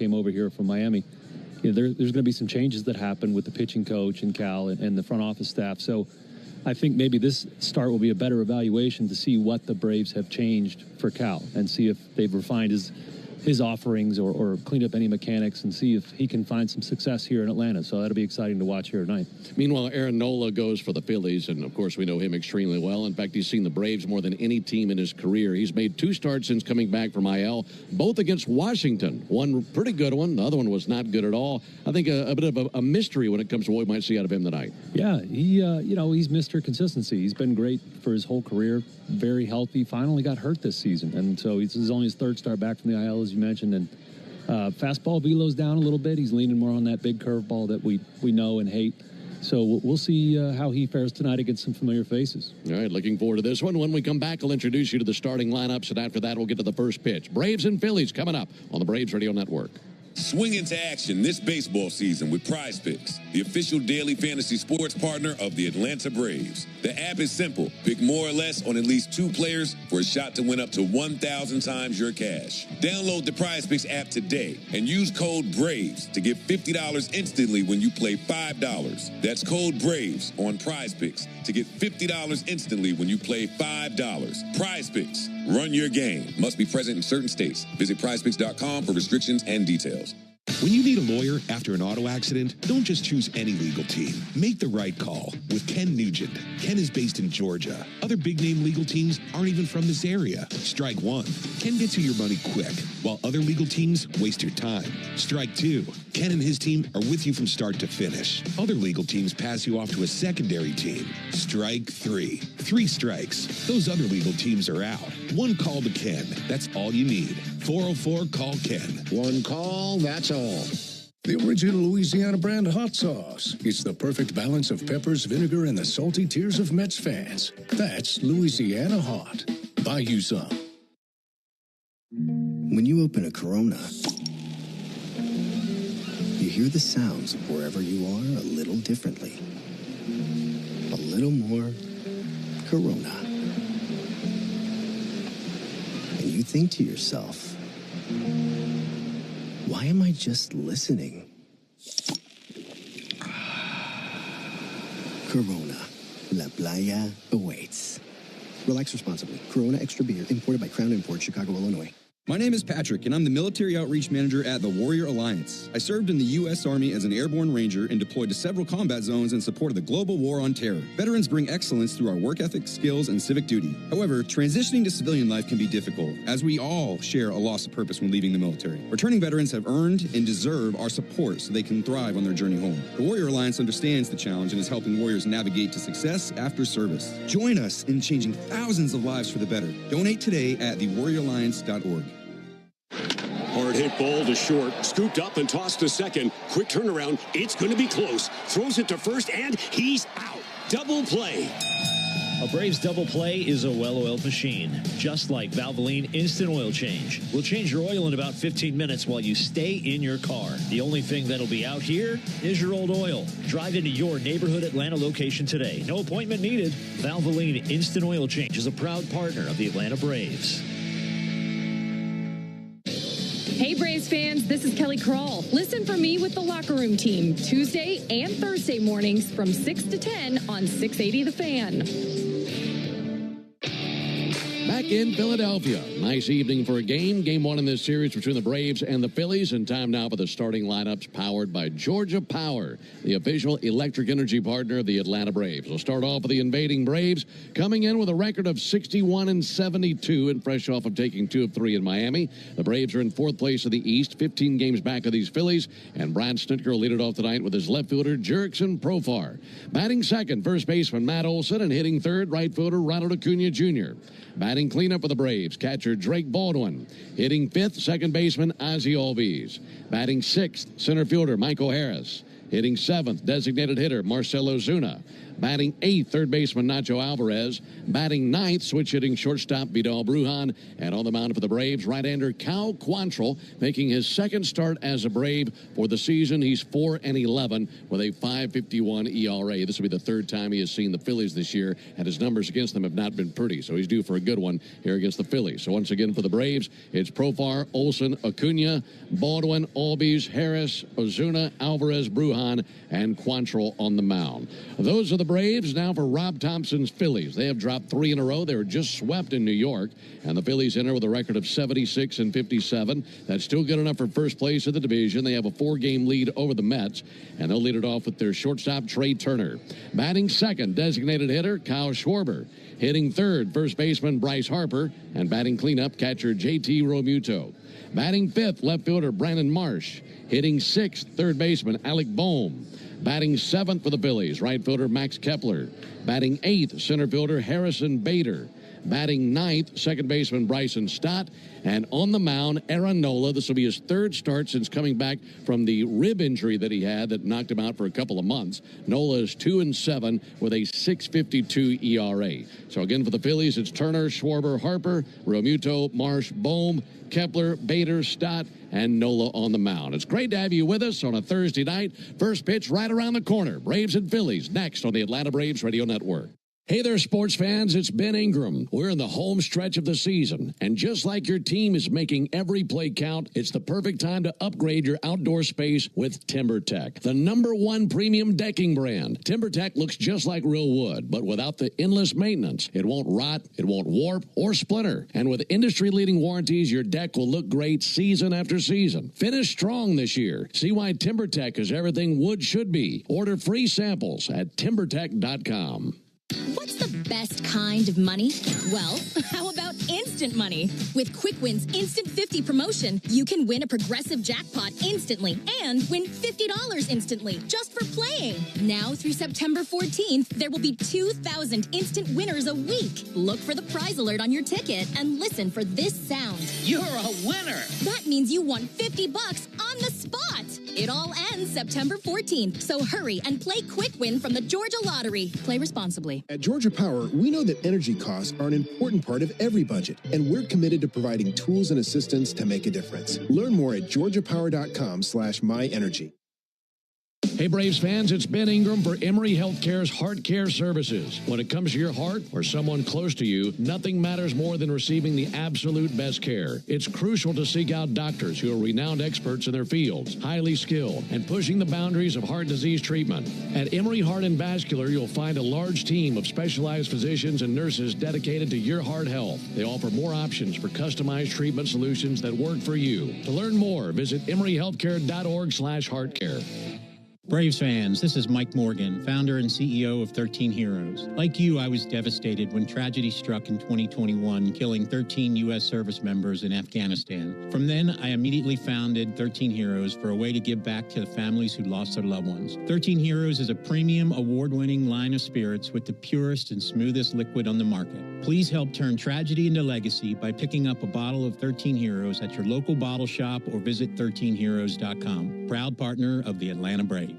came over here from Miami. There's going to be some changes that happen with the pitching coach and Cal and the front office staff. So I think maybe this start will be a better evaluation to see what the Braves have changed for Cal and see if they've refined his offerings or cleaned up any mechanics and see if he can find some success here in Atlanta. So that'll be exciting to watch here tonight. Meanwhile, Aaron Nola goes for the Phillies, and of course we know him extremely well. In fact, he's seen the Braves more than any team in his career. He's made 2 starts since coming back from IL, both against Washington. One pretty good one, the other one was not good at all. I think a bit of a mystery when it comes to what we might see out of him tonight. Yeah, he's Mr. Consistency. He's been great for his whole career, very healthy, finally got hurt this season, and so this is only his 3rd start back from the IL, as you mentioned, and fastball velo's down a little bit. He's leaning more on that big curveball that we know and hate. So we'll see how he fares tonight against some familiar faces. All right, looking forward to this one. When we come back, I'll introduce you to the starting lineups, and after that, we'll get to the first pitch. Braves and Phillies coming up on the Braves Radio Network. Swing into action this baseball season with Prize Picks, the official daily fantasy sports partner of the Atlanta Braves. The app is simple. Pick more or less on at least 2 players for a shot to win up to 1,000 times your cash. Download the Prize Picks app today and use code BRAVES to get $50 instantly when you play $5. That's code BRAVES on Prize Picks to get $50 instantly when you play $5. Prize Picks. Run your game. Must be present in certain states. Visit prizepicks.com for restrictions and details. When you need a lawyer after an auto accident, don't just choose any legal team. Make the right call with Ken Nugent. Ken is based in Georgia. Other big-name legal teams aren't even from this area. Strike 1. Ken gets you your money quick, while other legal teams waste your time. Strike 2. Ken and his team are with you from start to finish. Other legal teams pass you off to a secondary team. Strike 3. 3 strikes. Those other legal teams are out. 1 call to Ken. That's all you need. 404-CALL-KEN. 1 call, that's all. The original Louisiana brand hot sauce. It's the perfect balance of peppers, vinegar, and the salty tears of Mets fans. That's Louisiana Hot. Buy you some. When you open a Corona, you hear the sounds of wherever you are a little differently. A little more Corona. And you think to yourself, why am I just listening? Corona. La Playa awaits. Relax responsibly. Corona Extra Beer, imported by Crown Imports, Chicago, Illinois. My name is Patrick, and I'm the Military Outreach Manager at the Warrior Alliance. I served in the U.S. Army as an airborne ranger and deployed to several combat zones in support of the global war on terror. Veterans bring excellence through our work ethic, skills, and civic duty. However, transitioning to civilian life can be difficult, as we all share a loss of purpose when leaving the military. Returning veterans have earned and deserve our support so they can thrive on their journey home. The Warrior Alliance understands the challenge and is helping warriors navigate to success after service. Join us in changing thousands of lives for the better. Donate today at thewarrioralliance.org. Hard hit ball to short, scooped up and tossed to second. Quick turnaround, it's going to be close. Throws it to first, and he's out. Double play. A Braves double play is a well-oiled machine, just like Valvoline Instant Oil Change. We'll change your oil in about 15 minutes while you stay in your car. The only thing that'll be out here is your old oil. Drive into your neighborhood Atlanta location today. No appointment needed. Valvoline Instant Oil Change is a proud partner of the Atlanta Braves. Hey Braves fans, this is Kelly Crawl. Listen for me with the Locker Room Team, Tuesday and Thursday mornings from 6 to 10 on 680 The Fan. Back in Philadelphia. Nice evening for a game. Game 1 in this series between the Braves and the Phillies. And time now for the starting lineups powered by Georgia Power, the official electric energy partner of the Atlanta Braves. We'll start off with the invading Braves, coming in with a record of 61-72 and fresh off of taking 2 of 3 in Miami. The Braves are in 4th place of the East, 15 games back of these Phillies. And Brad Snitker will lead it off tonight with his left fielder, Jurickson Profar. Batting second, first baseman Matt Olson, and hitting third, right fielder Ronald Acuna Jr. Batting cleanup for the Braves, catcher Drake Baldwin. Hitting 5th, second baseman Ozzie Albies. Batting 6th, center fielder Michael Harris. Hitting 7th, designated hitter Marcelo Zuna. Batting 8th, third baseman Nacho Alvarez. Batting 9th, switch hitting shortstop Vidal Brujan. And on the mound for the Braves, right-hander Cal Quantrill, making his second start as a Brave for the season. He's 4-11 with a 5.51 ERA. This will be the third time he has seen the Phillies this year, and his numbers against them have not been pretty, so he's due for a good one here against the Phillies. So once again for the Braves, it's Profar, Olsen, Acuna, Baldwin, Albies, Harris, Ozuna, Alvarez, Brujan, and Quantrill on the mound. Those are the Braves. Now for Rob Thompson's Phillies. They have dropped 3 in a row. They were just swept in New York, and the Phillies enter with a record of 76-57. That's still good enough for first place of the division. They have a 4-game lead over the Mets, and they'll lead it off with their shortstop, Trey Turner. Batting second, designated hitter Kyle Schwarber. Hitting third, first baseman Bryce Harper, and batting cleanup, catcher J.T. Realmuto. Batting fifth, left fielder Brandon Marsh. Hitting sixth, third baseman Alec Boehm. Batting seventh for the Phillies, right fielder Max Kepler. Batting eighth, center fielder Harrison Bader. Batting ninth, second baseman Bryson Stott. And on the mound, Aaron Nola. This will be his third start since coming back from the rib injury that he had that knocked him out for a couple of months. Nola is 2-7 with a 6.52 ERA. So again for the Phillies, it's Turner, Schwarber, Harper, Realmuto, Marsh, Boehm, Kepler, Bader, Stott, and Nola on the mound. It's great to have you with us on a Thursday night. First pitch right around the corner. Braves and Phillies next on the Atlanta Braves Radio Network. Hey there, sports fans. It's Ben Ingram. We're in the home stretch of the season, and just like your team is making every play count, it's the perfect time to upgrade your outdoor space with TimberTech, the #1 premium decking brand. TimberTech looks just like real wood, but without the endless maintenance. It won't rot, it won't warp or splinter, and with industry-leading warranties, your deck will look great season after season. Finish strong this year. See why TimberTech is everything wood should be. Order free samples at TimberTech.com. What's the best kind of money? Well, how about instant money? With Quick Win's Instant 50 promotion, you can win a progressive jackpot instantly and win $50 instantly just for playing. Now through September 14th, there will be 2,000 instant winners a week. Look for the prize alert on your ticket and listen for this sound. You're a winner! That means you won $50 on the spot. It all ends September 14th, so hurry and play Quick Win from the Georgia Lottery. Play responsibly. At Georgia Power, we know that energy costs are an important part of every budget, and we're committed to providing tools and assistance to make a difference. Learn more at georgiapower.com/myenergy. Hey, Braves fans, it's Ben Ingram for Emory Healthcare's Heart Care Services. When it comes to your heart or someone close to you, nothing matters more than receiving the absolute best care. It's crucial to seek out doctors who are renowned experts in their fields, highly skilled, and pushing the boundaries of heart disease treatment. At Emory Heart and Vascular, you'll find a large team of specialized physicians and nurses dedicated to your heart health. They offer more options for customized treatment solutions that work for you. To learn more, visit emoryhealthcare.org/heartcare. Braves fans, this is Mike Morgan, founder and CEO of 13 Heroes. Like you, I was devastated when tragedy struck in 2021, killing 13 U.S. service members in Afghanistan. From then, I immediately founded 13 Heroes for a way to give back to the families who lost their loved ones. 13 Heroes is a premium, award-winning line of spirits with the purest and smoothest liquid on the market. Please help turn tragedy into legacy by picking up a bottle of 13 Heroes at your local bottle shop or visit 13heroes.com. Proud partner of the Atlanta Braves.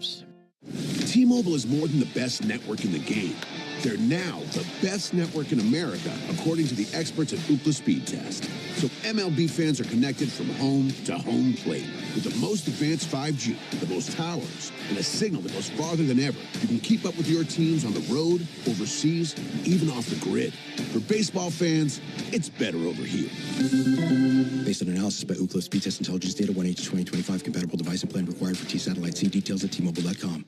T-Mobile is more than the best network in the game. They're now the best network in America, according to the experts at Ookla Speed Test. So MLB fans are connected from home to home plate with the most advanced 5G, the most towers, and a signal that goes farther than ever. You can keep up with your teams on the road, overseas, and even off the grid. For baseball fans, it's better over here. Based on analysis by Ookla Speed Test Intelligence Data, 1H2025, compatible device and plan required for T-Satellite. See details at T-Mobile.com.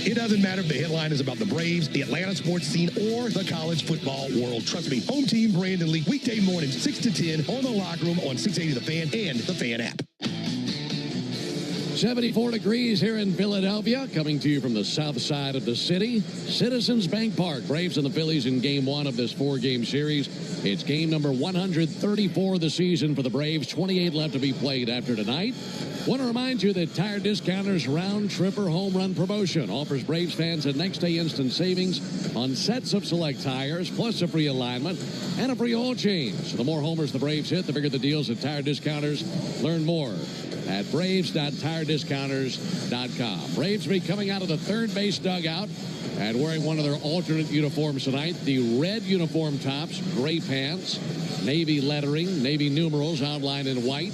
It doesn't matter if the headline is about the Braves, the Atlanta sports scene, or the college football world. Trust me, Home Team Brandon Lee, weekday mornings, 6 to 10, on the Locker Room on 680 The Fan and the Fan app. 74 degrees here in Philadelphia, coming to you from the south side of the city. Citizens Bank Park, Braves and the Phillies in game 1 of this 4-game series. It's game number 134 of the season for the Braves. 28 left to be played after tonight. Want to remind you that Tire Discounters Round Tripper Home Run Promotion offers Braves fans a next-day instant savings on sets of select tires, plus a free alignment and a free oil change. So the more homers the Braves hit, the bigger the deals at Tire Discounters. Learn more at braves.tirediscounters.com. Braves will be coming out of the third base dugout And wearing one of their alternate uniforms tonight, the red uniform tops, gray pants, navy lettering, navy numerals outlined in white,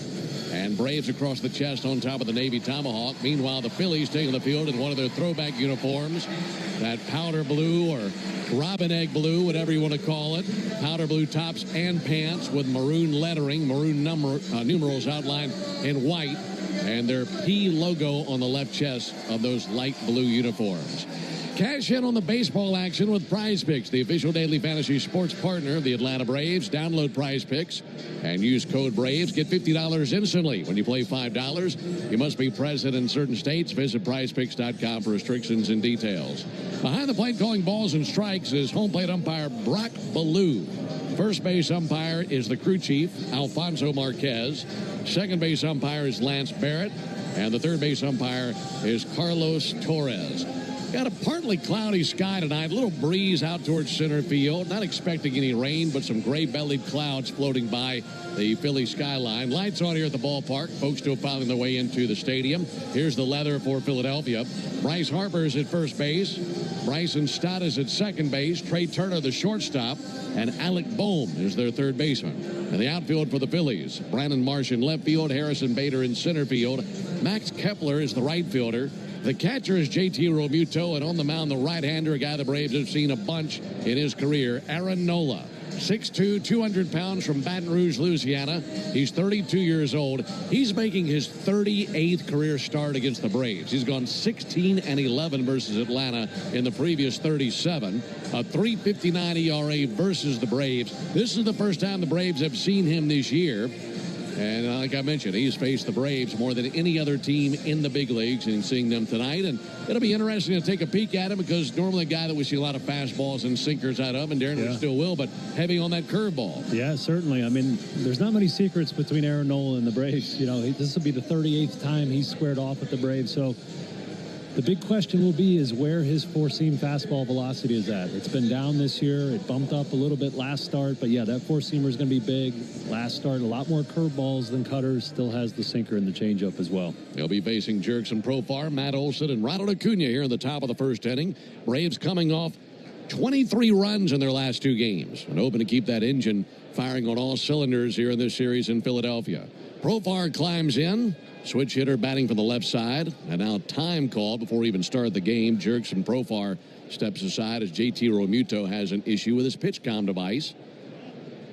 and Braves across the chest on top of the navy tomahawk. Meanwhile, the Phillies taking the field in one of their throwback uniforms, that powder blue or robin egg blue, whatever you want to call it. Powder blue tops and pants with maroon lettering, maroon numerals outlined in white, and their P logo on the left chest of those light blue uniforms. Cash in on the baseball action with Prize Picks, the official daily fantasy sports partner of the Atlanta Braves. Download Prize Picks and use code BRAVES. Get $50 instantly when you play $5. You must be present in certain states. Visit prizepicks.com for restrictions and details. Behind the plate calling balls and strikes is home plate umpire Brock Ballou. First base umpire is the crew chief, Alfonso Marquez. Second base umpire is Lance Barrett. And the third base umpire is Carlos Torres. Got a partly cloudy sky tonight. A little breeze out towards center field. Not expecting any rain, but some gray-bellied clouds floating by the Philly skyline. Lights on here at the ballpark. Folks still finding their way into the stadium. Here's the leather for Philadelphia. Bryce Harper is at first base. Bryson Stott is at second base. Trey Turner, the shortstop. And Alec Bohm is their third baseman. And the outfield for the Phillies. Brandon Marsh in left field. Harrison Bader in center field. Max Kepler is the right fielder. The catcher is JT Realmuto, and on the mound, the right-hander, a guy the Braves have seen a bunch in his career, Aaron Nola. 6'2", 200 pounds from Baton Rouge, Louisiana. He's 32 years old. He's making his 38th career start against the Braves. He's gone 16-11 versus Atlanta in the previous 37. A 3.59 ERA versus the Braves. This is the first time the Braves have seen him this year. And like I mentioned, he's faced the Braves more than any other team in the big leagues, and seeing them tonight. And it'll be interesting to take a peek at him, because normally a guy that we see a lot of fastballs and sinkers out of, and Darren still will, but heavy on that curveball. Yeah, certainly. I mean, there's not many secrets between Aaron Nola and the Braves. You know, this will be the 38th time he's squared off with the Braves. So the big question will be is where his four-seam fastball velocity is at. It's been down this year. It bumped up a little bit last start. But, yeah, that four-seamer is going to be big. Last start, a lot more curveballs than cutters. Still has the sinker and the changeup as well. He'll be facing Jurickson Profar, Matt Olson, and Ronald Acuna here in the top of the first inning. Braves coming off 23 runs in their last two games, and hoping to keep that engine firing on all cylinders here in this series in Philadelphia. Profar climbs in. Switch hitter batting from the left side. And now time called before we even start the game. Jurickson Profar steps aside as JT Realmuto has an issue with his pitch comm device.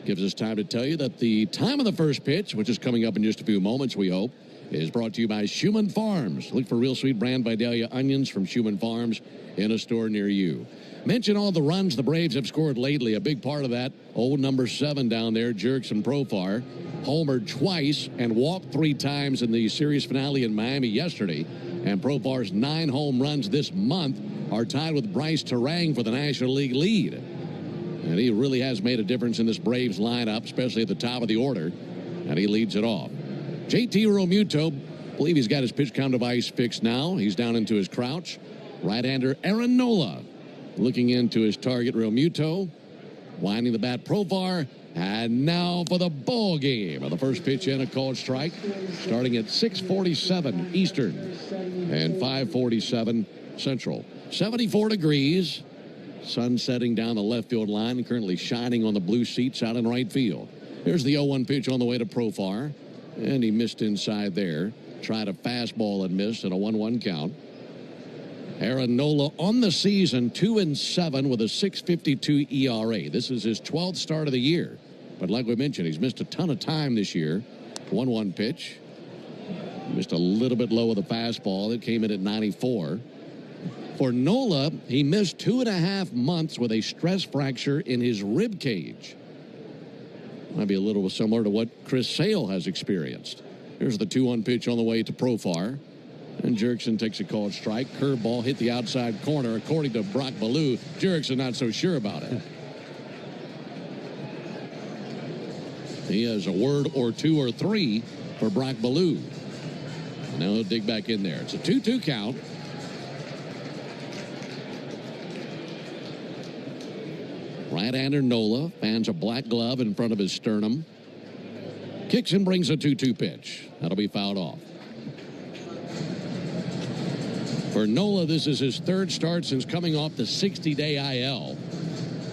Gives us time to tell you that the time of the first pitch, which is coming up in just a few moments, we hope, is brought to you by Schumann Farms. Look for Real Sweet Brand Vidalia onions from Schumann Farms in a store near you. Mention all the runs the Braves have scored lately. A big part of that, old number 7 down there, Jurickson Profar, homered twice and walked 3 times in the series finale in Miami yesterday. And Profar's 9 home runs this month are tied with Bryce Terang for the National League lead. And he really has made a difference in this Braves lineup, especially at the top of the order. And he leads it off. JT Realmuto, I believe he's got his pitch count device fixed now. He's down into his crouch. Right-hander Aaron Nola looking into his target, Realmuto. Winding the bat, Profar. And now for the ball game. The first pitch in, a called strike, starting at 6:47 Eastern and 5:47 Central. 74 degrees. Sun setting down the left field line and currently shining on the blue seats out in right field. Here's the 0-1 pitch on the way to Profar. And he missed inside there. Tried a fastball and missed, and a 1-1 count. Aaron Nola on the season, 2-7 with a 6.52 ERA. This is his 12th start of the year. But like we mentioned, he's missed a ton of time this year. 1-1 pitch. Missed a little bit low with the fastball. It came in at 94. For Nola, he missed 2.5 months with a stress fracture in his rib cage. Might be a little similar to what Chris Sale has experienced. Here's the 2-1 pitch on the way to Profar. And Jurickson takes a called strike. Curveball hit the outside corner. According to Brock Ballou, Jurickson not so sure about it. He has a word or 2 or 3 for Brock Ballou. Now he'll dig back in there. It's a 2-2 count. Right-hander Nola fans a black glove in front of his sternum. Kicks and brings a 2-2 pitch. That'll be fouled off. For Nola, this is his third start since coming off the 60-day IL.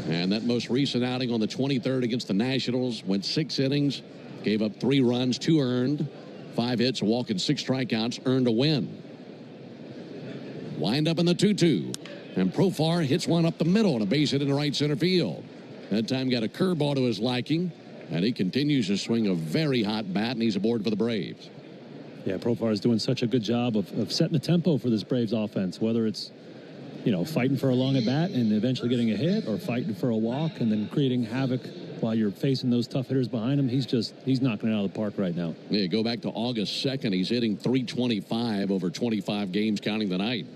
And that most recent outing on the 23rd against the Nationals went 6 innings, gave up 3 runs, 2 earned, 5 hits, a walk, and 6 strikeouts, earned a win. Wind up in the 2-2. And Profar hits one up the middle on a base hit in the right center field. That time got a curveball to his liking, and he continues to swing a very hot bat, and he's aboard for the Braves. Yeah, Profar is doing such a good job of setting the tempo for this Braves offense, whether it's, fighting for a long at bat and eventually getting a hit, or fighting for a walk and then creating havoc while you're facing those tough hitters behind him. He's knocking it out of the park right now. Yeah, go back to August 2nd. He's hitting .325 over 25 games counting tonight.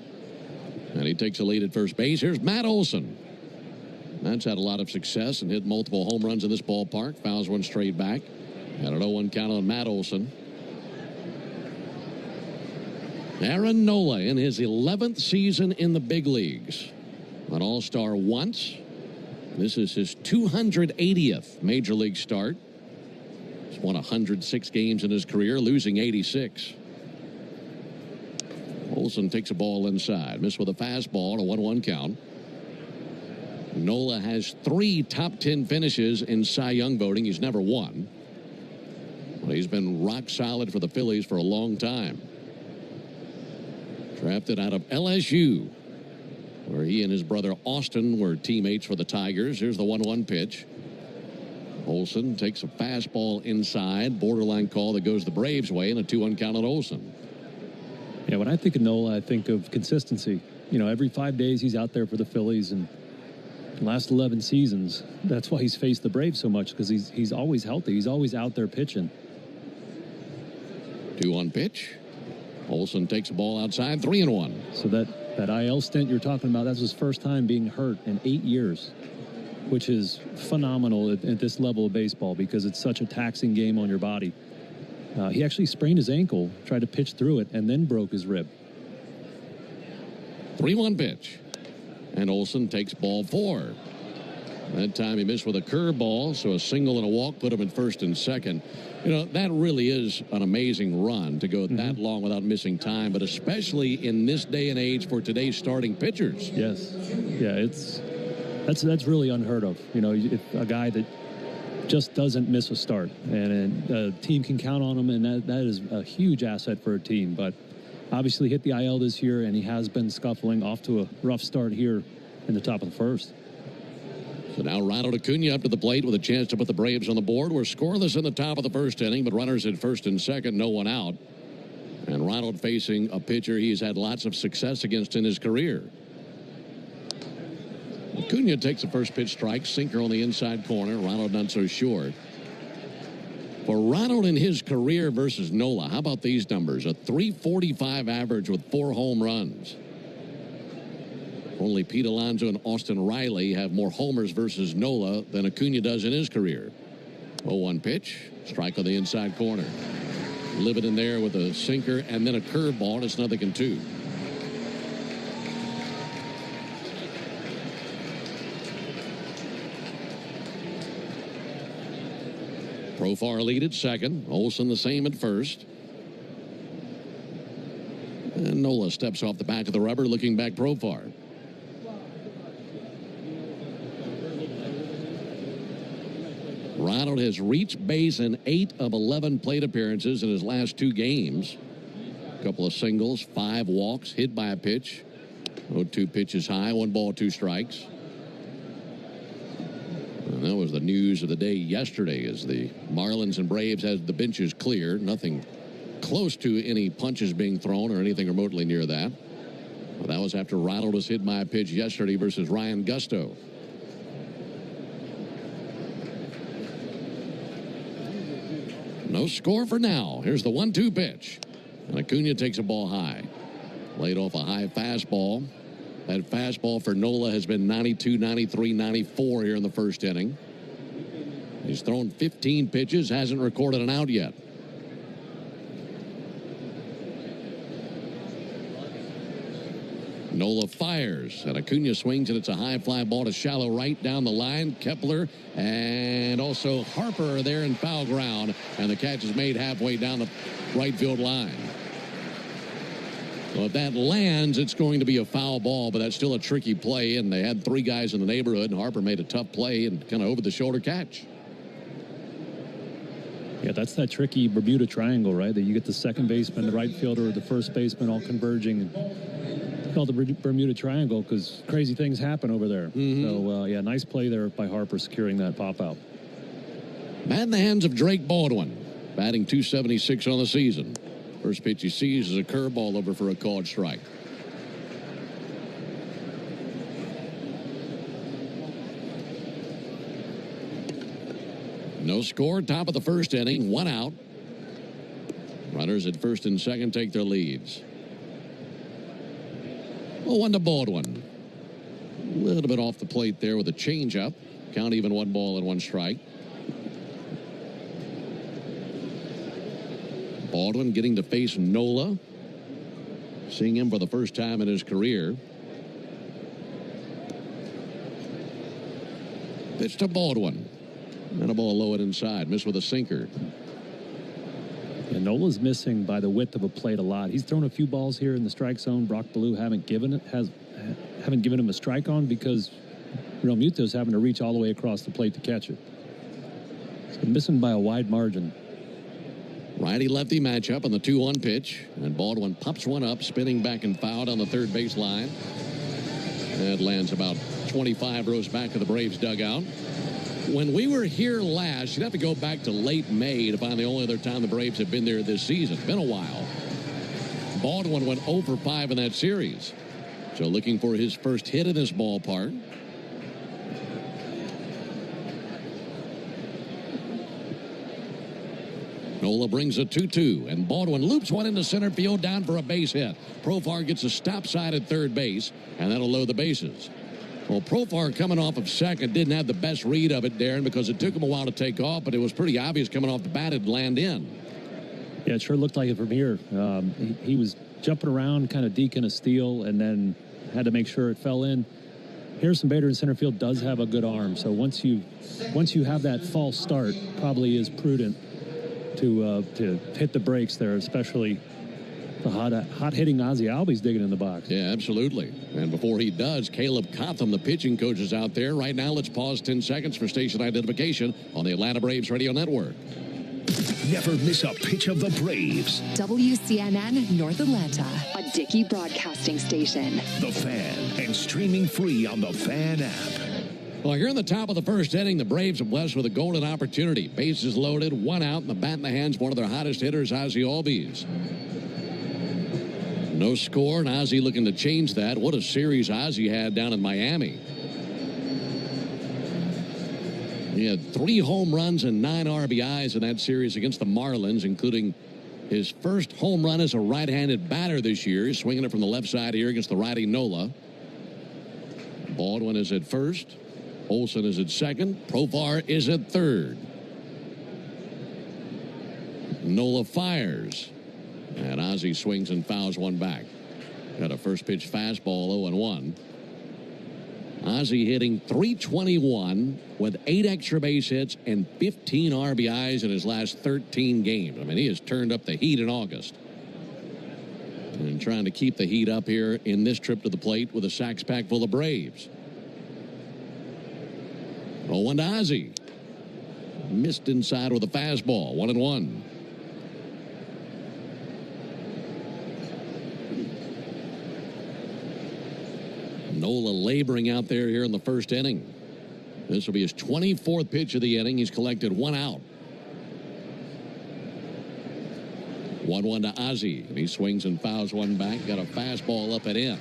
And he takes a lead at first base. Here's Matt Olson. Matt's had a lot of success and hit multiple home runs in this ballpark. Fouls one straight back. And an 0-1 count on Matt Olson. Aaron Nola in his 11th season in the big leagues. An all-star once. This is his 280th major league start. He's won 106 games in his career, losing 86. Olson takes a ball inside. Missed with a fastball, a 1-1 count. Nola has 3 top 10 finishes in Cy Young voting. He's never won. Well, he's been rock solid for the Phillies for a long time. Drafted out of LSU, where he and his brother Austin were teammates for the Tigers. Here's the 1-1 pitch. Olson takes a fastball inside. Borderline call that goes the Braves' way, and a 2-1 count on Olson. Yeah, when I think of Nola, I think of consistency. Every 5 days he's out there for the Phillies, and the last 11 seasons, that's why he's faced the Braves so much, because he's always healthy. He's always out there pitching. 2-1 pitch. Olson takes a ball outside, 3-1. So that IL stint you're talking about, that's his first time being hurt in 8 years, which is phenomenal at this level of baseball, because it's such a taxing game on your body. He actually sprained his ankle, tried to pitch through it, and then broke his rib. 3-1 pitch. And Olson takes ball 4. That time he missed with a curveball, so a single and a walk put him in first and second. That really is an amazing run to go that long without missing time, but especially in this day and age for today's starting pitchers. Yes. Yeah, that's really unheard of. If a guy that just doesn't miss a start, and a team can count on him, and that is a huge asset for a team. But obviously hit the IL this year, and he has been scuffling, off to a rough start here in the top of the first. So now Ronald Acuna up to the plate with a chance to put the Braves on the board. We're scoreless in the top of the first inning, but runners at first and second, no one out. And Ronald facing a pitcher he's had lots of success against in his career. Acuna takes a first pitch strike, sinker on the inside corner. Ronald not so sure. For Ronald in his career versus Nola, how about these numbers? A .345 average with 4 home runs. Only Pete Alonso and Austin Riley have more homers versus Nola than Acuna does in his career. 0-1 pitch, strike on the inside corner. Living in there with a sinker and then a curveball, and it's 0-2. Profar lead at second. Olson the same at first. And Nola steps off the back of the rubber, looking back Profar. Ronald has reached base in 8 of 11 plate appearances in his last 2 games. A couple of singles, 5 walks, hit by a pitch. 0-2 pitches high, 1 ball, 2 strikes. And that was the news of the day yesterday, as the Marlins and Braves had the benches clear. Nothing close to any punches being thrown or anything remotely near that. Well, that was after Ronald was hit by a pitch yesterday versus Ryan Gusto. No score for now. Here's the 1-2 pitch. And Acuna takes a ball high. Laid off a high fastball. That fastball for Nola has been 92, 93, 94 here in the first inning. He's thrown 15 pitches, hasn't recorded an out yet. Nola fires, and Acuna swings, and it's a high fly ball to shallow right down the line. Kepler and also Harper are there in foul ground, and the catch is made halfway down the right field line. Well, if that lands, it's going to be a foul ball, but that's still a tricky play, and they had 3 guys in the neighborhood, and Harper made a tough play and kind of over-the-shoulder catch. Yeah, that's that tricky Bermuda Triangle, right? That you get the second baseman, the right fielder, the first baseman all converging. It's called the Bermuda Triangle because crazy things happen over there. So, yeah, nice play there by Harper securing that pop-out. Bat in the hands of Drake Baldwin, batting .276 on the season. First pitch he sees is a curveball over for a called strike. No score, top of the first inning, 1 out. Runners at first and second take their leads. 0-1 to Baldwin. A little bit off the plate there with a changeup. Count even 1 ball and 1 strike. Baldwin getting to face Nola. Seeing him for the first time in his career. Pitch to Baldwin. And a ball low and inside. Missed with a sinker. And Nola's missing by the width of a plate a lot. He's thrown a few balls here in the strike zone. Brock Ballou haven't given him a strike on because Real Muto's having to reach all the way across the plate to catch it. So missing by a wide margin. Righty-lefty matchup on the 2-1 pitch. And Baldwin pops one up, spinning back and foul down the third base line. That lands about 25 rows back of the Braves dugout. When we were here last, you'd have to go back to late May to find the only other time the Braves have been there this season. It's been a while. Baldwin went 0 for 5 in that series. So looking for his first hit in this ballpark. Nola brings a 2-2, and Baldwin loops one into center field down for a base hit. Profar gets a stop side at third base, and that'll load the bases. Well, Profar coming off of second didn't have the best read of it, Darren, because it took him a while to take off, but it was pretty obvious coming off the bat it'd land in. Yeah, it sure looked like it from here. He was jumping around, kind of deking a steal, and then had to make sure it fell in. Harrison Bader in center field does have a good arm, so once you have that false start, probably is prudent to hit the brakes there, especially the hot-hitting Ozzie Albies digging in the box. Yeah, absolutely. And before he does, Caleb Cotham, the pitching coach, is out there. Right now, let's pause 10 seconds for station identification on the Atlanta Braves Radio Network. Never miss a pitch of the Braves. WCNN North Atlanta, a Dickey broadcasting station. The Fan, and streaming free on the Fan app. Well, here in the top of the first inning, the Braves are blessed with a golden opportunity. Bases loaded, 1 out, and the bat in the hands of one of their hottest hitters, Ozzie Albies. No score, and Ozzie looking to change that. What a series Ozzie had down in Miami. He had 3 home runs and 9 RBIs in that series against the Marlins, including his first home run as a right-handed batter this year. He's swinging it from the left side here against the righty Nola. Baldwin is at first. Olsen is at second. Profar is at third. Nola fires. And Ozzie swings and fouls one back. Got a first pitch fastball, 0-1. Ozzie hitting .321 with 8 extra base hits and 15 RBIs in his last 13 games. I mean, he has turned up the heat in August. And trying to keep the heat up here in this trip to the plate with a sacks pack full of Braves. 0-1 to Ozzie. Missed inside with a fastball, 1-1. Nola laboring out there here in the first inning. This will be his 24th pitch of the inning. He's collected 1 out. 1-1 to Ozzie. And he swings and fouls one back. Got a fastball up and in.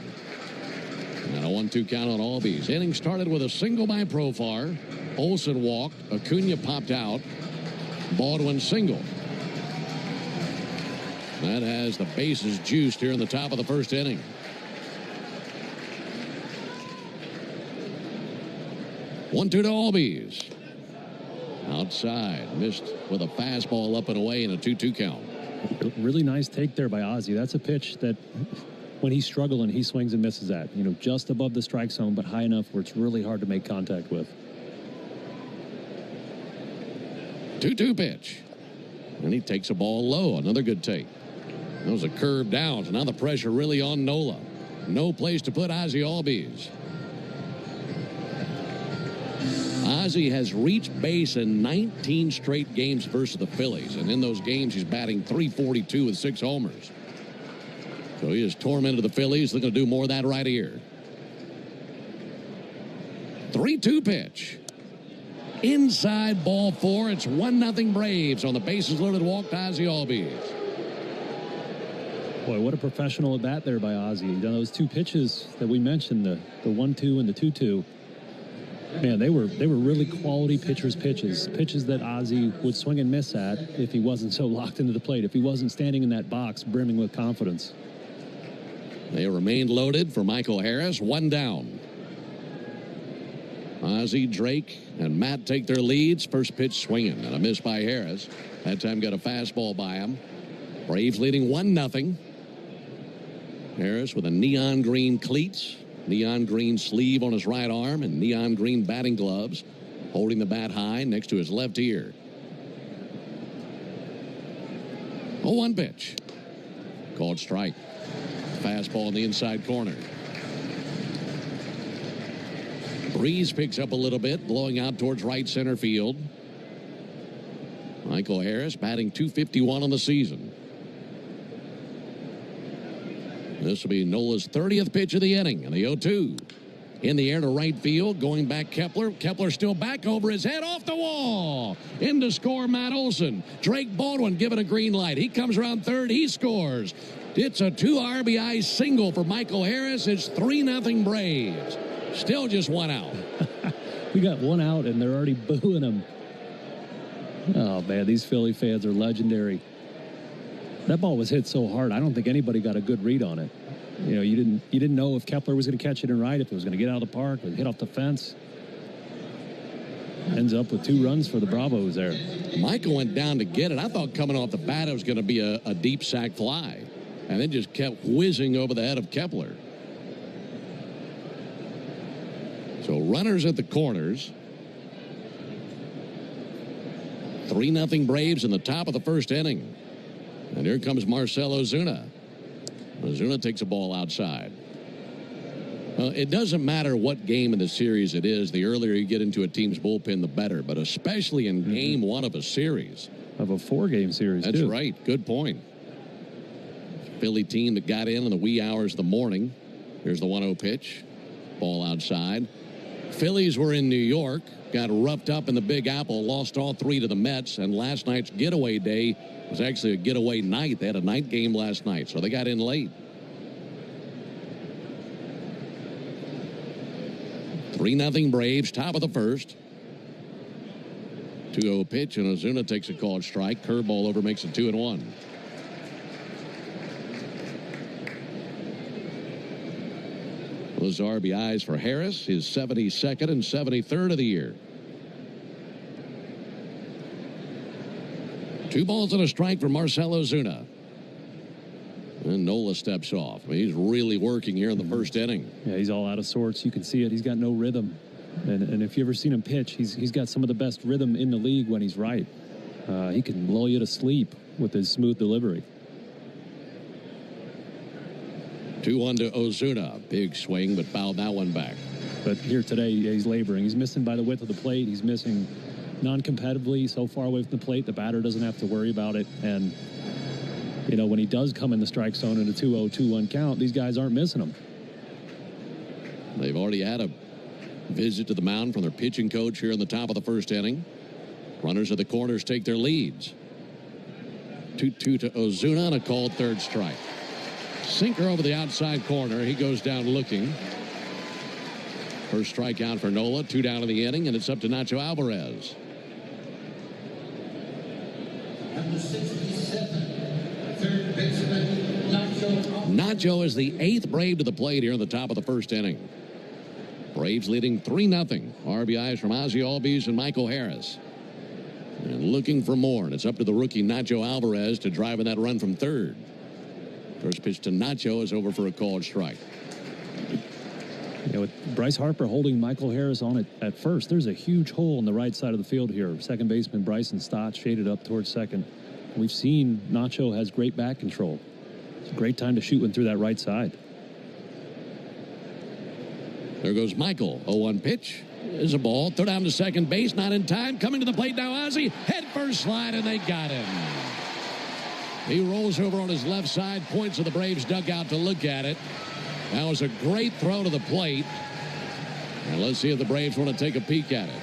And a 1-2 count on Albies. Inning started with a single by Profar. Olsen walked. Acuna popped out. Baldwin single. That has the bases juiced here in the top of the first inning. One, 2 to Albies. Outside. Missed with a fastball up and away and a 2-2 count. Really nice take there by Ozzie. That's a pitch that when he's struggling, he swings and misses at. You know, just above the strike zone, but high enough where it's really hard to make contact with. 2-2 pitch. And he takes a ball low. Another good take. That was a curve down, so now the pressure really on Nola. No place to put Ozzie Albies. Ozzie has reached base in 19 straight games versus the Phillies, and in those games he's batting .342 with 6 homers. So he has tormented the Phillies. They're going to do more of that right here. 3-2 pitch. Inside ball 4. It's 1-0 Braves on the bases loaded walk to Ozzie Albies. Boy, what a professional at bat there by Ozzie. You know, those 2 pitches that we mentioned, the 1-2 and the 2-2. Man, they were really quality pitchers' pitches that Ozzie would swing and miss at if he wasn't so locked into the plate, if he wasn't standing in that box brimming with confidence. They remained loaded for Michael Harris. 1 down. Ozzie, Drake, and Matt take their leads. First pitch swinging, and a miss by Harris. That time got a fastball by him. Braves leading 1-0. Harris with a neon green cleats, neon green sleeve on his right arm, and neon green batting gloves, holding the bat high next to his left ear. 0-1 pitch. Called strike. Fastball in the inside corner. Breeze picks up a little bit, blowing out towards right center field. Michael Harris batting .251 on the season. This will be Nola's 30th pitch of the inning, and the 0-2. In the air to right field, going back Kepler. Kepler still back over his head, off the wall. In to score Matt Olson. Drake Baldwin given a green light. He comes around third, he scores. It's a 2 RBI single for Michael Harris. It's 3-0 Braves. Still just 1 out. We got 1 out, and they're already booing him. Oh, man, these Philly fans are legendary. That ball was hit so hard, I don't think anybody got a good read on it. You know, you didn't know if Kepler was going to catch it in right, if it was going to get out of the park, or hit off the fence. Ends up with 2 runs for the Bravos there. Michael went down to get it. I thought coming off the bat it was going to be a deep sack fly. And then just kept whizzing over the head of Kepler. So runners at the corners. 3-0 Braves in the top of the first inning. And here comes Marcell Ozuna. Ozuna takes a ball outside. Well, it doesn't matter what game in the series it is. The earlier you get into a team's bullpen, the better. But especially in game 1 of a series. Of a 4-game series, That's too. right. Good point. Philly team that got in the wee hours of the morning. Here's the 1-0 pitch. Ball outside. Phillies were in New York. Got roughed up in the Big Apple. Lost all 3 to the Mets. And last night's getaway day was actually a getaway night. They had a night game last night, so they got in late. 3-0 Braves, top of the first. 2-0 pitch, and Ozuna takes a called strike. Curveball over, makes it 2-1. Those RBIs for Harris, his 72nd and 73rd of the year. 2 balls and a strike for Marcell Ozuna. And Nola steps off. I mean, he's really working here in the first inning. Yeah, he's all out of sorts. You can see it. He's got no rhythm. And if you've ever seen him pitch, he's got some of the best rhythm in the league when he's right. He can lull you to sleep with his smooth delivery. 2-1 to Ozuna. Big swing, but fouled that one back. But here today, he's laboring. He's missing by the width of the plate. He's missing non-competitively, so far away from the plate, the batter doesn't have to worry about it. And, you know, when he does come in the strike zone in a 2-0, 2-1 count, these guys aren't missing him. They've already had a visit to the mound from their pitching coach here in the top of the first inning. Runners at the corners take their leads. 2-2 to Ozuna and a called third strike. Sinker over the outside corner. He goes down looking. First strikeout for Nola. 2 down in the inning, and it's up to Nacho Alvarez. Nacho is the 8th Brave to the plate here in the top of the first inning. Braves leading 3-0. RBIs from Ozzie Albies and Michael Harris. And looking for more, and it's up to the rookie Nacho Alvarez to drive in that run from third. First pitch to Nacho is over for a called strike. You know, with Bryce Harper holding Michael Harris on it at first, there's a huge hole in the right side of the field here. Second baseman Bryson Stott shaded up towards second. We've seen Nacho has great bat control. It's a great time to shoot one through that right side. There goes Michael. 0-1 pitch. There's a ball. Throw down to second base. Not in time. Coming to the plate now, Ozzie. Head first slide, and they got him. He rolls over on his left side, points to the Braves dugout to look at it. That was a great throw to the plate. And let's see if the Braves want to take a peek at it.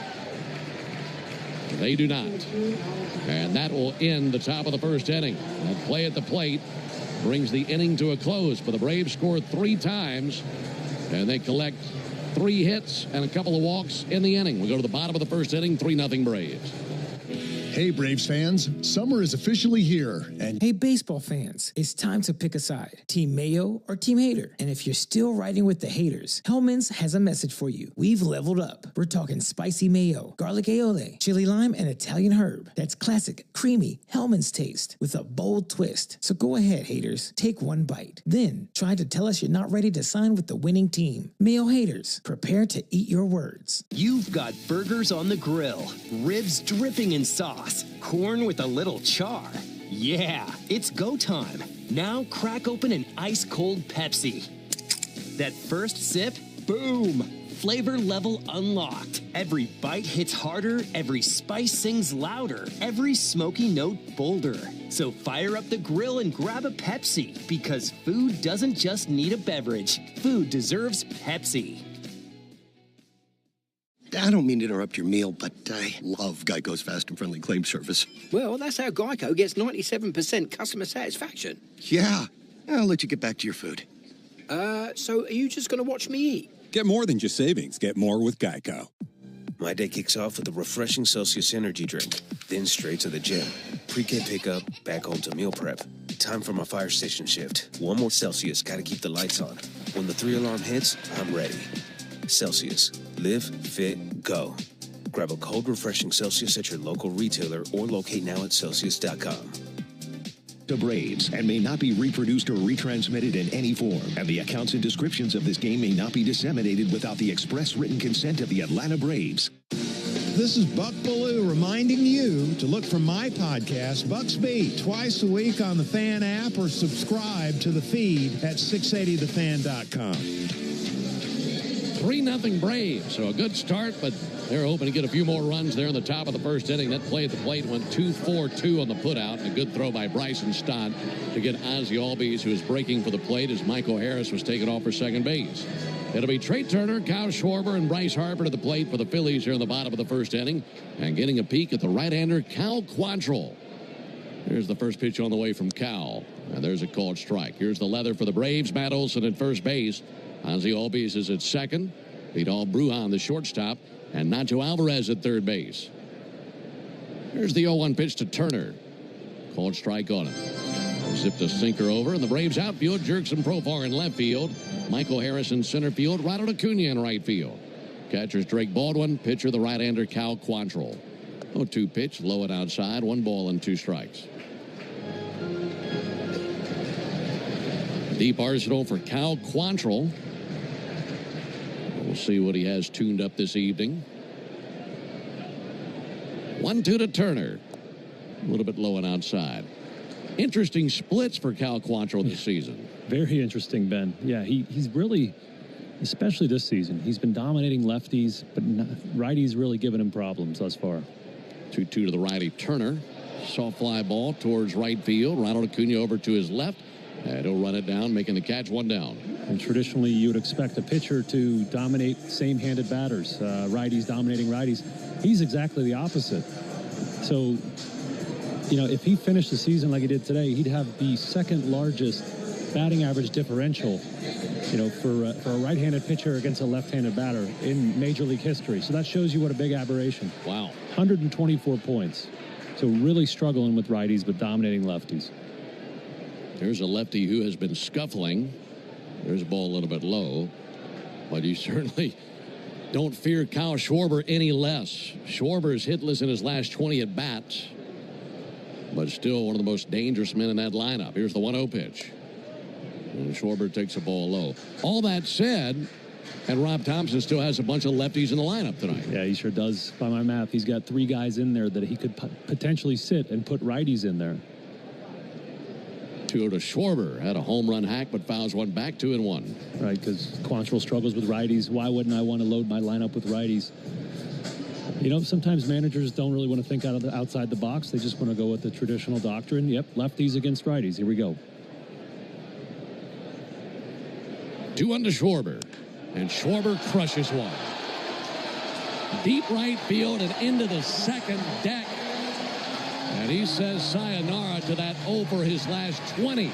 They do not. And that will end the top of the first inning. That play at the plate brings the inning to a close. But the Braves scored 3 times, and they collect 3 hits and a couple of walks in the inning. We go to the bottom of the first inning, 3-0 Braves. Hey, Braves fans, summer is officially here. And hey, baseball fans, it's time to pick a side. Team Mayo or Team Hater. And if you're still riding with the haters, Hellman's has a message for you. We've leveled up. We're talking spicy mayo, garlic aioli, chili lime, and Italian herb. That's classic, creamy Hellman's taste with a bold twist. So go ahead, haters. Take one bite. Then try to tell us you're not ready to sign with the winning team. Mayo haters, prepare to eat your words. You've got burgers on the grill, ribs dripping in sauce, corn with a little char. Yeah, it's go time. Now crack open an ice-cold Pepsi. That first sip, boom, flavor level unlocked. Every bite hits harder, every spice sings louder, every smoky note bolder. So fire up the grill and grab a Pepsi, because food doesn't just need a beverage. Food deserves Pepsi. I don't mean to interrupt your meal, but I love Geico's fast and friendly claim service. Well, that's how Geico gets 97% customer satisfaction. Yeah. I'll let you get back to your food. So are you just going to watch me eat? Get more than just savings. Get more with Geico. My day kicks off with a refreshing Celsius energy drink, then straight to the gym. Pre-K pickup, back home to meal prep. Time for my fire station shift. One more Celsius, gotta keep the lights on. When the 3-alarm hits, I'm ready. Celsius. Live, fit, go. Grab a cold, refreshing Celsius at your local retailer or locate now at Celsius.com. The Braves and may not be reproduced or retransmitted in any form, and the accounts and descriptions of this game may not be disseminated without the express written consent of the Atlanta Braves. This is Buck Ballou reminding you to look for my podcast, Buck's Beat, twice a week on the Fan app or subscribe to the feed at 680thefan.com. 3-0 Braves. So a good start, but they're hoping to get a few more runs there in the top of the first inning. That play at the plate went 2-4-2 on the putout. A good throw by Bryson Stott to get Ozzie Albies, who is breaking for the plate as Michael Harris was taken off for second base. It'll be Trey Turner, Kyle Schwarber, and Bryce Harper to the plate for the Phillies here in the bottom of the first inning. And getting a peek at the right-hander, Cal Quantrill. Here's the first pitch on the way from Cal. And there's a called strike. Here's the leather for the Braves. Matt Olson at first base. Ozzie Albies is at second. Vidal Brujan, the shortstop. And Nacho Alvarez at third base. Here's the 0-1 pitch to Turner. Called strike on him. Zipped a sinker over, and the Braves outfield, Jurickson Profar in left field. Michael Harris in center field. Ronald Acuna in right field. Catcher's Drake Baldwin. Pitcher, the right-hander, Cal Quantrill. 0-2 pitch, low and outside. 1 ball and 2 strikes. Deep arsenal for Cal Quantrill. We'll see what he has tuned up this evening. 1-2 to Turner. A little bit low and outside. Interesting splits for Cal Quantrill this season. Very interesting, Ben. Yeah, he's really, especially this season, he's been dominating lefties, but righties really giving him problems thus far. 2-2 to the righty Turner. Soft fly ball towards right field. Ronald Acuna over to his left. And he'll run it down, making the catch, 1 down. And traditionally, you would expect a pitcher to dominate same-handed batters, righties dominating righties. He's exactly the opposite. So, you know, if he finished the season like he did today, he'd have the second largest batting average differential, you know, for a right-handed pitcher against a left-handed batter in Major League history. So that shows you what a big aberration. Wow. 124 points. So really struggling with righties, but dominating lefties. There's a lefty who has been scuffling. There's a ball a little bit low, but you certainly don't fear Kyle Schwarber any less. Schwarber is hitless in his last 20 at bats, but still one of the most dangerous men in that lineup. Here's the 1-0 pitch. And Schwarber takes a ball low. All that said, and Rob Thompson still has a bunch of lefties in the lineup tonight. Yeah, he sure does. By my math, he's got 3 guys in there that he could potentially sit and put righties in there. 2 to Schwarber. Had a home run hack, but fouls one back, 2-1. Right, because Quantrill struggles with righties. Why wouldn't I want to load my lineup with righties? You know, sometimes managers don't really want to think outside the box. They just want to go with the traditional doctrine. Yep, lefties against righties. Here we go. 2-1 to Schwarber. And Schwarber crushes one. Deep right field and into the second deck. And he says sayonara to that over his last 20.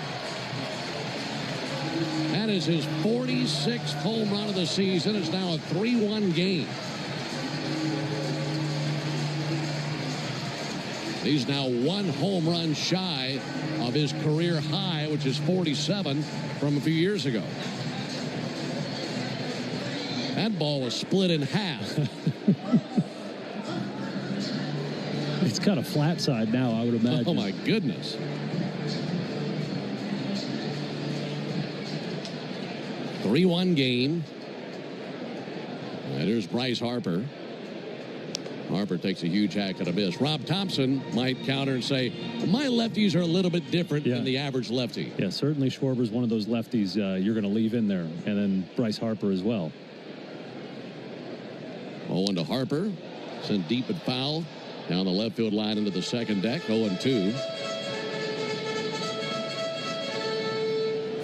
That is his 46th home run of the season. It's now a 3-1 game. He's now 1 home run shy of his career high, which is 47 from a few years ago. That ball was split in half. It's got a flat side now, I would imagine. Oh, my goodness. A 3-1 game. And there's Bryce Harper. Harper takes a huge hack at a miss. Rob Thompson might counter and say, my lefties are a little bit different than the average lefty. Yeah, certainly Schwarber's one of those lefties you're going to leave in there. And then Bryce Harper as well. 0-1 to Harper. Sent deep and foul. Down the left field line into the second deck. 0-2.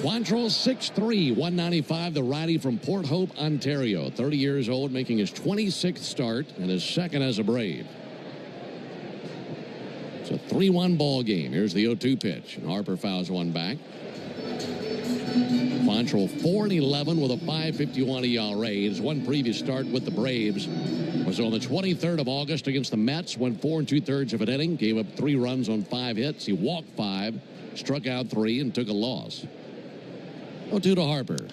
Quantrill, 6'3", 195, the righty from Port Hope, Ontario. 30 years old, making his 26th start and his second as a Brave. It's a 3-1 ball game. Here's the 0-2 pitch. And Harper fouls one back. Quantrill 4-11 with a 5.51 ERA. His one previous start with the Braves was on the 23rd of August against the Mets. Went 4 2/3 of an inning. Gave up 3 runs on 5 hits. He walked 5, struck out 3, and took a loss. 0-2 to Harper.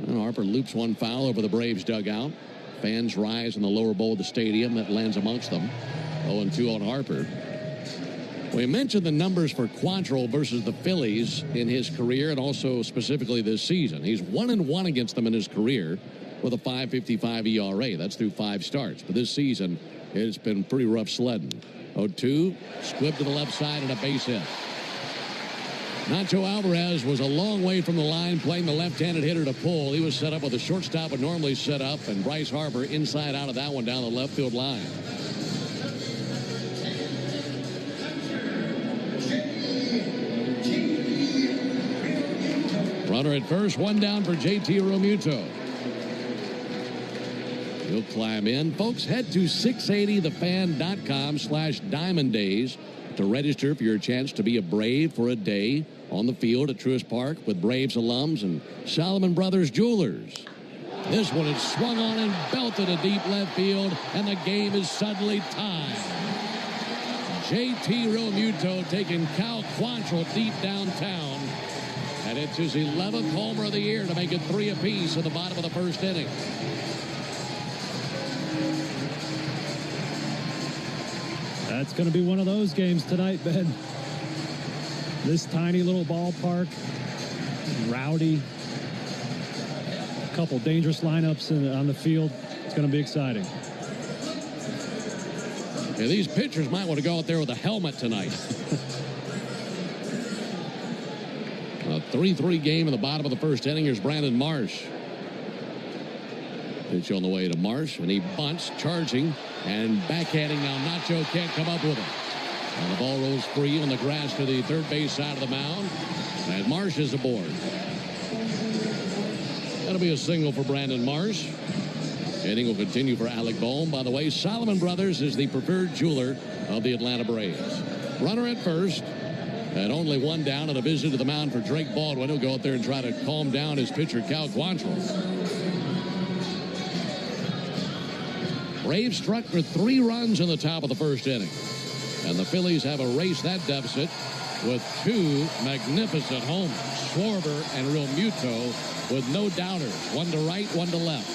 And Harper loops one foul over the Braves dugout. Fans rise in the lower bowl of the stadium. That lands amongst them. 0-2 on Harper. We mentioned the numbers for Quantrill versus the Phillies in his career and also specifically this season. He's 1-1 against them in his career with a 5.55 ERA. That's through 5 starts. But this season, it's been pretty rough sledding. 0-2, squib to the left side and a base hit. Nacho Alvarez was a long way from the line playing the left-handed hitter to pull. He was set up with a shortstop would normally set up, and Bryce Harper inside out of that one down the left field line. Runner at first, one down for JT Realmuto. He'll climb in. Folks, head to 680thefan.com/Diamond Days to register for your chance to be a Brave for a day on the field at Truist Park with Braves alums and Salomon Brothers Jewelers. This one is swung on and belted to deep left field, and the game is suddenly tied. JT Realmuto taking Cal Quantrill deep downtown, and it's his 11th homer of the year to make it 3 apiece in the bottom of the first inning. That's going to be one of those games tonight, Ben. This tiny little ballpark, rowdy, a couple dangerous lineups on the field. It's going to be exciting. Yeah, these pitchers might want to go out there with a helmet tonight. A 3-3 game in the bottom of the first inning. Here's Brandon Marsh. Pitch on the way to Marsh, and he bunts, charging, and backhanding. Now Nacho can't come up with it. And the ball rolls free on the grass to the third base side of the mound. And Marsh is aboard. That'll be a single for Brandon Marsh. Inning will continue for Alec Bohm. By the way, Salomon Brothers is the preferred jeweler of the Atlanta Braves. Runner at first. And only one down, and a visit to the mound for Drake Baldwin. He'll go out there and try to calm down his pitcher, Cal Quantrill. Braves struck for 3 runs in the top of the first inning. And the Phillies have erased that deficit with 2 magnificent homers. Schwarber and Realmuto with no doubters. One to right, one to left.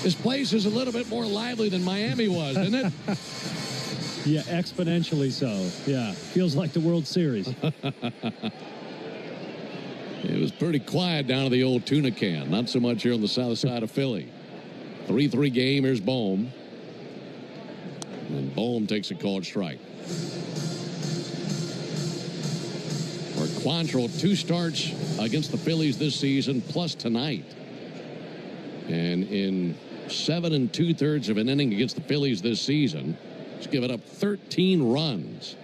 This place is a little bit more lively than Miami was, isn't it? Yeah, exponentially so. Yeah, feels like the World Series. It was pretty quiet down at the old tuna can. Not so much here on the south side of Philly. 3-3 game. Here's Bohm. And Bohm takes a called strike. For Quantrill, 2 starts against the Phillies this season, plus tonight. And in 7 2/3 of an inning against the Phillies this season, he's given up 13 runs.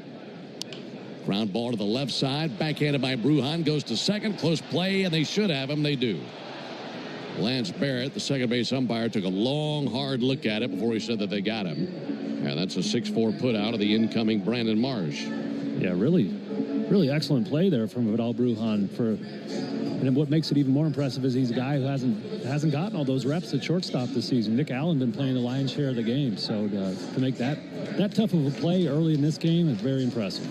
Ground ball to the left side, backhanded by Brujan, goes to second, close play, and they should have him. They do. Lance Barrett, the second base umpire, took a long, hard look at it before he said that they got him. And that's a 6-4 put out of the incoming Brandon Marsh. Yeah, really excellent play there from Vidal Brujan. And what makes it even more impressive is he's a guy who hasn't gotten all those reps at shortstop this season. Nick Allen been playing the lion's share of the game, so to make that tough of a play early in this game is very impressive.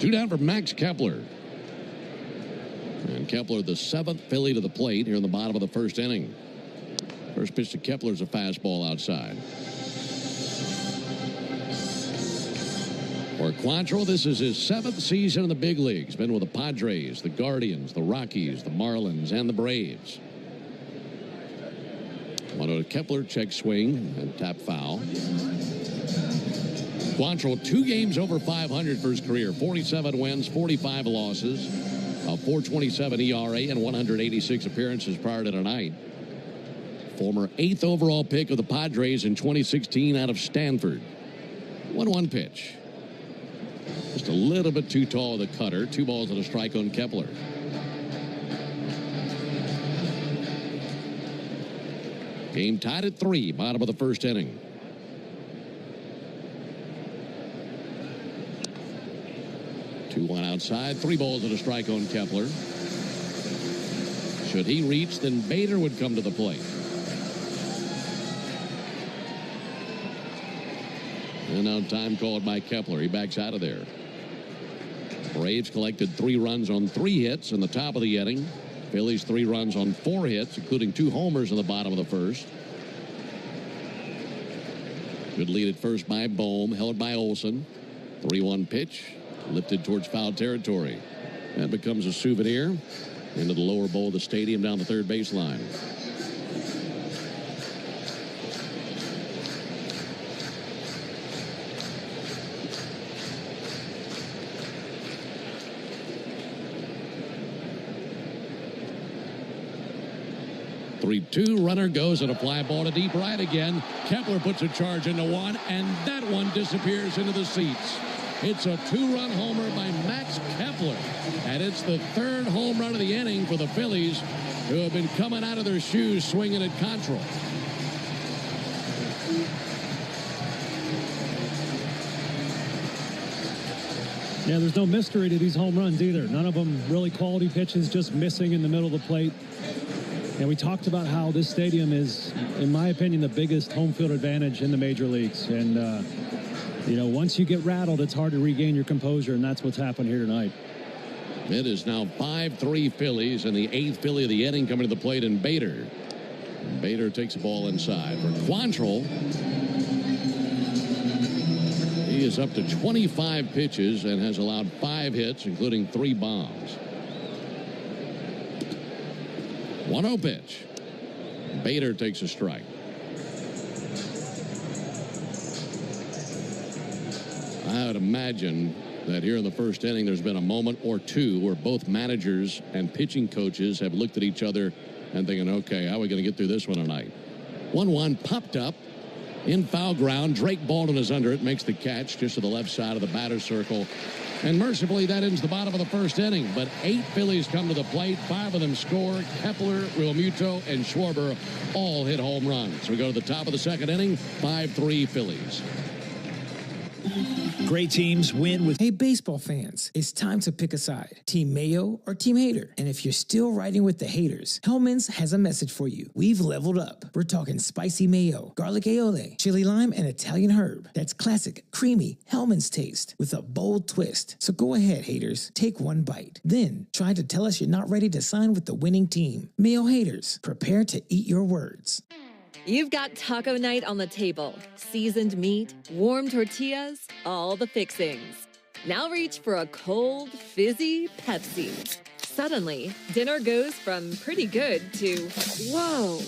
2 down for Max Kepler. And Kepler, the 7th Philly to the plate here in the bottom of the first inning. First pitch to Kepler is a fastball outside. For Quantrill, this is his 7th season in the big leagues. Been with the Padres, the Guardians, the Rockies, the Marlins, and the Braves. 1-0 to Kepler, check swing, and tap foul. Quantrill, 2 games over 500 for his career. 47 wins, 45 losses, a 4.27 ERA, and 186 appearances prior to tonight. Former 8th overall pick of the Padres in 2016 out of Stanford. 1-1 pitch. Just a little bit too tall, the cutter. 2 balls and a strike on Kepler. Game tied at 3, bottom of the first inning. Two one outside, 3 balls and a strike on Kepler. Should he reach, then Bader would come to the plate. And now time called by Kepler. He backs out of there. Braves collected 3 runs on 3 hits in the top of the inning. Phillies 3 runs on 4 hits, including 2 homers in the bottom of the first. Good lead at first by Bohm, held by Olsen. 3-1 pitch, lifted towards foul territory. That becomes a souvenir into the lower bowl of the stadium down the third baseline. Runner goes and a fly ball to deep right again. Kepler puts a charge into one, and that one disappears into the seats. It's a 2-run homer by Max Kepler, and it's the 3rd home run of the inning for the Phillies, who have been coming out of their shoes swinging at Quantrill. Yeah, there's no mystery to these home runs either. None of them really quality pitches, just missing in the middle of the plate. And we talked about how this stadium is, in my opinion, the biggest home field advantage in the major leagues. And, once you get rattled, it's hard to regain your composure, and that's what's happened here tonight. It is now 5-3 Phillies, and the 8th Philly of the inning coming to the plate in Bader. Bader takes the ball inside. For Quantrill, he is up to 25 pitches and has allowed 5 hits, including 3 bombs. 1-0 pitch. Bader takes a strike. I would imagine that here in the first inning there's been a moment or two where both managers and pitching coaches have looked at each other and thinking, okay, how are we going to get through this one tonight? 1-1 popped up in foul ground. Drake Baldwin is under it, makes the catch just to the left side of the batter's circle. And mercifully, that ends the bottom of the first inning. But 8 Phillies come to the plate. 5 of them score. Kepler, Realmuto, and Schwarber all hit home runs. We go to the top of the second inning. 5-3 Phillies. Great teams win with... Hey, baseball fans, it's time to pick a side. Team Mayo or Team Hater. And if you're still riding with the haters, Hellman's has a message for you. We've leveled up. We're talking spicy mayo, garlic aioli, chili lime, and Italian herb. That's classic, creamy Hellman's taste with a bold twist. So go ahead, haters. Take one bite. Then try to tell us you're not ready to sign with the winning team. Mayo haters, prepare to eat your words. You've got taco night on the table. Seasoned meat, warm tortillas, all the fixings. Now reach for a cold, fizzy Pepsi. Suddenly, dinner goes from pretty good to, whoa.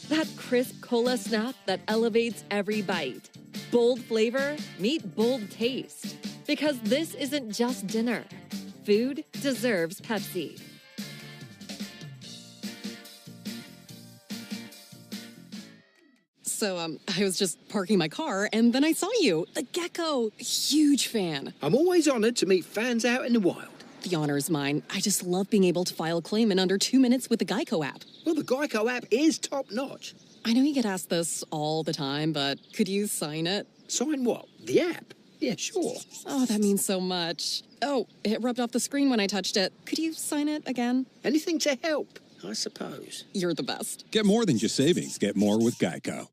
That crisp cola snap that elevates every bite. Bold flavor, meet bold taste. Because this isn't just dinner. Food deserves Pepsi. So, I was just parking my car, and then I saw you, the gecko. Huge fan. I'm always honored to meet fans out in the wild. The honor is mine. I just love being able to file a claim in under 2 minutes with the Geico app. Well, the Geico app is top-notch. I know you get asked this all the time, but could you sign it? Sign what? The app? Yeah, sure. Oh, that means so much. Oh, it rubbed off the screen when I touched it. Could you sign it again? Anything to help, I suppose. You're the best. Get more than just savings. Get more with Geico.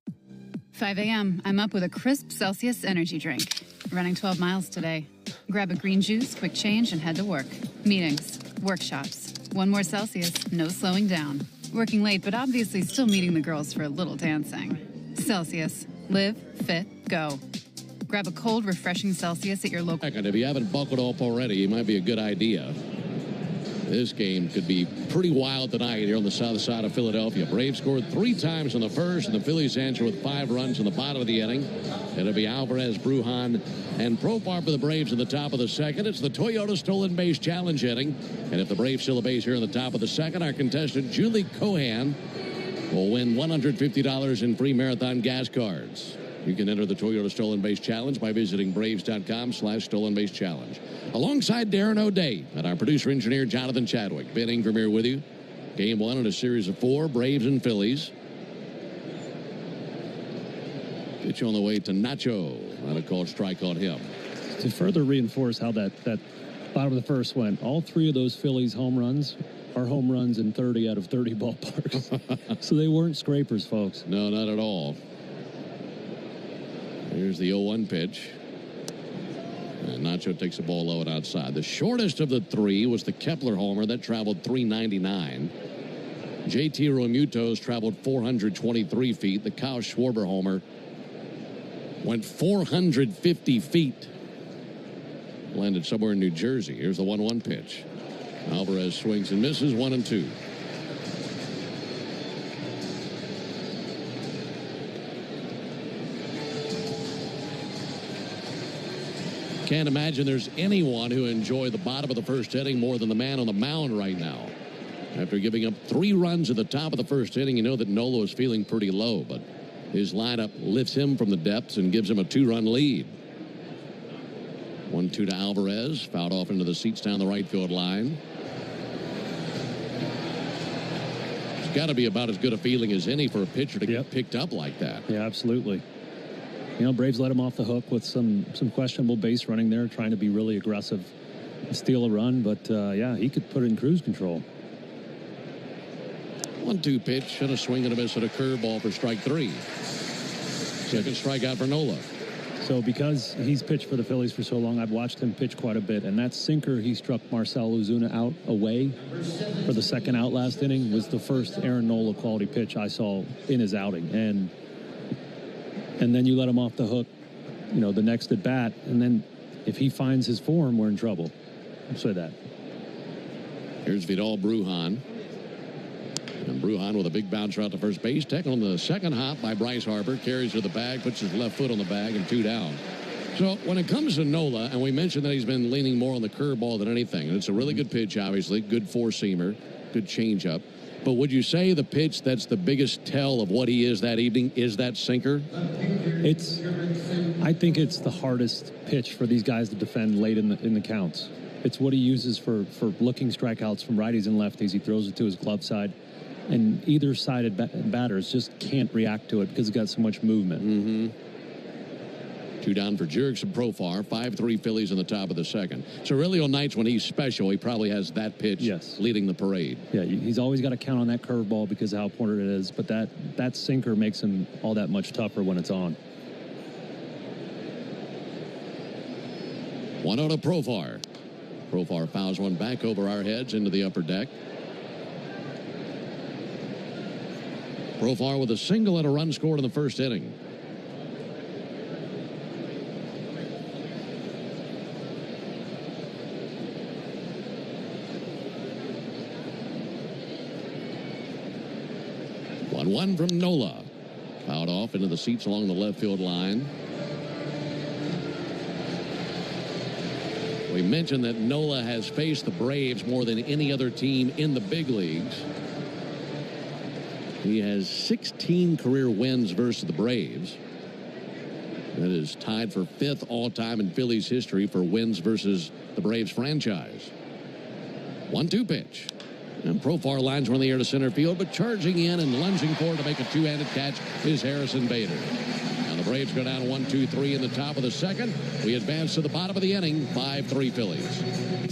5 a.m. I'm up with a crisp Celsius energy drink. Running 12 miles today. Grab a green juice, quick change, and head to work. Meetings, workshops. One more Celsius, no slowing down. Working late, but obviously still meeting the girls for a little dancing. Celsius. Live, fit, go. Grab a cold, refreshing Celsius at your local... If you haven't buckled up already, it might be a good idea. This game could be pretty wild tonight here on the south side of Philadelphia. Braves scored 3 times in the first, and the Phillies answer with 5 runs in the bottom of the inning. It'll be Alvarez, Brujan, and Profar for the Braves in the top of the second. It's the Toyota Stolen Base Challenge inning. And if the Braves steal a base here in the top of the second, our contestant Julie Cohan will win $150 in free marathon gas cards. You can enter the Toyota Stolen Base Challenge by visiting Braves.com/Stolen Base Challenge. Alongside Darren O'Day and our producer-engineer Jonathan Chadwick. Ben Ingram here with you. Game 1 in a series of 4, Braves and Phillies. Pitch on the way to Nacho. And a called strike on him. To further reinforce how that bottom of the first went, all 3 of those Phillies home runs are home runs in 30 out of 30 ballparks. So they weren't scrapers, folks. No, not at all. Here's the 0-1 pitch. And Nacho takes the ball low and outside. The shortest of the 3 was the Kepler homer. That traveled 399. JT Realmuto's traveled 423 feet. The Kyle Schwarber homer went 450 feet. Landed somewhere in New Jersey. Here's the 1-1 pitch. Alvarez swings and misses, 1-2. Can't imagine there's anyone who enjoyed the bottom of the first inning more than the man on the mound right now. After giving up 3 runs at the top of the first inning, you know that Nola is feeling pretty low, but his lineup lifts him from the depths and gives him a 2-run lead. 1-2 to Alvarez, fouled off into the seats down the right field line. It's got to be about as good a feeling as any for a pitcher to get picked up like that. Yeah, absolutely. You know, Braves let him off the hook with some questionable base running there, trying to be really aggressive and steal a run. But, yeah, he could put it in cruise control. 1-2 pitch and a swing and a miss at a curveball for strike 3. Second strikeout for Nola. So because he's pitched for the Phillies for so long, I've watched him pitch quite a bit. And that sinker he struck Marcell Ozuna out away for the second out last inning was the first Aaron Nola quality pitch I saw in his outing. And then you let him off the hook, you know, the next at bat. And then if he finds his form, we're in trouble. I'll say that. Here's Vidal Brujan. And Brujan with a big bouncer out to first base. Taken on the second hop by Bryce Harper. Carries to the bag, puts his left foot on the bag, and 2 down. So when it comes to Nola, and we mentioned that he's been leaning more on the curveball than anything, and it's a really good pitch, obviously. Good 4-seamer, good changeup. But would you say the pitch that's the biggest tell of what he is that evening is that sinker? I think it's the hardest pitch for these guys to defend late in the counts. It's what he uses for looking strikeouts from righties and lefties. He throws it to his glove side, and either sided batters just can't react to it because it's got so much movement. Mm-hmm. 2 down for Jurickson Profar. 5-3 Phillies in the top of the second. So really on nights when he's special, he probably has that pitch leading the parade. Yeah, he's always got to count on that curveball because of how important it is. But that sinker makes him all that much tougher when it's on. 1-0 to Profar. Profar fouls one back over our heads into the upper deck. Profar with a single and a run scored in the first inning. 1 from Nola. Fouled off into the seats along the left field line. We mentioned that Nola has faced the Braves more than any other team in the big leagues. He has 16 career wins versus the Braves. That is tied for 5th all-time in Phillies history for wins versus the Braves franchise. 1-2 pitch. And Profar lines one in the air to center field, but charging in and lunging forward to make a two-handed catch is Harrison Bader. Now the Braves go down 1-2-3 in the top of the second. We advance to the bottom of the inning, 5-3 Phillies.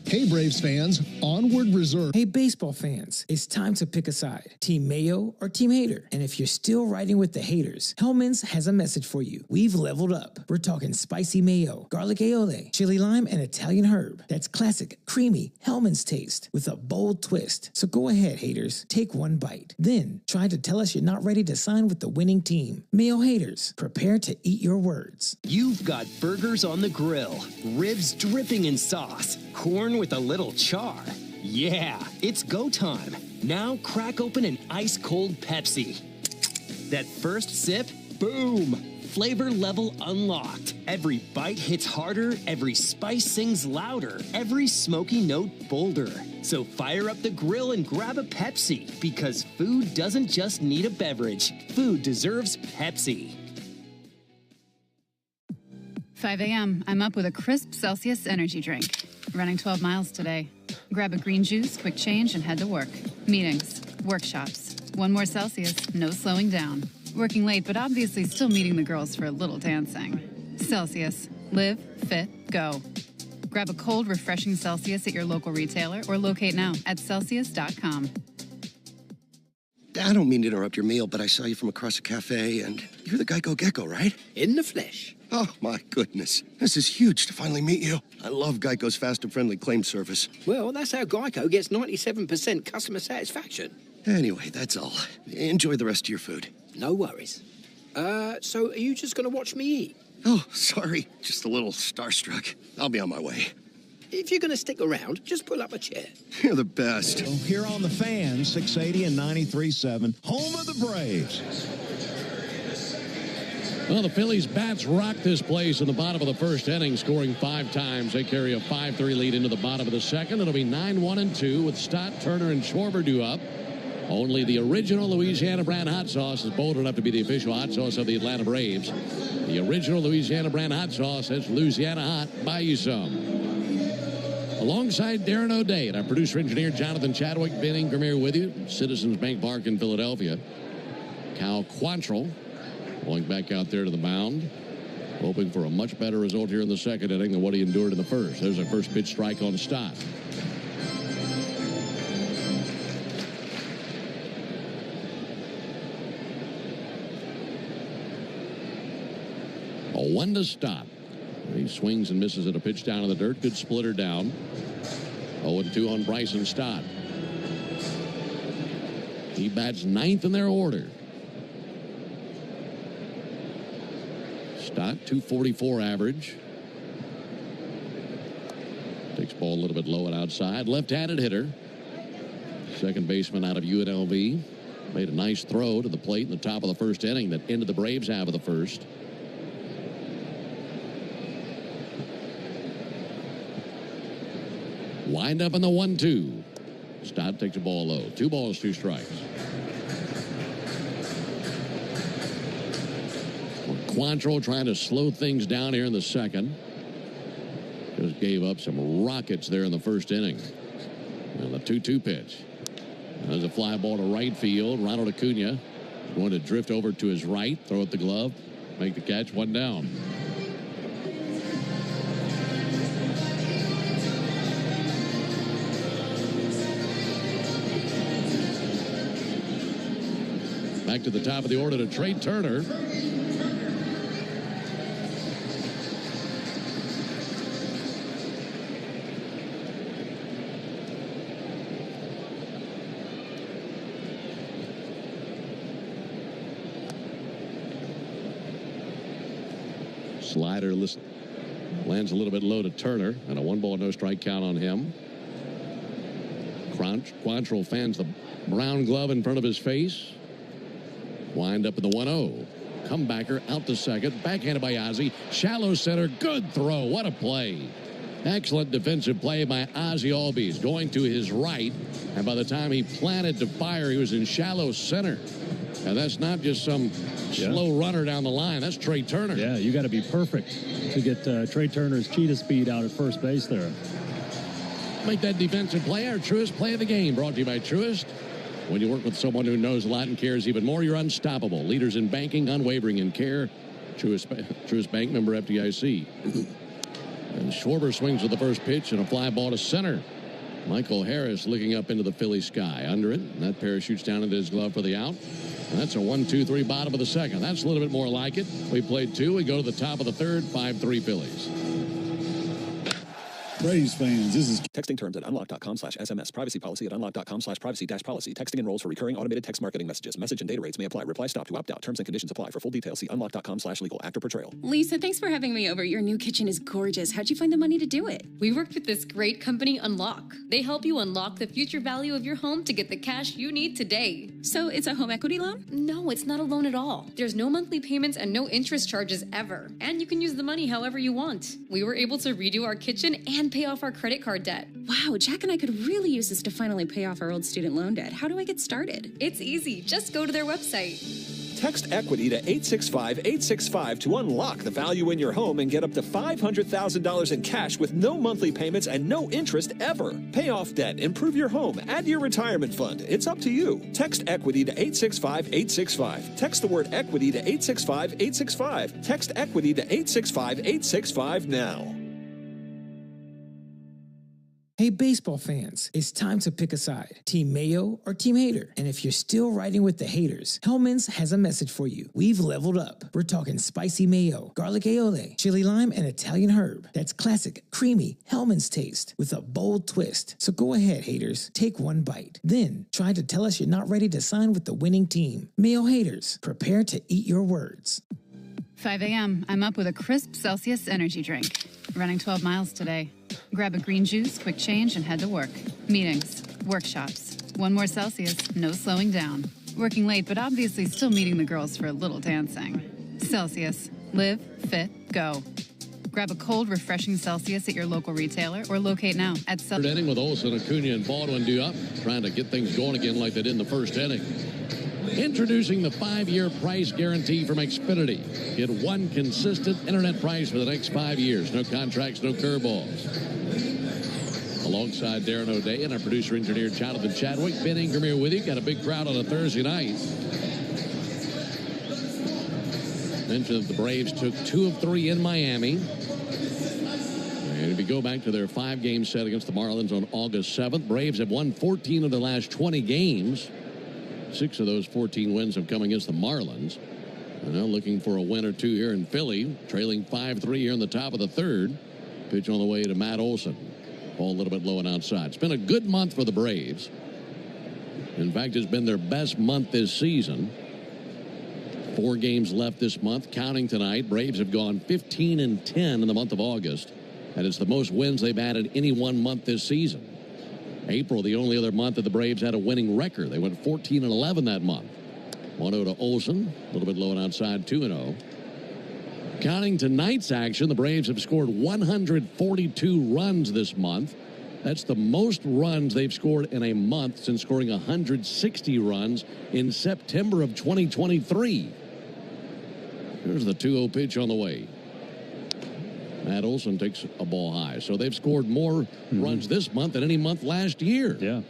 Hey, Braves fans, onward reserve. Hey, baseball fans, it's time to pick a side. Team Mayo or Team Hater? And if you're still riding with the haters, Hellman's has a message for you. We've leveled up. We're talking spicy mayo, garlic aioli, chili lime, and Italian herb. That's classic, creamy Hellman's taste with a bold twist. So go ahead, haters, take one bite. Then try to tell us you're not ready to sign with the winning team. Mayo haters, prepare to eat your words. You've got burgers on the grill, ribs dripping in sauce, corn with a little char. Yeah, it's go time. Now crack open an ice-cold Pepsi. That first sip, boom! Flavor level unlocked. Every bite hits harder, every spice sings louder, every smoky note bolder. So fire up the grill and grab a Pepsi, because food doesn't just need a beverage. Food deserves Pepsi. 5 a.m. I'm up with a crisp Celsius energy drink. Running 12 miles today. Grab a green juice, quick change, and head to work. Meetings, workshops. 1 more Celsius, no slowing down. Working late, but obviously still meeting the girls for a little dancing. Celsius. Live, fit, go. Grab a cold, refreshing Celsius at your local retailer or locate now at Celsius.com. I don't mean to interrupt your meal, but I saw you from across the cafe, and you're the Geico Gecko, right? In the flesh. Oh, my goodness. This is huge to finally meet you. I love Geico's fast and friendly claim service. Well, that's how Geico gets 97% customer satisfaction. Anyway, that's all. Enjoy the rest of your food. No worries. So are you just going to watch me eat? Oh, sorry. Just a little starstruck. I'll be on my way. If you're going to stick around, just pull up a chair. You're the best. Here on the Fan, 680 and 93.7, home of the Braves. Well, the Phillies bats rock this place in the bottom of the first inning, scoring 5 times. They carry a 5-3 lead into the bottom of the second. It'll be 9-1-2 with Stott, Turner, and Schwarber due up. Only the original Louisiana brand hot sauce is bold enough to be the official hot sauce of the Atlanta Braves. The original Louisiana brand hot sauce says Louisiana hot. Buy you some. Alongside Darren O'Day and our producer-engineer Jonathan Chadwick, Ben Ingram here with you. Citizens Bank Park in Philadelphia. Cal Quantrill going back out there to the mound, hoping for a much better result here in the second inning than what he endured in the first. There's a first pitch strike on Stott. A 1 to Stott. He swings and misses at a pitch down in the dirt. Good splitter down. 0-2 on Bryson Stott. He bats 9th in their order. Stott, 244 average. Takes ball a little bit low and outside. Left-handed hitter. Second baseman out of UNLV. Made a nice throw to the plate in the top of the first inning that ended the Braves half of the first. Wind up in the 1-2. Stott takes a ball low. 2 balls, 2 strikes. Quantrill trying to slow things down here in the second. Just gave up some rockets there in the first inning. And the 2-2 pitch. There's a fly ball to right field. Ronald Acuna is going to drift over to his right, throw at the glove, make the catch, 1 down. Back to the top of the order to Trey Turner. Slider lands a little bit low to Turner, and a 1-ball, no strike count on him. Quantrill fans the brown glove in front of his face. Wind up in the 1-0. Comebacker out to second. Backhanded by Ozzie. Shallow center. Good throw. What a play. Excellent defensive play by Ozzie Albies, going to his right. And by the time he planted to fire, he was in shallow center. And that's not just some slow runner down the line. That's Trey Turner. Yeah, you got to be perfect to get Trey Turner's cheetah speed out at first base there. Make that defensive play our Truist play of the game. Brought to you by Truist. When you work with someone who knows a lot and cares even more, you're unstoppable. Leaders in banking, unwavering in care. Truist Bank, member FDIC. And Schwarber swings with the first pitch and a fly ball to center. Michael Harris looking up into the Philly sky. Under it, and that parachutes down into his glove for the out. And that's a 1-2-3 bottom of the second. That's a little bit more like it. We played 2. We go to the top of the third. 5-3 Phillies. Braves fans, this is texting terms at unlock.com/SMS. Privacy policy at unlock.com/privacy-policy. Texting enrolls for recurring automated text marketing messages. Message and data rates may apply. Reply stop to opt out. Terms and conditions apply. For full details, see unlock.com/legal. Actor portrayal. Lisa, thanks for having me over. Your new kitchen is gorgeous. How'd you find the money to do it? We worked with this great company, Unlock. They help you unlock the future value of your home to get the cash you need today. So it's a home equity loan? No, it's not a loan at all. There's no monthly payments and no interest charges ever. And you can use the money however you want. We were able to redo our kitchen and pay off our credit card debt. Wow, Jack and I could really use this to finally pay off our old student loan debt. How do I get started? It's easy. Just go to their website. Text equity to 865-865 to unlock the value in your home and get up to $500,000 in cash with no monthly payments and no interest ever. Pay off debt, improve your home, add to your retirement fund. It's up to you. Text equity to 865-865. Text the word equity to 865-865. Text equity to 865-865 now. Hey, baseball fans, it's time to pick a side. Team Mayo or Team Hater? And if you're still riding with the haters, Hellman's has a message for you. We've leveled up. We're talking spicy mayo, garlic aioli, chili lime, and Italian herb. That's classic, creamy Hellman's taste with a bold twist. So go ahead, haters, take one bite. Then try to tell us you're not ready to sign with the winning team. Mayo haters, prepare to eat your words. 5 a.m. I'm up with a crisp Celsius energy drink. Running 12 miles today. Grab a green juice, quick change, and head to work. Meetings, workshops. One more Celsius, no slowing down. Working late, but obviously still meeting the girls for a little dancing. Celsius. Live, fit, go. Grab a cold, refreshing Celsius at your local retailer or locate now at Third inning with Olsen, Acuna, and Baldwin due up, trying to get things going again like they did in the first inning. Introducing the 5-year price guarantee from Xfinity. Get one consistent internet price for the next 5 years. No contracts, no curveballs. Alongside Darren O'Day and our producer-engineer Jonathan Chadwick, Ben Ingram here with you. Got a big crowd on a Thursday night. Mentioned that the Braves took 2 of 3 in Miami. And if you go back to their 5-game set against the Marlins on August 7th, Braves have won 14 of their last 20 games. 6 of those 14 wins have come against the Marlins. And now looking for a win or two here in Philly, trailing 5-3 here in the top of the third. Pitch on the way to Matt Olson. Ball a little bit low and outside. It's been a good month for the Braves. In fact, it's been their best month this season. 4 games left this month, counting tonight. Braves have gone 15-10 in the month of August. And it's the most wins they've had in any one month this season. April, the only other month that the Braves had a winning record. They went 14-11 that month. 1-0 to Olsen. A little bit low and outside, 2-0. Counting tonight's action, the Braves have scored 142 runs this month. That's the most runs they've scored in a month since scoring 160 runs in September of 2023. Here's the 2-0 pitch on the way. Matt Olson takes a ball high. So they've scored more runs this month than any month last year. Yeah,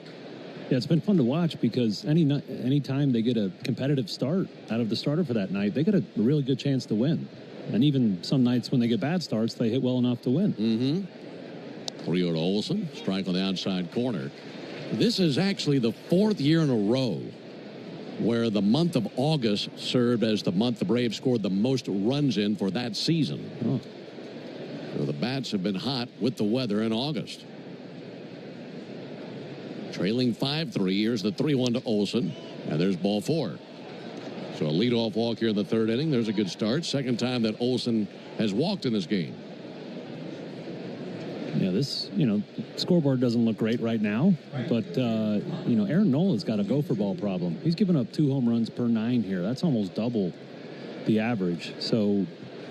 it's been fun to watch because any time they get a competitive start out of the starter for that night, they get a really good chance to win. And even some nights when they get bad starts, they hit well enough to win. 3-0 to Olson. Strike on the outside corner. This is actually the 4th year in a row where the month of August served as the month the Braves scored the most runs in for that season. So the bats have been hot with the weather in August. Trailing 5-3. Here's the 3-1 to Olson. And there's ball 4. So a leadoff walk here in the 3rd inning. There's a good start. Second time that Olson has walked in this game. Yeah, this, scoreboard doesn't look great right now, but, Aaron Nola's got a gopher ball problem. He's given up 2 home runs per 9 here. That's almost double the average. So,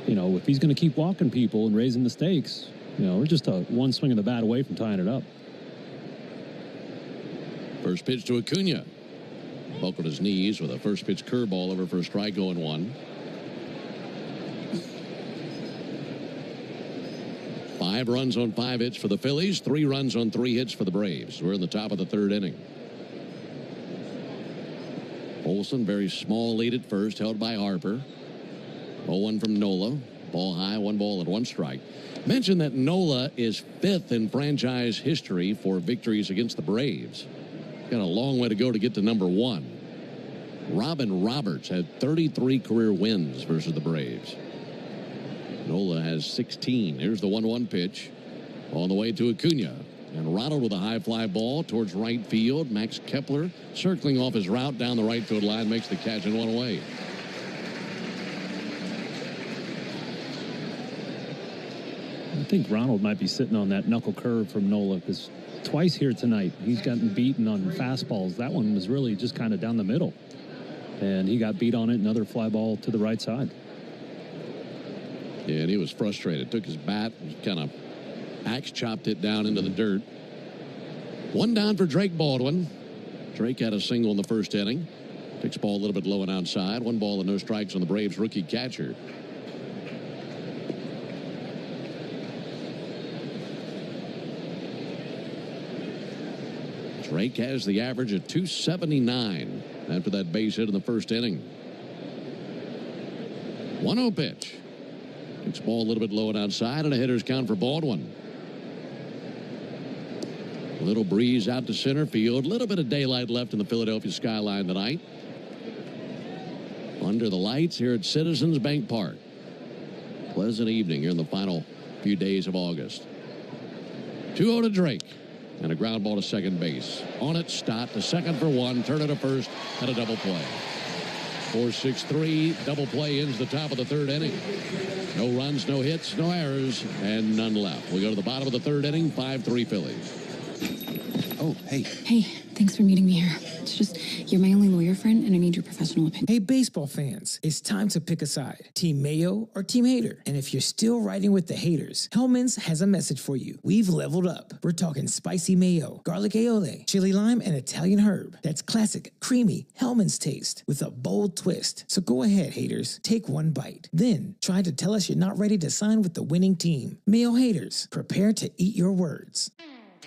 if he's going to keep walking people and raising the stakes, we're just one swing of the bat away from tying it up. First pitch to Acuna. Buckled his knees with a first pitch curveball over for a strike, 0-1. 5 runs on 5 hits for the Phillies, 3 runs on 3 hits for the Braves. We're in the top of the 3rd inning. Olsen, very small lead at first, held by Harper. 0-1 from Nola. Ball high, 1 ball and 1 strike. Mention that Nola is 5th in franchise history for victories against the Braves. Got a long way to go to get to number 1. Robin Roberts had 33 career wins versus the Braves. Nola has 16. Here's the 1-1 pitch. On the way to Acuna. And Ronald with a high fly ball towards right field. Max Kepler circling off his route down the right field line, makes the catch and 1 away. I think Ronald might be sitting on that knuckle curve from Nola, because twice here tonight he's gotten beaten on fastballs. That one was really just kind of down the middle, and he got beat on it. Another fly ball to the right side. Yeah, and he was frustrated. Took his bat and kind of axe chopped it down into the dirt. 1 down for Drake Baldwin. Drake had a single in the first inning. Takes ball a little bit low and outside. 1 ball and no strikes on the Braves rookie catcher. Drake has the average of 279 after that base hit in the first inning. 1-0 pitch. Takes ball a little bit low and outside, and a hitter's count for Baldwin. A little breeze out to center field. A little bit of daylight left in the Philadelphia skyline tonight. Under the lights here at Citizens Bank Park. Pleasant evening here in the final few days of August. 2-0 to Drake. And a ground ball to second base. On it, Stott to second for 1. Turner to first, and a double play. 4-6-3. Double play ends the top of the 3rd inning. No runs, no hits, no errors, and none left. We go to the bottom of the 3rd inning. 5-3 Phillies. Oh, hey. Hey, thanks for meeting me here. It's just, you're my only lawyer friend, and I need your professional opinion. Hey, baseball fans, it's time to pick a side. Team Mayo or Team Hater. And if you're still riding with the haters, Hellman's has a message for you. We've leveled up. We're talking spicy mayo, garlic aioli, chili lime, and Italian herb. That's classic, creamy Hellman's taste with a bold twist. So go ahead, haters. Take 1 bite. Then try to tell us you're not ready to sign with the winning team. Mayo haters, prepare to eat your words.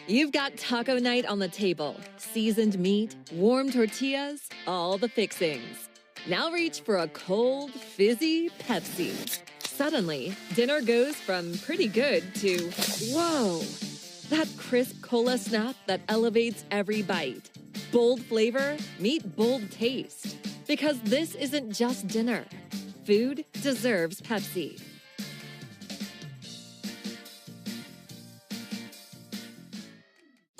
You've got taco night on the table. Seasoned meat, warm tortillas, all the fixings. Now reach for a cold, fizzy Pepsi. Suddenly, dinner goes from pretty good to, whoa! That crisp cola snap that elevates every bite. Bold flavor, meet bold taste. Because this isn't just dinner. Food deserves Pepsi.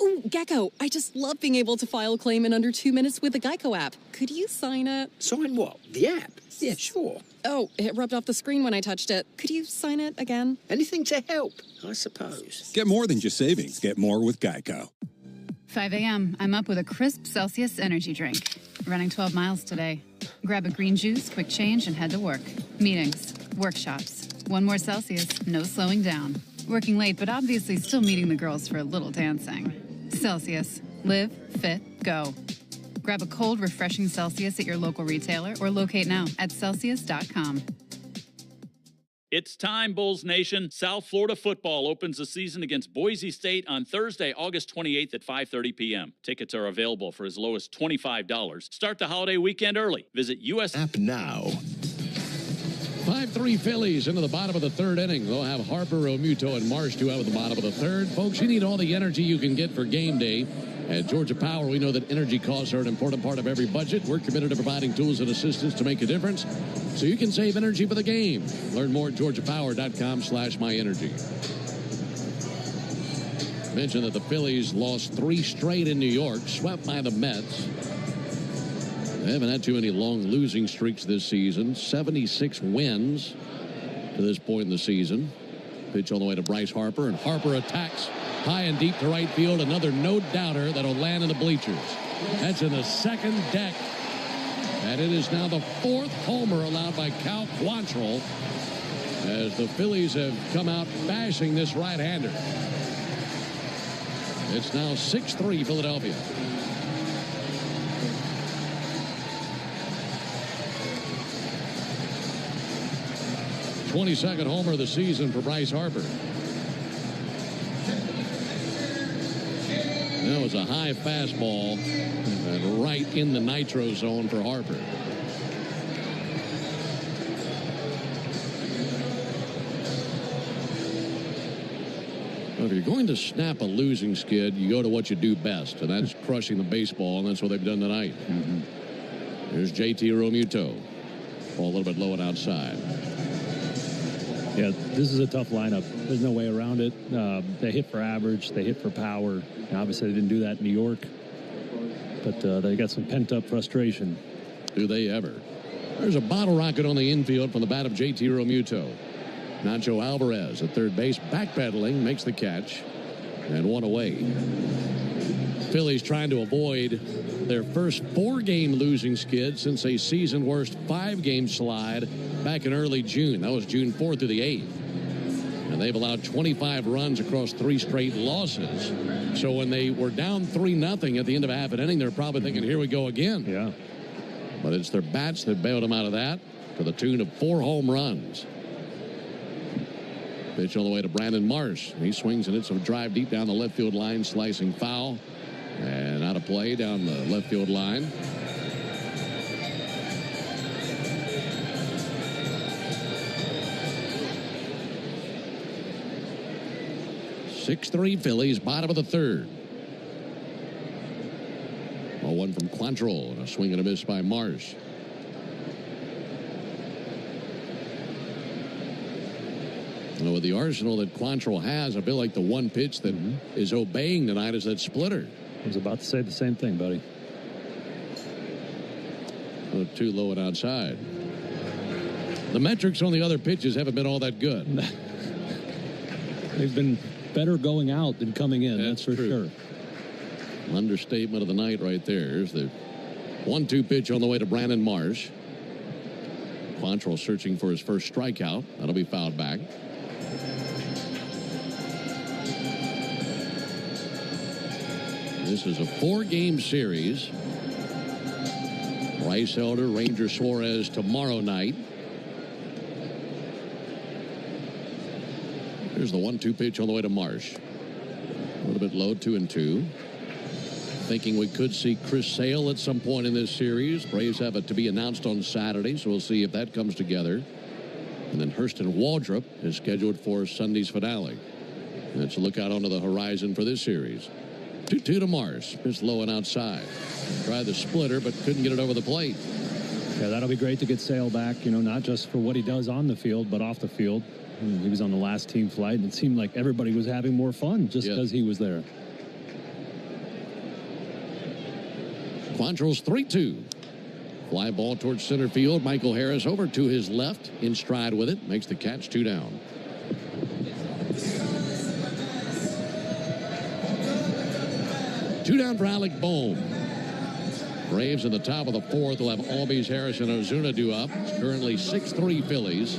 Ooh, Gecko, I just love being able to file a claim in under 2 minutes with the Geico app. Could you sign it? Sign what? The app? Yeah, sure. Oh, it rubbed off the screen when I touched it. Could you sign it again? Anything to help, I suppose. Get more than just savings. Get more with Geico. 5 a.m. I'm up with a crisp Celsius energy drink. Running 12 miles today. Grab a green juice, quick change, and head to work. Meetings, workshops. 1 more Celsius, no slowing down. Working late, but obviously still meeting the girls for a little dancing. Celsius. Live, fit, go. Grab a cold, refreshing Celsius at your local retailer or locate now at Celsius.com. It's time, Bulls Nation. South Florida football opens the season against Boise State on Thursday, August 28th at 5:30 p.m. Tickets are available for as low as $25. Start the holiday weekend early. Visit US App now. 5-3 Phillies into the bottom of the 3rd inning. They'll have Harper, Romuto, and Marsh 2 out at the bottom of the 3rd. Folks, you need all the energy you can get for game day. At Georgia Power, we know that energy costs are an important part of every budget. We're committed to providing tools and assistance to make a difference so you can save energy for the game. Learn more at georgiapower.com/myenergy. Mention that the Phillies lost 3 straight in New York, swept by the Mets. They haven't had too many long losing streaks this season. 76 wins to this point in the season. Pitch on the way to Bryce Harper, and Harper attacks High and deep to right field. Another no-doubter that'll land in the bleachers. That's in the second deck. And it is now the fourth homer allowed by Cal Quantrill as the Phillies have come out bashing this right-hander. It's now 6-3 Philadelphia. '22nd homer of the season for Bryce Harper. That was a high fastball and right in the nitro zone for Harper. If you're going to snap a losing skid, you go to what you do best, and that's crushing the baseball, and that's what they've done tonight. There's JT Realmuto. Ball a little bit low and outside. Yeah, this is a tough lineup. There's no way around it. They hit for average. They hit for power. And obviously, they didn't do that in New York. But they got some pent-up frustration. Do they ever? There's a bottle rocket on the infield from the bat of JT Realmuto. Nacho Alvarez at third base, backpedaling, makes the catch, and one away. Phillies trying to avoid their first 4-game losing skid since a season-worst 5-game slide back in early June. That was June 4th through the 8th. And they've allowed 25 runs across 3 straight losses. So when they were down 3-0 at the end of a half an inning, they're probably thinking, here we go again. Yeah. But it's their bats that bailed them out of that to the tune of 4 home runs. Pitch on the way to Brandon Marsh. He swings and hits a drive deep down the left field line, slicing foul. And out of play down the left field line. (6-3) Phillies, bottom of the third. 0-1 from Quantrill, and a swing and a miss by Marsh. You know, with the arsenal that Quantrill has, I feel like the one pitch that is obeying tonight is that splitter. I was about to say the same thing, buddy. Too low and outside. The metrics on the other pitches haven't been all that good. They've been better going out than coming in, that's for sure. Understatement of the night right there. Here's the 1-2 pitch on the way to Brandon Marsh. Quantrill searching for his first strikeout. That'll be fouled back. This is a 4-game series. Bryce Elder, Ranger Suarez tomorrow night. Here's the 1-2 pitch on the way to Marsh. A little bit low, 2-2. Thinking we could see Chris Sale at some point in this series. Braves have it to be announced on Saturday, so we'll see if that comes together. And then Hurston Waldrop is scheduled for Sunday's finale. Let's look out onto the horizon for this series. 2-2 to Marsh. It's low and outside. Tried the splitter, but couldn't get it over the plate. Yeah, that'll be great to get Sale back, you know, not just for what he does on the field, but off the field. He was on the last team flight, and it seemed like everybody was having more fun just because he was there. Quantrill's 3-2. Fly ball towards center field. Michael Harris over to his left, in stride with it. Makes the catch, 2 down. Two down for Alec Bohm. Braves in the top of the 4th will have Albies, Harris, and Ozuna due up. It's currently 6-3 Phillies.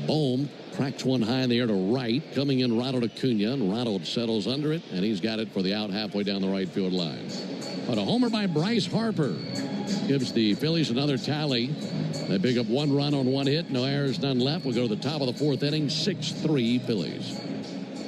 Bohm cracks one high in the air to right. Coming in Ronald Acuna, and Ronald settles under it, and he's got it for the out halfway down the right field line. But a homer by Bryce Harper gives the Phillies another tally. They pick up 1 run on 1 hit. No errors, none left. We'll go to the top of the 4th inning. 6-3 Phillies.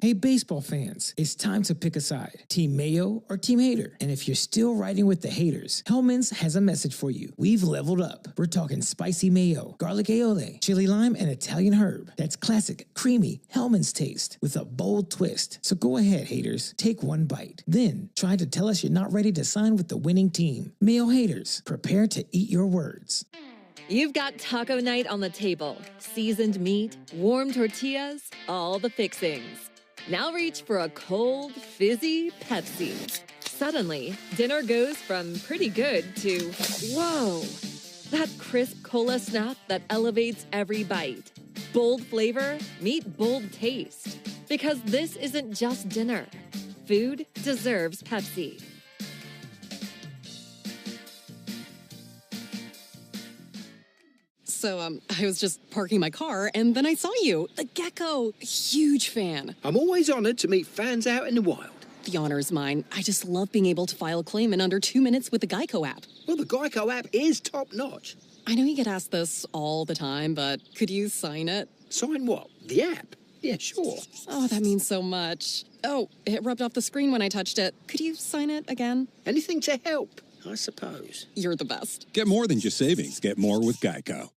Hey, baseball fans, it's time to pick a side. Team Mayo or Team Hater. And if you're still riding with the haters, Hellman's has a message for you. We've leveled up. We're talking spicy mayo, garlic aioli, chili lime, and Italian herb. That's classic, creamy Hellman's taste with a bold twist. So go ahead, haters. Take 1 bite. Then try to tell us you're not ready to sign with the winning team. Mayo haters, prepare to eat your words. You've got taco night on the table. Seasoned meat, warm tortillas, all the fixings. Now reach for a cold, fizzy Pepsi. Suddenly, dinner goes from pretty good to, whoa! That crisp cola snap that elevates every bite. Bold flavor, meet bold taste. Because this isn't just dinner. Food deserves Pepsi. So, I was just parking my car, and then I saw you. The gecko. Huge fan. I'm always honored to meet fans out in the wild. The honor is mine. I just love being able to file a claim in under 2 minutes with the Geico app. Well, the Geico app is top-notch. I know you get asked this all the time, but could you sign it? Sign what? The app? Yeah, sure. Oh, that means so much. Oh, it rubbed off the screen when I touched it. Could you sign it again? Anything to help, I suppose. You're the best. Get more than just savings. Get more with Geico.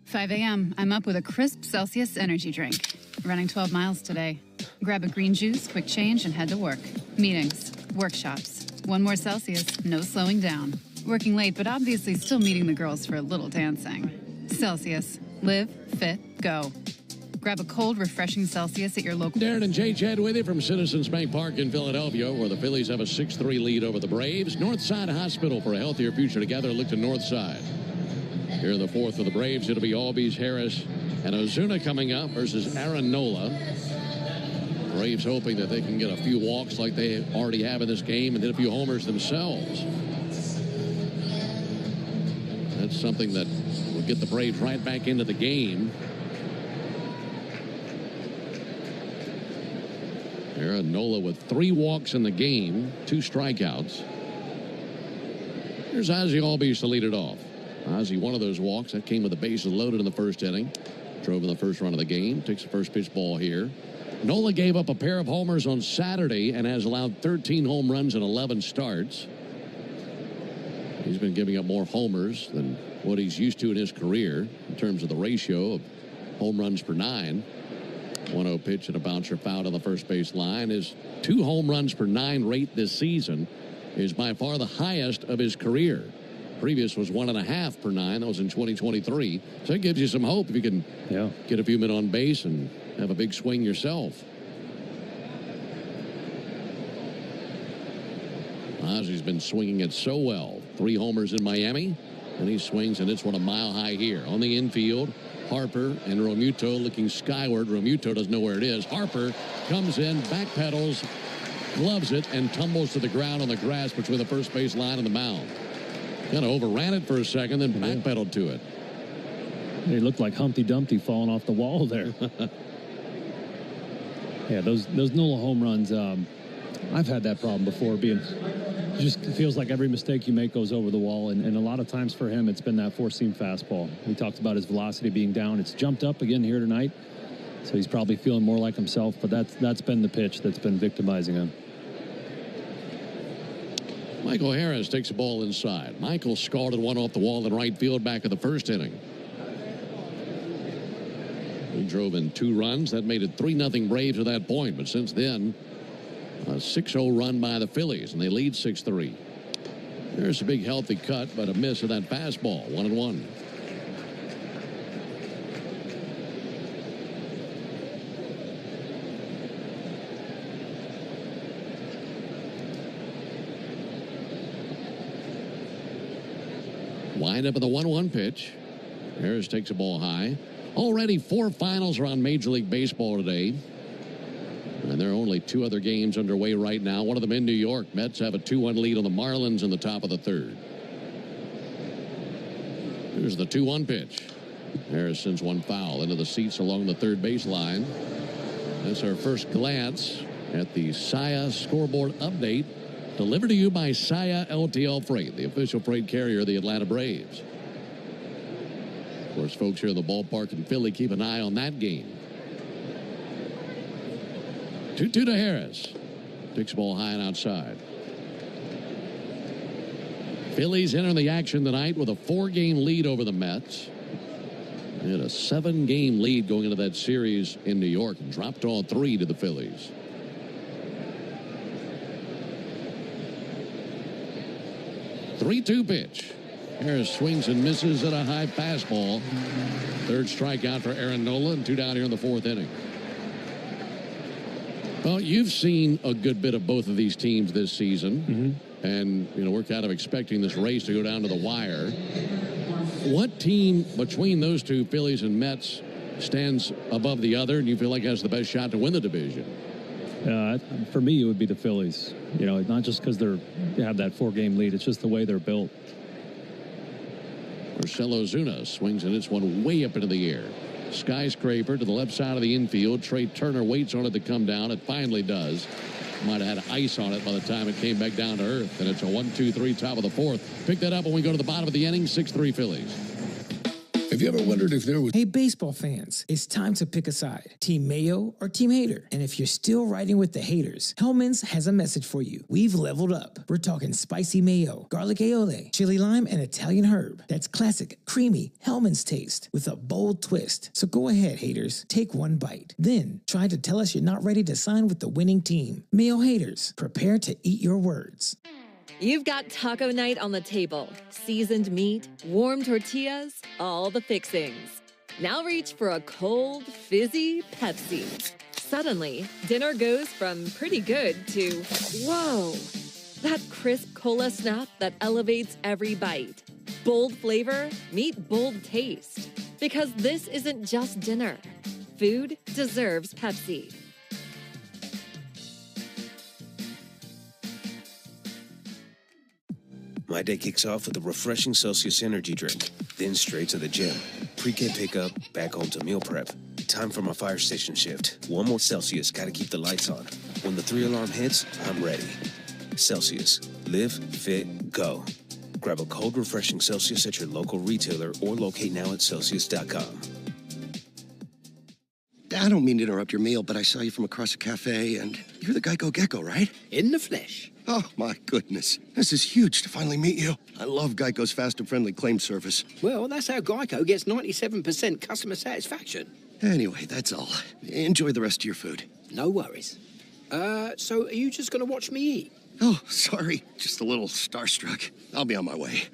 5 a.m. I'm up with a crisp Celsius energy drink. Running 12 miles today. Grab a green juice, quick change, and head to work. Meetings, workshops. One more Celsius, no slowing down. Working late, but obviously still meeting the girls for a little dancing. Celsius. Live, fit, go. Grab a cold, refreshing Celsius at your local... Darren and Jay Chad with you from Citizens Bank Park in Philadelphia, where the Phillies have a 6-3 lead over the Braves. Northside Hospital for a healthier future together. Look to Northside. Here in the fourth for the Braves, it'll be Albies, Harris, and Ozuna coming up versus Aaron Nola. Braves hoping that they can get a few walks like they already have in this game and hit a few homers themselves. That's something that will get the Braves right back into the game. Aaron Nola with 3 walks in the game, 2 strikeouts. Here's Ozzie Albies to lead it off. Ozzie, one of those walks, that came with the bases loaded in the first inning. Drove in the first run of the game. Takes the first pitch ball here. Nola gave up a pair of homers on Saturday and has allowed 13 home runs in 11 starts. He's been giving up more homers than what he's used to in his career in terms of the ratio of home runs per 9. 1-0 pitch and a bouncer foul on the first base line. His 2 home runs per 9 rate this season is by far the highest of his career. Previous was 1.5 per 9. That was in 2023. So it gives you some hope if you can get a few men on base and have a big swing yourself. Ozzie's been swinging it so well. 3 homers in Miami, and he swings, and it's one a mile high here. On the infield, Harper and Romuto looking skyward. Romuto doesn't know where it is. Harper comes in, backpedals, gloves it, and tumbles to the ground on the grass between the first base line and the mound. Kind of overran it for a second, then backpedaled to it. He looked like Humpty Dumpty falling off the wall there. Yeah, those Nola home runs, I've had that problem before. It just feels like every mistake you make goes over the wall, and a lot of times for him, it's been that 4-seam fastball. He talked about his velocity being down. It's jumped up again here tonight, so he's probably feeling more like himself, but that's been the pitch that's been victimizing him. Michael Harris takes the ball inside. Michael scalded one off the wall in right field back in the first inning. He drove in 2 runs. That made it 3-0 Braves at that point. But since then, a 6-0 run by the Phillies, and they lead 6-3. There's a big healthy cut, but a miss of that fastball. 1-1. Wind up with a 1-1 pitch. Harris takes the ball high. Already 4 finals are on Major League Baseball today. And there are only 2 other games underway right now. One of them in New York. Mets have a 2-1 lead on the Marlins in the top of the 3rd. Here's the 2-1 pitch. Harris sends one foul into the seats along the 3rd base line. That's our first glance at the Saia scoreboard update. Delivered to you by Saia LTL Freight, the official freight carrier of the Atlanta Braves. Of course, folks here in the ballpark in Philly, keep an eye on that game. 2-2 to Harris. Takes the ball high and outside. Phillies enter the action tonight with a 4-game lead over the Mets. They had a 7-game lead going into that series in New York and dropped all 3 to the Phillies. 3-2 pitch. Harris swings and misses at a high fastball. 3rd strikeout for Aaron Nola, and 2 down here in the 4th inning. Well, you've seen a good bit of both of these teams this season. And, we're kind of expecting this race to go down to the wire. What team between those two, Phillies and Mets, stands above the other and you feel like has the best shot to win the division? For me, it would be the Phillies. Not just because they have that 4-game lead. It's just the way they're built. Marcelo Zuna swings and it's one way up into the air. Skyscraper to the left side of the infield. Trey Turner waits on it to come down. It finally does. Might have had ice on it by the time it came back down to earth. And it's a 1-2-3 top of the fourth. Pick that up when we go to the bottom of the inning. 6-3 Phillies. Have you ever wondered if there was... Hey, baseball fans, it's time to pick a side. Team Mayo or Team Hater. And if you're still riding with the haters, Hellman's has a message for you. We've leveled up. We're talking spicy mayo, garlic aioli, chili lime, and Italian herb. That's classic, creamy Hellman's taste with a bold twist. So go ahead, haters. Take one bite. Then try to tell us you're not ready to sign with the winning team. Mayo haters, prepare to eat your words. You've got taco night on the table. Seasoned meat, warm tortillas, all the fixings. Now reach for a cold, fizzy Pepsi. Suddenly, dinner goes from pretty good to, whoa! That crisp cola snap that elevates every bite. Bold flavor, meet bold taste. Because this isn't just dinner. Food deserves Pepsi. My day kicks off with a refreshing Celsius energy drink, then straight to the gym. Pre-K pickup, back home to meal prep. Time for my fire station shift. One more Celsius, gotta keep the lights on. When the 3-alarm hits, I'm ready. Celsius. Live, fit, go. Grab a cold, refreshing Celsius at your local retailer or locate now at Celsius.com. I don't mean to interrupt your meal, but I saw you from across a cafe, and you're the Geico Gecko, right? In the flesh. Oh, my goodness. This is huge to finally meet you. I love Geico's fast and friendly claim service. Well, that's how Geico gets 97% customer satisfaction. Anyway, that's all. Enjoy the rest of your food. No worries. So are you just going to watch me eat? Oh, sorry. Just a little starstruck. I'll be on my way.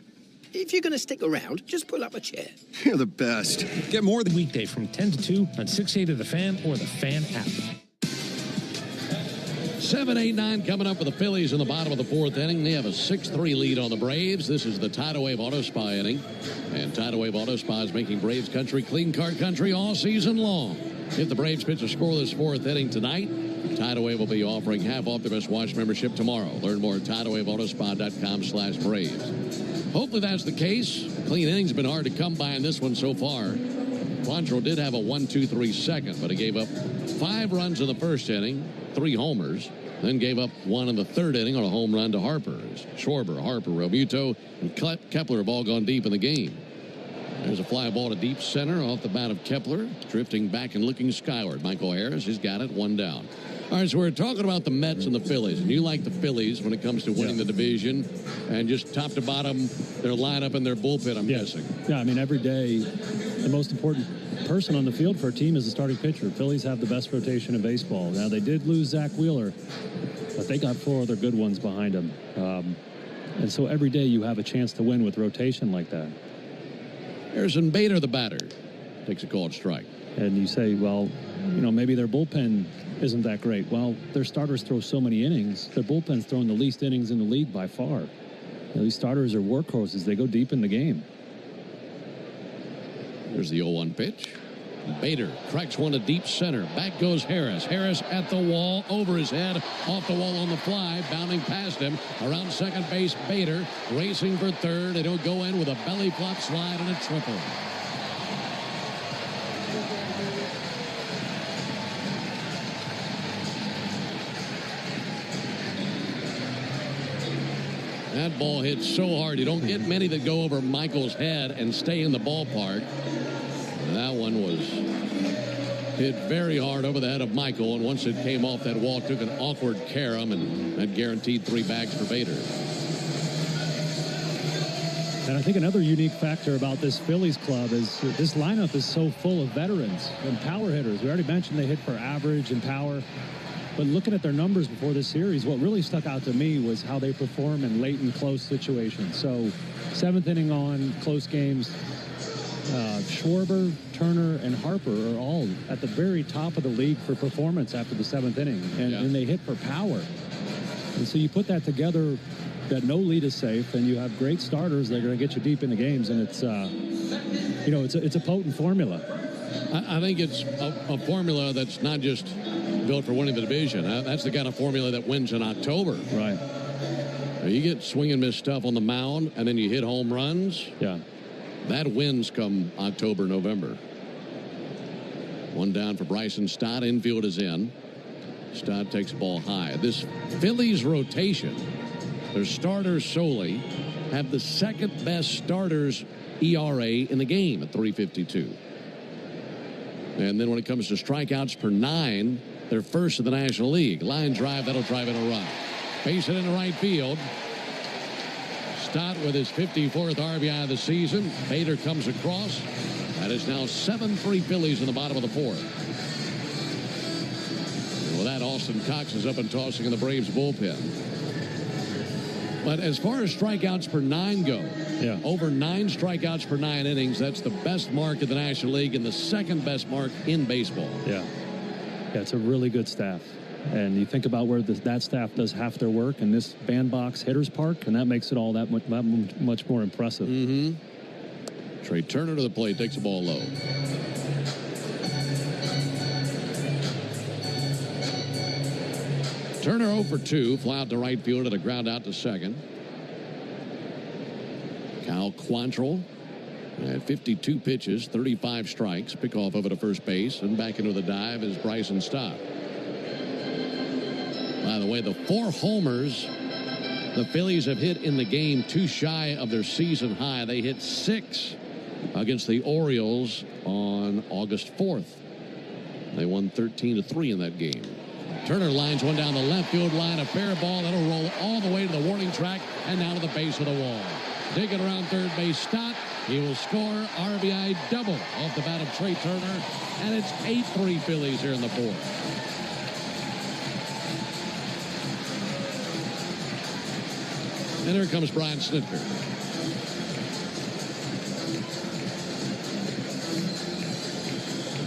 If you're going to stick around, just pull up a chair. You're the best. Get more than weekday from 10 to 2 on 680 The Fan or the Fan app. 7-8-9 coming up for the Phillies in the bottom of the fourth inning. They have a 6-3 lead on the Braves. This is the Tidal Wave Auto Spa inning. And Tidal Wave Auto Spa is making Braves country clean car country all season long. If the Braves pitch a scoreless fourth inning tonight, Tidal Wave will be offering half off their best watch membership tomorrow. Learn more at TidalWaveAutospa.com/Braves. Hopefully that's the case. Clean innings have been hard to come by in this one so far. Quantrill did have a 1-2-3 second, but he gave up 5 runs in the first inning, 3 homers, then gave up 1 in the third inning on a home run to Harper. Schwarber, Harper, Realmuto, and Kepler have all gone deep in the game. There's a fly ball to deep center off the bat of Kepler, drifting back and looking skyward. Michael Harris has got it, 1 down. All right, so we're talking about the Mets and the Phillies, and you like the Phillies when it comes to winning the division, and just top to bottom, their lineup and their bullpen, I'm guessing. Yeah, I mean, every day, the most important person on the field for a team is the starting pitcher. Phillies have the best rotation in baseball. Now, they did lose Zach Wheeler, but they got 4 other good ones behind him. And so every day you have a chance to win with rotation like that. Harrison Bader, the batter, takes a called strike. And you say, well, maybe their bullpen isn't that great. Well, their starters throw so many innings. Their bullpen's throwing the least innings in the league by far. These starters are workhorses. They go deep in the game. There's the 0-1 pitch. Bader cracks one to deep center. Back goes Harris. Harris at the wall, over his head, off the wall on the fly, bounding past him. Around second base, Bader racing for third, and he'll go in with a belly flop slide and a triple. That ball hit so hard. You don't get many that go over Michael's head and stay in the ballpark. That one was hit very hard over the head of Michael, and once it came off that wall, took an awkward carom, and that guaranteed 3 bags for Bader. And I think another unique factor about this Phillies club is this lineup is so full of veterans and power hitters. We already mentioned they hit for average and power. But looking at their numbers before this series, what really stuck out to me was how they perform in late and close situations. So 7th inning on, close games, Schwarber, Turner, and Harper are all at the very top of the league for performance after the 7th inning, and they hit for power. And so you put that together, that no lead is safe, and you have great starters that are going to get you deep in the games, and it's it's a potent formula. I think it's a formula that's not just built for winning the division. That's the kind of formula that wins in October. Right. You get swing and miss stuff on the mound, and then you hit home runs. Yeah. That wins come October, November. One down for Bryson Stott. Infield is in. Stott takes the ball high. This Phillies rotation, their starters solely, have the second best starters ERA in the game at 3.52. And then when it comes to strikeouts per 9, they're first in the National League. Line drive, that'll drive in a run. Base it into right field. Stott with his 54th RBI of the season. Bader comes across. That is now 7-3 Phillies in the bottom of the 4th. And with that, Austin Cox is up and tossing in the Braves bullpen. But as far as strikeouts per 9 go, over 9 strikeouts per 9 innings, that's the best mark in the National League and the second best mark in baseball. Yeah, it's a really good staff. And you think about where that staff does half their work in this bandbox hitter's park, and that makes it all that much more impressive. Trey Turner to the plate, takes the ball low. Turner 0 for 2, fly out to right field and a ground out to second. Cal Quantrill at 52 pitches, 35 strikes, pick off over to first base, and back into the dive is Bryson Stott. By the way, the 4 homers the Phillies have hit in the game, too shy of their season high. They hit 6 against the Orioles on August 4th. They won 13-3 in that game. Turner lines one down the left field line, a fair ball that'll roll all the way to the warning track and down to the base of the wall. Digging around third base, Stott. He will score RBI double off the bat of Trey Turner, and it's 8-3 Phillies here in the 4th. And here comes Brian Snitker.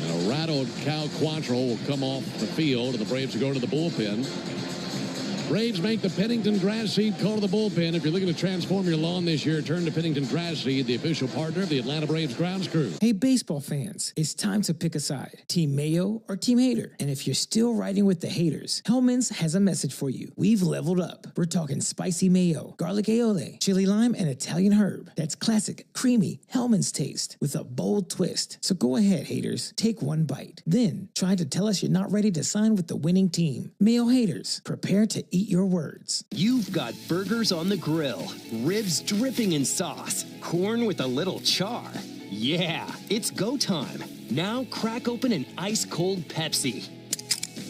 And a rattled Cal Quantrill will come off the field, and the Braves will go to the bullpen. Braves make the Pennington grass seed call to the bullpen. If you're looking to transform your lawn this year, turn to Pennington Grass Seed, the official partner of the Atlanta Braves grounds crew. Hey, baseball fans, it's time to pick a side. Team Mayo or Team Hater. And if you're still riding with the haters, Hellman's has a message for you. We've leveled up. We're talking spicy mayo, garlic aioli, chili lime, and Italian herb. That's classic, creamy Hellman's taste with a bold twist. So go ahead, haters. Take one bite. Then try to tell us you're not ready to sign with the winning team. Mayo haters, prepare to eat your words. You've got burgers on the grill, ribs dripping in sauce, corn with a little char. Yeah, it's go time. Now crack open an ice-cold Pepsi.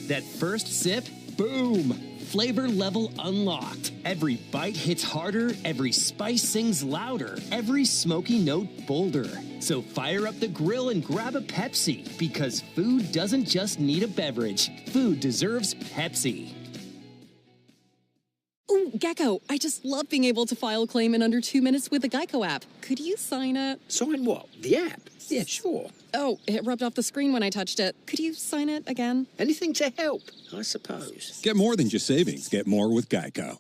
That first sip, boom, flavor level unlocked. Every bite hits harder, every spice sings louder, every smoky note bolder. So fire up the grill and grab a Pepsi, because food doesn't just need a beverage. Food deserves Pepsi. Ooh, Gecko, I just love being able to file a claim in under 2 minutes with the Geico app. Could you sign it? Sign what? The app? Yeah, sure. Oh, it rubbed off the screen when I touched it. Could you sign it again? Anything to help, I suppose. Get more than just savings. Get more with Geico.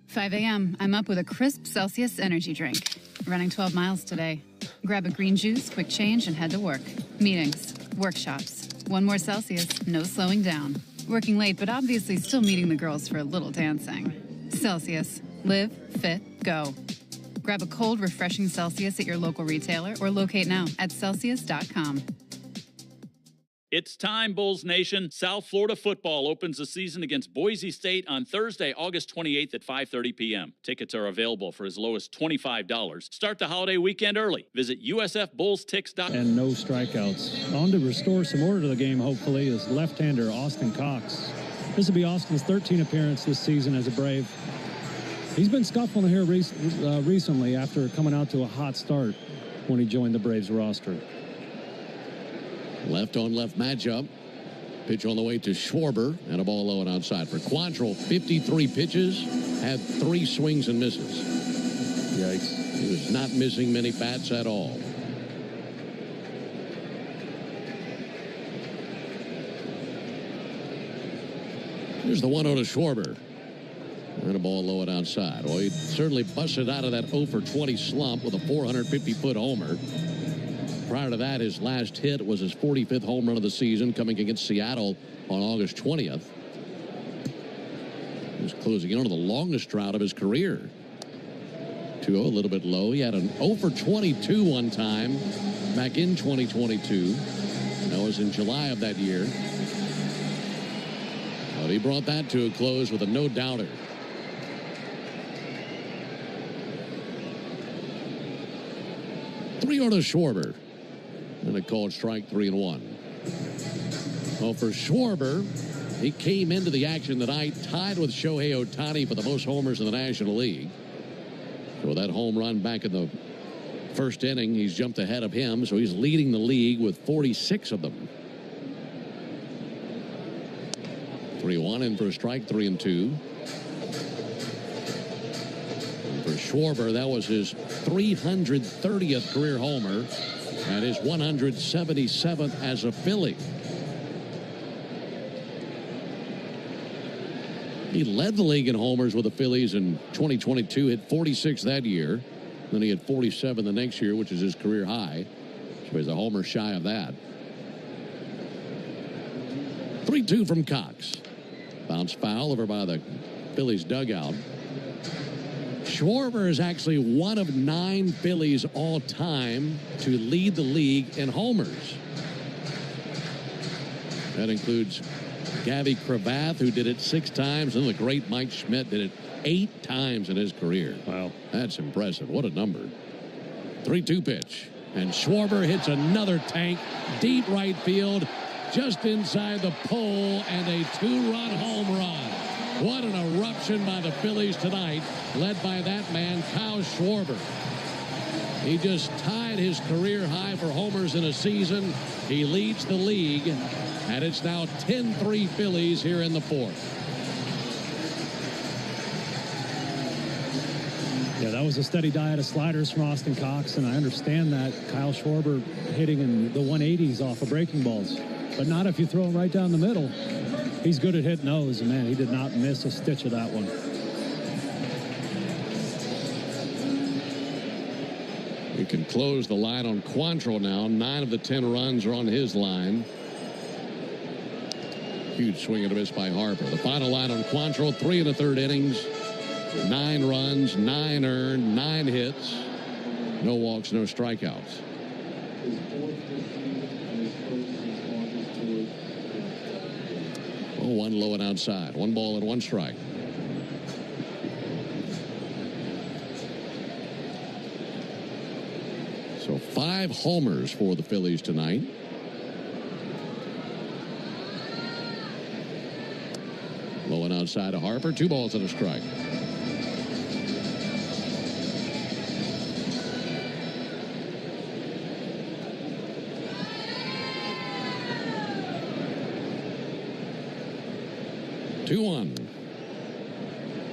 5 a.m. I'm up with a crisp Celsius energy drink. Running 12 miles today. Grab a green juice, quick change, and head to work. Meetings, workshops. One more Celsius, no slowing down. Working late, but obviously still meeting the girls for a little dancing. Celsius. Live, fit, go. Grab a cold, refreshing Celsius at your local retailer or locate now at Celsius.com. It's time, Bulls Nation. South Florida football opens the season against Boise State on Thursday, August 28th at 5:30 p.m. Tickets are available for as low as $25. Start the holiday weekend early. Visit usfbullstix.com. And no strikeouts. On to restore some order to the game, hopefully, is left-hander Austin Cox. This will be Austin's 13th appearance this season as a Brave. He's been scuffling here recently after coming out to a hot start when he joined the Braves roster. Left-on-left matchup. Pitch on the way to Schwarber, and a ball low and outside for Quantrill. 53 pitches, had 3 swings and misses. Yikes. He was not missing many bats at all. Here's the 1-0 to Schwarber. And a ball low and outside. Well, he certainly busted out of that 0 for 20 slump with a 450-foot homer. Prior to that, his last hit was his 45th home run of the season, coming against Seattle on August 20th. He was closing in on the longest drought of his career. 2-0, a little bit low. He had an 0 for 22 one time back in 2022. That was in July of that year. But he brought that to a close with a no-doubter. Three to Schwarber. And a called strike, 3-1. Well, for Schwarber, he came into the action tonight tied with Shohei Ohtani for the most homers in the National League. So with that home run back in the first inning, he's jumped ahead of him, so he's leading the league with 46 of them. 3-1 in for a strike, 3-2. And for Schwarber, that was his 330th career homer and his 177th as a Philly. He led the league in homers with the Phillies in 2022, hit 46 that year. Then he had 47 the next year, which is his career high. So he's a homer shy of that. 3-2 from Cox. Bounce foul over by the Phillies dugout. Schwarber is actually one of 9 Phillies all time to lead the league in homers. That includes Gavy Cravath, who did it 6 times, and the great Mike Schmidt did it 8 times in his career. Wow. That's impressive. What a number. 3-2 pitch. And Schwarber hits another tank, deep right field, just inside the pole, and a 2-run home run. What an eruption by the Phillies tonight, led by that man, Kyle Schwarber. He just tied his career high for homers in a season. He leads the league, and it's now 10-3 Phillies here in the fourth. Yeah, that was a steady diet of sliders from Austin Cox, and I understand that. Kyle Schwarber hitting in the 180s off of breaking balls, but not if you throw him right down the middle. He's good at hitting those, and man, he did not miss a stitch of that one. We can close the line on Quantrill now. 9 of the 10 runs are on his line. Huge swing and a miss by Harper. The final line on Quantrill, 3 1/3 innings, 9 runs, 9 earned, 9 hits, no walks, no strikeouts. Oh, 1 low and outside. 1 ball and 1 strike. So 5 homers for the Phillies tonight. Low and outside to Harper. 2 balls and a strike.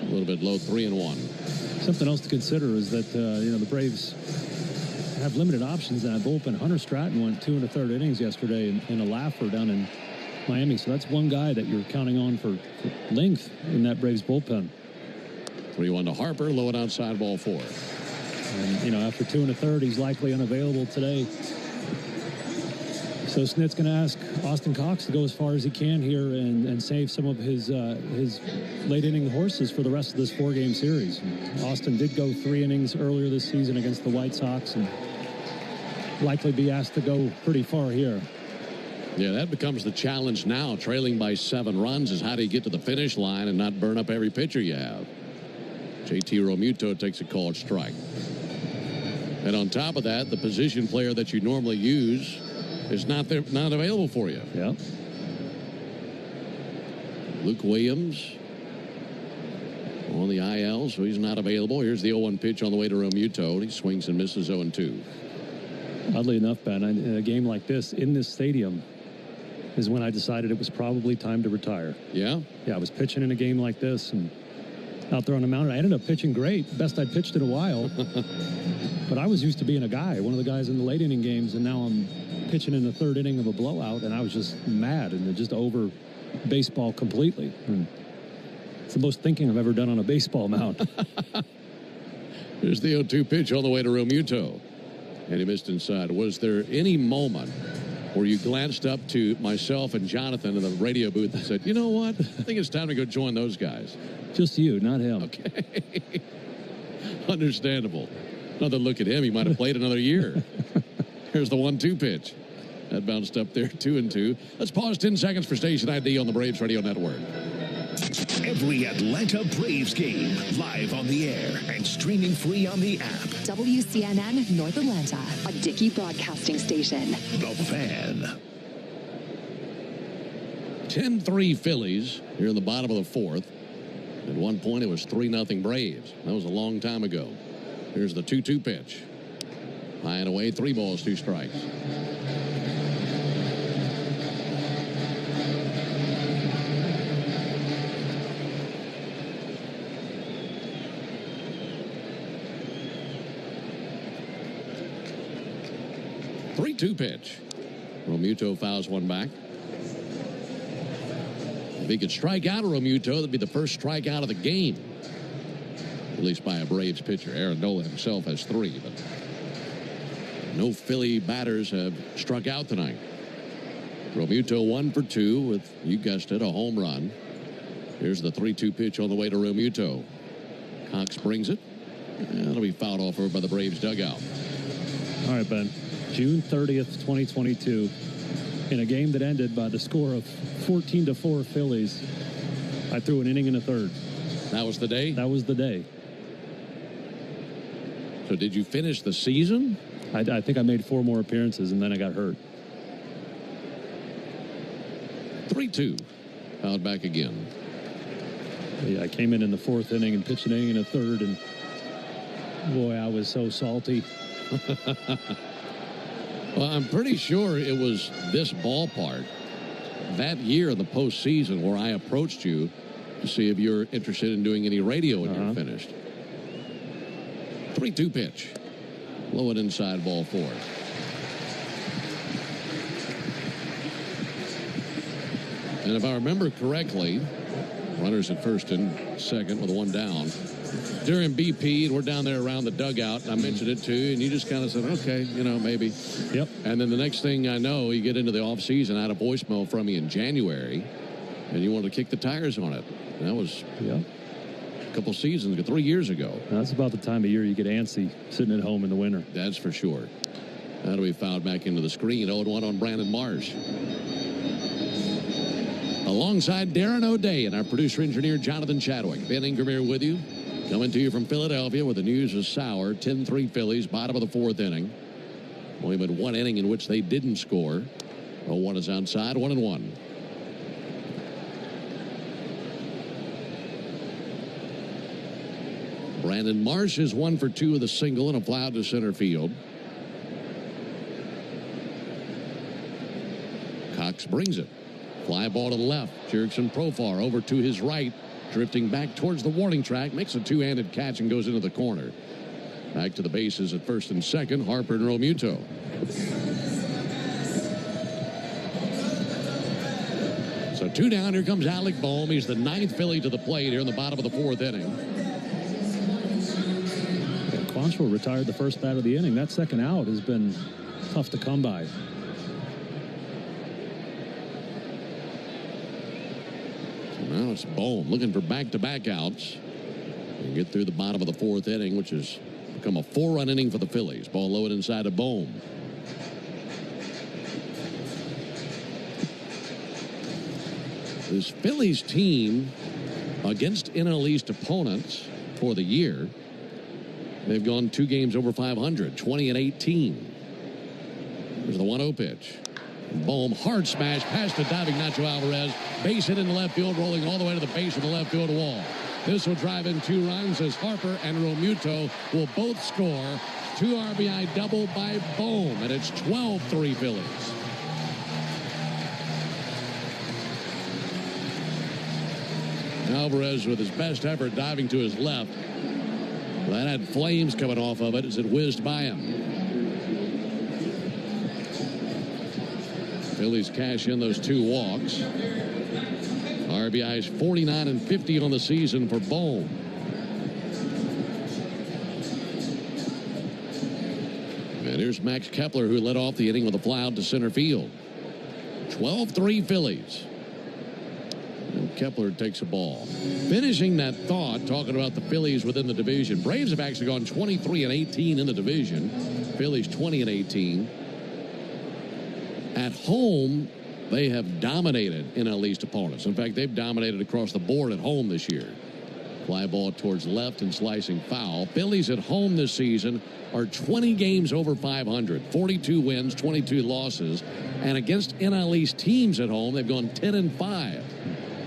A little bit low, 3-1. Something else to consider is that the Braves have limited options in that bullpen. Hunter Stratton went 2 1/3 innings yesterday in a laugher down in Miami, so that's one guy that you're counting on for length in that Braves bullpen. 3-1 to Harper, low and outside, ball 4. And after 2 1/3, he's likely unavailable today. So Snit's going to ask Austin Cox to go as far as he can here and save some of his late inning horses for the rest of this 4-game series. Austin did go 3 innings earlier this season against the White Sox and likely be asked to go pretty far here. Yeah, that becomes the challenge now. Trailing by 7 runs is how do you get to the finish line and not burn up every pitcher you have. JT Realmuto takes a called strike. And on top of that, the position player that you normally use is not available for you. Yeah. Luke Williams on the IL, so he's not available. Here's the 0-1 pitch on the way to Realmuto. He swings and misses 0-2. Oddly enough, Ben, in a game like this, in this stadium, is when I decided it was probably time to retire. Yeah? Yeah, I was pitching in a game like this and out there on the mound. I ended up pitching great, best I'd pitched in a while. But I was used to being a guy, one of the guys in the late inning games, and now I'm pitching in the 3rd inning of a blowout, and I was just mad and just over baseball completely. And it's the most thinking I've ever done on a baseball mound. Here's the 0-2 pitch all the way to Realmuto. And he missed inside. Was there any moment where you glanced up to myself and Jonathan in the radio booth and said, you know what? I think it's time to go join those guys. Just you, not him. Okay. Understandable. Another look at him. He might have played another year. Here's the 1-2 pitch. That bounced up there, 2-2. Let's pause 10 seconds for station ID on the Braves Radio Network. Every Atlanta Braves game live on the air and streaming free on the app. WCNN North Atlanta, a Dickey broadcasting station. The Fan. 10-3 Phillies here in the bottom of the fourth. At one point, it was 3-0 Braves. That was a long time ago. Here's the 2-2 pitch. High and away, 3 balls, 2 strikes. Two pitch. Realmuto fouls one back. If he could strike out a Realmuto, that'd be the first strikeout of the game. At least by a Braves pitcher. Aaron Nola himself has 3, but no Philly batters have struck out tonight. Realmuto 1 for 2 with, you guessed it, a home run. Here's the 3-2 pitch on the way to Realmuto. Cox brings it. And it'll be fouled off over by the Braves dugout. All right, Ben. June 30th, 2022, in a game that ended by the score of 14-4 Phillies, I threw an inning and a third. That was the day? That was the day. So did you finish the season? I think I made 4 more appearances, and then I got hurt. 3-2. Fouled back again. Yeah, I came in the 4th inning and pitched an inning and a third, and boy, I was so salty. Well, I'm pretty sure it was this ballpark that year in the postseason where I approached you to see if you're interested in doing any radio when you're finished. 3-2 pitch. Low and inside, ball 4. And if I remember correctly, runners at first and second with 1 down. During BP, and we're down there around the dugout, and I mentioned it to you, and you just kind of said, okay, you know, maybe. Yep. And then the next thing I know, you get into the offseason, I had a voicemail from me in January, and you wanted to kick the tires on it. And that was a couple seasons ago, 3 years ago. That's about the time of year you get antsy sitting at home in the winter. That's for sure. That'll be fouled back into the screen. 0-1 on Brandon Marsh. Alongside Darren O'Day and our producer-engineer Jonathan Chadwick. Ben Ingram here with you. Coming to you from Philadelphia where the news is sour. 10-3 Phillies, bottom of the 4th inning. Only been 1 inning in which they didn't score. 0-1 is outside, 1-1. Brandon Marsh is 1 for 2 with a single and a fly out to center field. Cox brings it. Fly ball to the left. Jerickson Profar over to his right. Drifting back towards the warning track, makes a 2-handed catch and goes into the corner. Back to the bases at first and second, Harper and Realmuto. So 2 down, here comes Alec Bohm. He's the 9th Philly to the plate here in the bottom of the 4th inning. Quantrill retired the first bat of the inning. That second out has been tough to come by. Now it's Bohm looking for back-to-back outs. And get through the bottom of the 4th inning, which has become a 4-run inning for the Phillies. Ball low and inside to Bohm. This Phillies team against NL East opponents for the year, they've gone 2 games over 500, 20-18. There's the 1-0 pitch. Bohm, hard smash, past the diving Nacho Alvarez. Base hit in the left field, rolling all the way to the base of the left field wall. This will drive in 2 runs as Harper and Realmuto will both score. 2 RBI double by Bohm, and it's 12-3 Phillies. Alvarez with his best effort diving to his left. That had flames coming off of it as it whizzed by him. Phillies cash in those 2 walks. RBIs 49 and 50 on the season for Bohm. And here's Max Kepler, who led off the inning with a fly out to center field. 12-3 Phillies. And Kepler takes a ball. Finishing that thought, talking about the Phillies within the division. Braves have actually gone 23-18 in the division. Phillies 20-18. At home, they have dominated NL East opponents. In fact, they've dominated across the board at home this year. Fly ball towards left and slicing foul. Phillies at home this season are 20 games over 500. 42 wins, 22 losses. And against NL East teams at home, they've gone 10-5.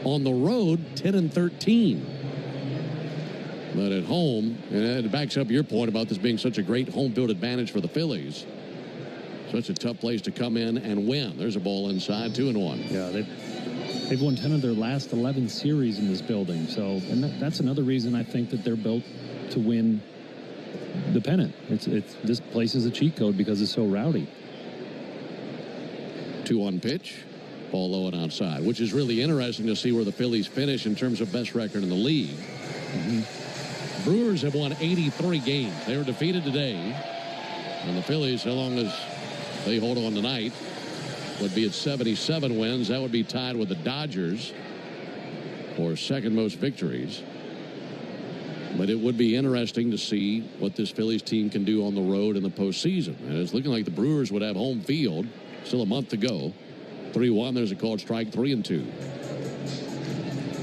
On the road, 10-13. But at home, and it backs up your point about this being such a great home field advantage for the Phillies. Such a tough place to come in and win. There's a ball inside, 2-1. Yeah, they've won 10 of their last 11 series in this building. So, and that's another reason I think that they're built to win the pennant. This place is a cheat code because it's so rowdy. 2-1 pitch. Ball low and outside, which is really interesting to see where the Phillies finish in terms of best record in the league. Brewers have won 83 games. They were defeated today. And the Phillies, so long as they hold on tonight, would be at 77 wins. That would be tied with the Dodgers for second most victories. But it would be interesting to see what this Phillies team can do on the road in the postseason. And it's looking like the Brewers would have home field. Still a month to go. 3-1. There's a called strike. 3-2.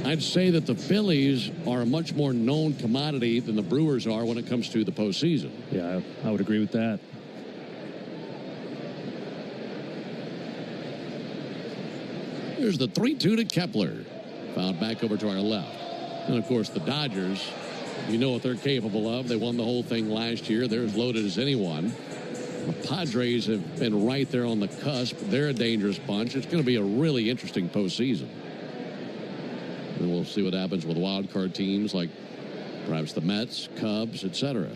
I'd say that the Phillies are a much more known commodity than the Brewers are when it comes to the postseason. Yeah, I would agree with that. Here's the 3-2 to Kepler. Fouled back over to our left. And, of course, the Dodgers, you know what they're capable of. They won the whole thing last year. They're as loaded as anyone. The Padres have been right there on the cusp. They're a dangerous bunch. It's going to be a really interesting postseason. And we'll see what happens with wild card teams like perhaps the Mets, Cubs, etc.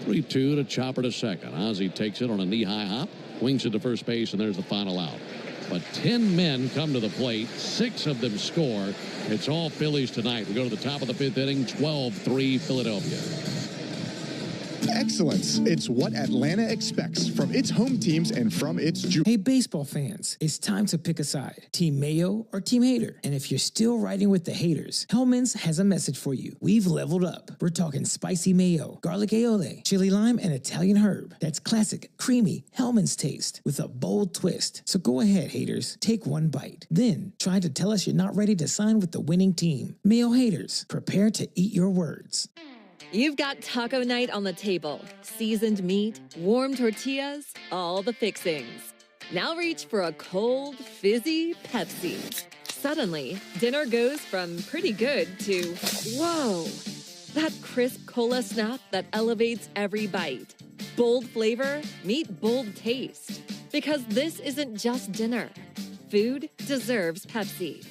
3-2 to Chopper to second. Ozzie takes it on a knee-high hop, wings it to first base, and there's the final out. But 10 men come to the plate. 6 of them score. It's all Phillies tonight. We go to the top of the 5th inning, 12-3 Philadelphia. Excellence. It's what Atlanta expects from its home teams and from its... Hey, baseball fans, it's time to pick a side. Team Mayo or Team Hater. And if you're still riding with the haters, Hellman's has a message for you. We've leveled up. We're talking spicy mayo, garlic aioli, chili lime, and Italian herb. That's classic, creamy Hellman's taste with a bold twist. So go ahead, haters. Take one bite. Then try to tell us you're not ready to sign with the winning team. Mayo haters, prepare to eat your words. You've got taco night on the table. Seasoned meat, warm tortillas, all the fixings. Now reach for a cold, fizzy Pepsi. Suddenly, dinner goes from pretty good to, whoa, that crisp cola snap that elevates every bite. Bold flavor, meet bold taste. Because this isn't just dinner. Food deserves Pepsi.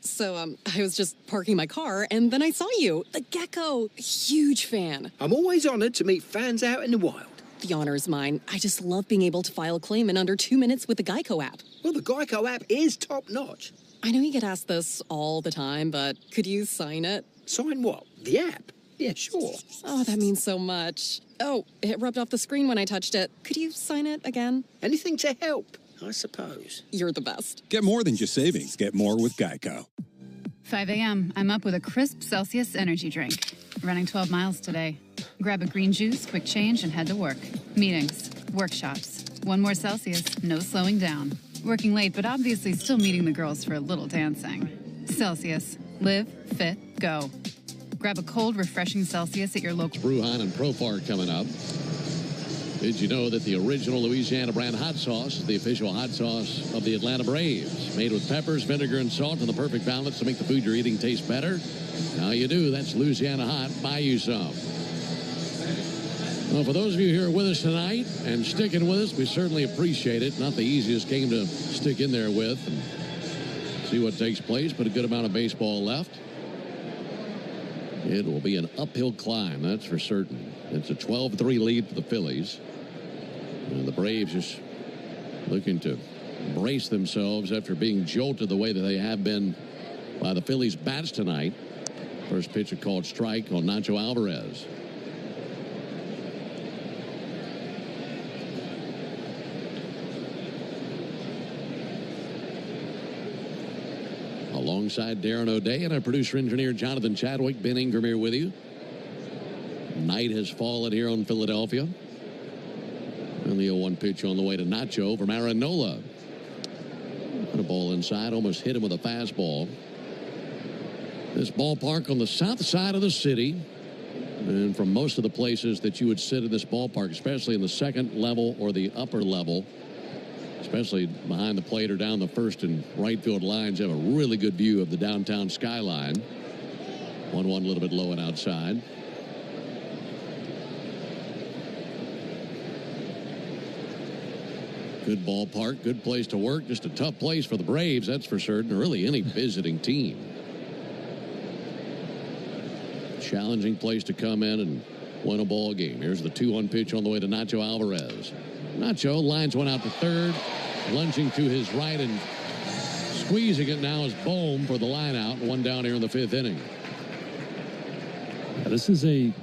So, I was just parking my car, and then I saw you. The Gecko. Huge fan. I'm always honored to meet fans out in the wild. The honor is mine. I just love being able to file a claim in under 2 minutes with the Geico app. Well, the Geico app is top-notch. I know you get asked this all the time, but could you sign it? Sign what? The app? Yeah, sure. Oh, that means so much. Oh, it rubbed off the screen when I touched it. Could you sign it again? Anything to help, I suppose. You're the best. Get more than just savings. Get more with Geico. 5 a.m. I'm up with a crisp Celsius energy drink. Running 12 miles today. Grab a green juice, quick change, and head to work. Meetings, workshops. 1 more Celsius, no slowing down. Working late, but obviously still meeting the girls for a little dancing. Celsius. Live, fit, go. Grab a cold, refreshing Celsius at your local... Bruhan and Profar coming up. Did you know that the original Louisiana brand hot sauce is the official hot sauce of the Atlanta Braves? Made with peppers, vinegar, and salt in the perfect balance to make the food you're eating taste better? Now you do. That's Louisiana Hot. Buy you some. Well, for those of you who are with us tonight and sticking with us, we certainly appreciate it. Not the easiest game to stick in there with and see what takes place, but a good amount of baseball left. It will be an uphill climb, that's for certain. It's a 12-3 lead for the Phillies. And the Braves just looking to brace themselves after being jolted the way that they have been by the Phillies bats tonight. First pitch, a called strike on Nacho Alvarez. Alongside Darren O'Day and our producer-engineer Jonathan Chadwick, Ben Ingram here with you. Night has fallen here on Philadelphia. And the 0-1 pitch on the way to Nacho from Aaron Nola. Put a ball inside, almost hit him with a fastball. This ballpark on the south side of the city. And from most of the places that you would sit in this ballpark, especially in the second level or the upper level, especially behind the plate or down the first and right field lines, have a really good view of the downtown skyline. 1-1 a little bit low and outside. Good ballpark, good place to work. Just a tough place for the Braves, that's for certain, or really any visiting team. Challenging place to come in and win a ball game. Here's the 2-1 pitch on the way to Nacho Alvarez. Nacho lines one out to third, lunging to his right and squeezing it now is Bohm for the line out. One down here in the 5th inning. This is a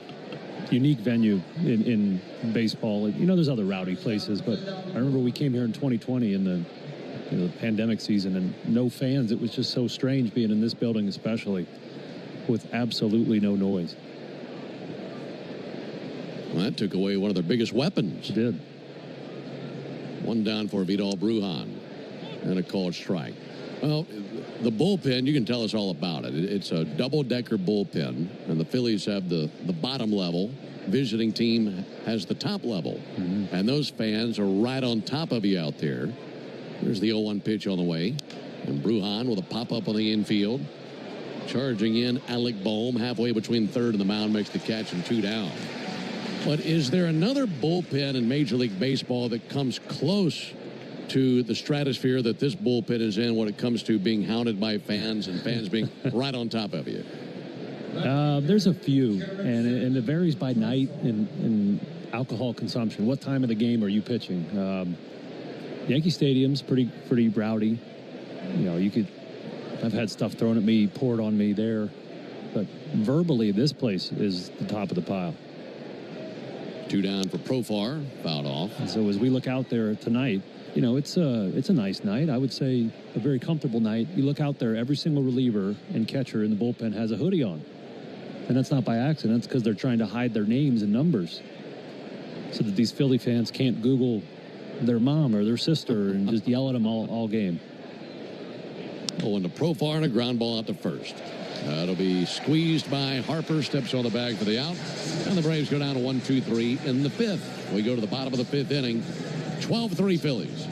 unique venue in baseball. You know, there's other rowdy places, but I remember we came here in 2020 in the pandemic season, and no fans. It was just so strange being in this building, especially with absolutely no noise. Well, that took away one of their biggest weapons. It did. One down for Vidal Brujan and a called strike. Well, the bullpen, you can tell us all about it. It's a double-decker bullpen, and the Phillies have the bottom level. Visiting team has the top level. Mm-hmm. And those fans are right on top of you out there. There's the 0-1 pitch on the way. And Brujan with a pop-up on the infield. Charging in, Alec Bohm halfway between third and the mound makes the catch and 2 down. But is there another bullpen in Major League Baseball that comes close to the stratosphere that this bullpen is in when it comes to being hounded by fans and fans being right on top of you? There's a few, and it varies by night and alcohol consumption. What time of the game are you pitching? Yankee Stadium's pretty rowdy. You know, I've had stuff thrown at me, poured on me there, but verbally, this place is the top of the pile. 2 down for Profar, fouled off. And so as we look out there tonight, you know, it's a nice night. I would say a very comfortable night. You look out there, every single reliever and catcher in the bullpen has a hoodie on. And that's not by accident. It's because they're trying to hide their names and numbers so that these Philly fans can't Google their mom or their sister and just yell at them all game. Oh, and the Profar and a ground ball out to first. That'll be squeezed by Harper, steps on the bag for the out. And the Braves go down to 1-2-3 in the 5th. We go to the bottom of the 5th inning. 12-3 Phillies.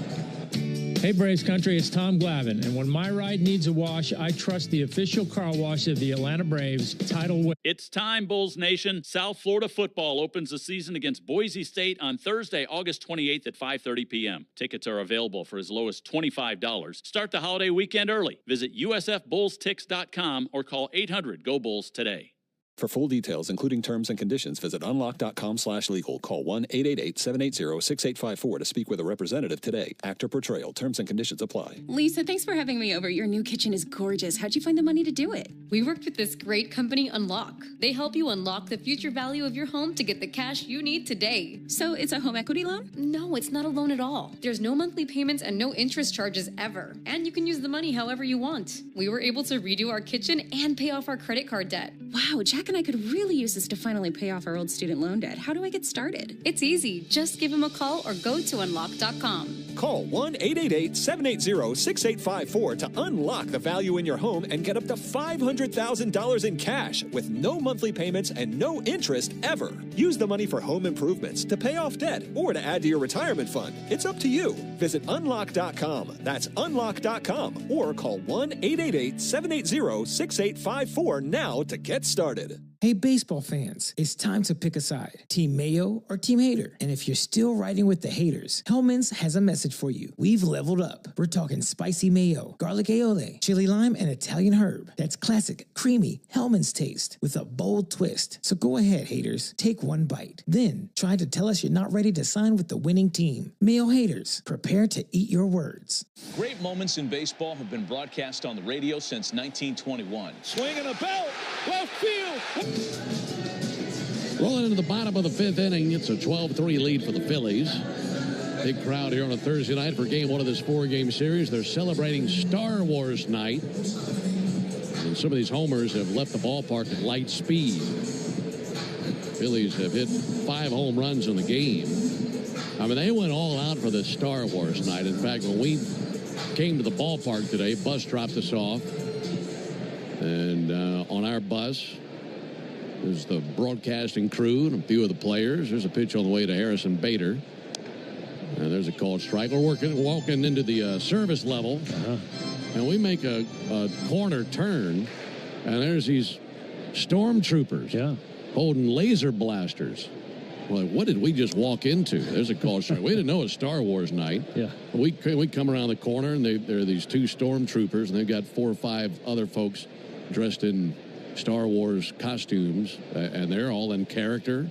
Hey, Braves country, it's Tom Glavine, and when my ride needs a wash, I trust the official car wash of the Atlanta Braves, Title Win. It's time, Bulls Nation. South Florida football opens the season against Boise State on Thursday, August 28th at 5:30 p.m. Tickets are available for as low as $25. Start the holiday weekend early. Visit usfbullstix.com or call 800-GO-BULLS today. For full details, including terms and conditions, visit unlock.com/legal. Call 1-888-780-6854 to speak with a representative today. Actor portrayal. Terms and conditions apply. Lisa, thanks for having me over. Your new kitchen is gorgeous. How'd you find the money to do it? We worked with this great company, Unlock. They help you unlock the future value of your home to get the cash you need today. So it's a home equity loan? No, it's not a loan at all. There's no monthly payments and no interest charges ever. And you can use the money however you want. We were able to redo our kitchen and pay off our credit card debt. Wow, Jack and I could really use this to finally pay off our old student loan debt. How do I get started? It's easy. Just give him a call or go to unlock.com. Call 1-888-780-6854 to unlock the value in your home and get up to $500,000 in cash with no monthly payments and no interest ever. Use the money for home improvements, to pay off debt, or to add to your retirement fund. It's up to you. Visit unlock.com. That's unlock.com or call 1-888-780-6854 now to get started. Hey, baseball fans, it's time to pick a side. Team Mayo or Team Hater. And if you're still riding with the haters, Hellman's has a message message for you. We've leveled up. We're talking spicy mayo, garlic aioli, chili lime, and Italian herb. That's classic, creamy Hellman's taste with a bold twist. So go ahead, haters. Take one bite. Then try to tell us you're not ready to sign with the winning team. Mayo haters, prepare to eat your words. Great moments in baseball have been broadcast on the radio since 1921. Swinging a belt, left field. Rolling into the bottom of the fifth inning, it's a 12-3 lead for the Phillies. Big crowd here on a Thursday night for game one of this four-game series. They're celebrating Star Wars night. And some of these homers have left the ballpark at light speed. Phillies have hit 5 home runs in the game. I mean, they went all out for this Star Wars night. In fact, when we came to the ballpark today, bus dropped us off. And on our bus, there's the broadcasting crew and a few of the players. There's a pitch on the way to Harrison Bader. And there's a called strike. We're walking into the service level. And we make a corner turn. And there's these stormtroopers holding laser blasters. We're like, what did we just walk into? There's a called strike. We didn't know it was Star Wars night. Yeah. We come around the corner, and there are these 2 stormtroopers, and they've got 4 or 5 other folks dressed in Star Wars costumes, and they're all in character.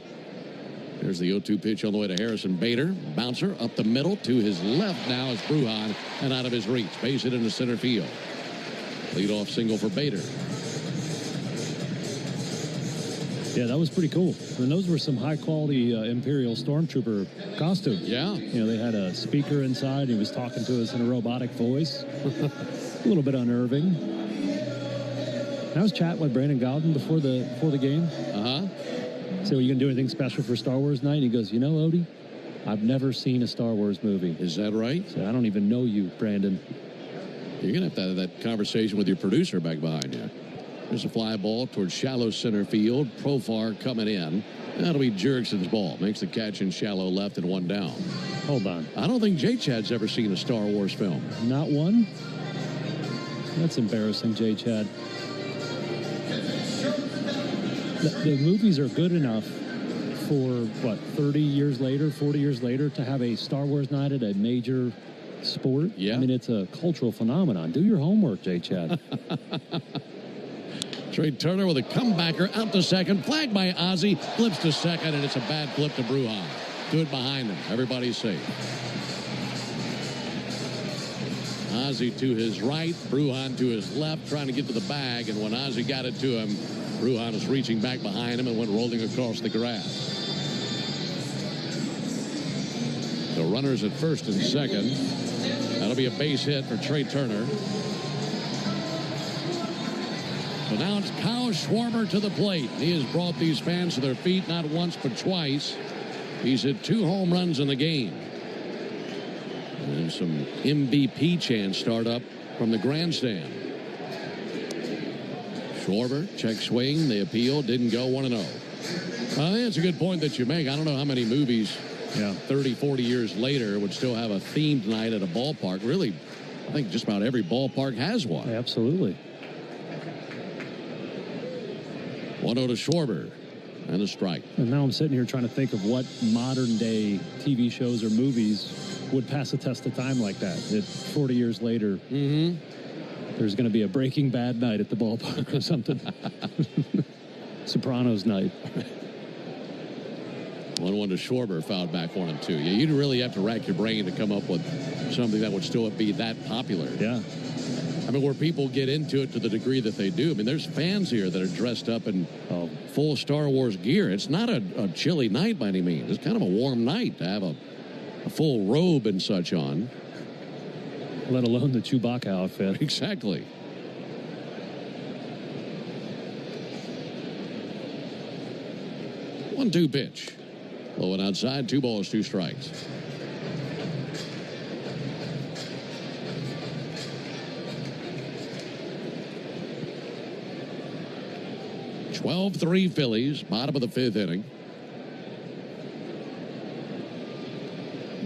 There's the 0-2 pitch on the way to Harrison Bader. Bouncer up the middle to his left now is Brujan, and out of his reach. Base hit into center field. Leadoff single for Bader. Yeah, that was pretty cool. And those were some high-quality Imperial Stormtrooper costumes. Yeah. You know, they had a speaker inside. He was talking to us in a robotic voice. A little bit unnerving. And I was chatting with Brandon Gowden before the game. So, are you going to do anything special for Star Wars night? And he goes, you know, Odie, I've never seen a Star Wars movie. Is that right? So I don't even know you, Brandon. You're going to have that conversation with your producer back behind you. There's a fly ball towards shallow center field. Profar coming in. That'll be Jerickson's ball. Makes the catch in shallow left and 1 down. Hold on. I don't think J. Chad's ever seen a Star Wars film. Not one? That's embarrassing, J. Chad. The movies are good enough for, 30 years later, 40 years later, to have a Star Wars night at a major sport? Yeah. I mean, it's a cultural phenomenon. Do your homework, J. Chad. Trey Turner with a comebacker out to second. Flagged by Ozzie. Flips to second, and it's a bad flip to Brujan. Good behind him. Everybody's safe. Ozzie to his right. Brujan to his left, trying to get to the bag. And when Ozzie got it to him, Brujan is reaching back behind him and went rolling across the grass. The runners at first and second. That'll be a base hit for Trey Turner. So now it's Kyle Schwarber to the plate. He has brought these fans to their feet not once but twice. He's hit 2 home runs in the game. And some MVP chants start up from the grandstand. Schwarber, check swing, the appeal, didn't go 1-0. I think it's a good point that you make. I don't know how many movies 30, 40 years later would still have a themed night at a ballpark. Really, I think just about every ballpark has one. Absolutely. 1-0 to Schwarber, and a strike. And now I'm sitting here trying to think of what modern-day TV shows or movies would pass a test of time like that. That 40 years later, there's going to be a Breaking Bad night at the ballpark or something. Sopranos night. 1-1 to Schwarber, fouled back 1-2. Yeah, you'd really have to rack your brain to come up with something that would still be that popular. Yeah. I mean, where people get into it to the degree that they do. I mean, there's fans here that are dressed up in full Star Wars gear. It's not a chilly night by any means. It's kind of a warm night to have a full robe and such on. Let alone the Chewbacca outfit. Exactly. One-two pitch. Low and outside, 2 balls, 2 strikes. (12-3) Phillies, bottom of the 5th inning.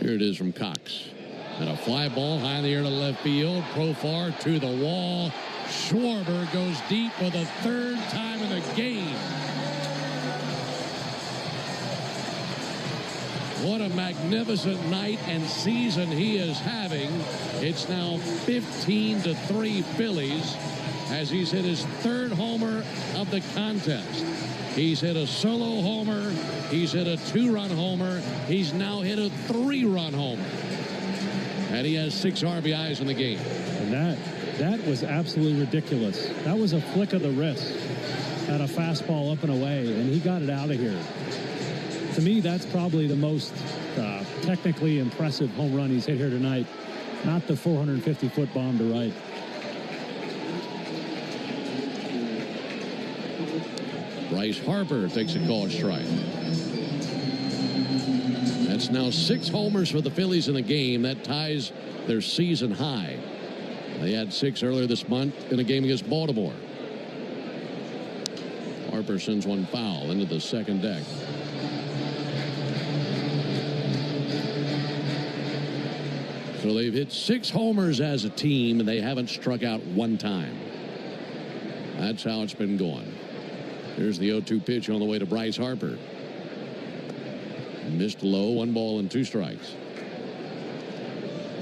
Here it is from Cox. And a fly ball high in the air to left field. Profar to the wall. Schwarber goes deep for the 3rd time in the game. What a magnificent night and season he is having. It's now 15-3 Phillies as he's hit his third homer of the contest. He's hit a solo homer. He's hit a 2-run homer. He's now hit a 3-run homer. And he has 6 RBIs in the game. And that was absolutely ridiculous. That was a flick of the wrist at a fastball up and away, and he got it out of here. To me, that's probably the most technically impressive home run he's hit here tonight, not the 450-foot bomb to right. Bryce Harper takes a called strike. That's now 6 homers for the Phillies in the game. That ties their season high. They had 6 earlier this month in a game against Baltimore. Harper sends one foul into the second deck. So they've hit 6 homers as a team, and they haven't struck out one time. That's how it's been going. Here's the 0-2 pitch on the way to Bryce Harper. Missed low, 1 ball and 2 strikes.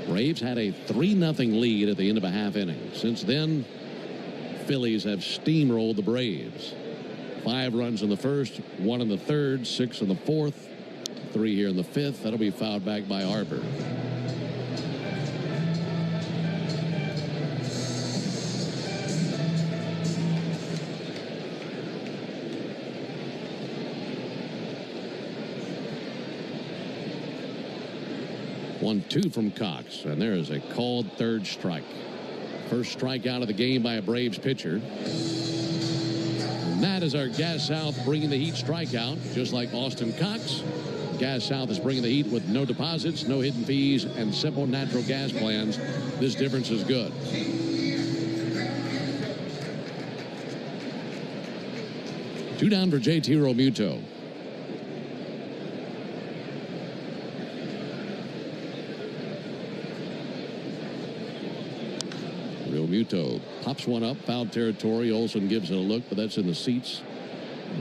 Braves had a 3-0 lead at the end of a half inning. Since then, Phillies have steamrolled the Braves. 5 runs in the first, 1 in the third, 6 in the fourth, 3 here in the fifth. That'll be fouled back by Harper. One, 2 from Cox, and there is a called third strike. First strikeout of the game by a Braves pitcher. And that is our Gas South bringing the heat strikeout, just like Austin Cox. Gas South is bringing the heat with no deposits, no hidden fees, and simple natural gas plans. This difference is good. Two down for JT Realmuto. Realmuto pops one up, foul territory. Olsen gives it a look, but that's in the seats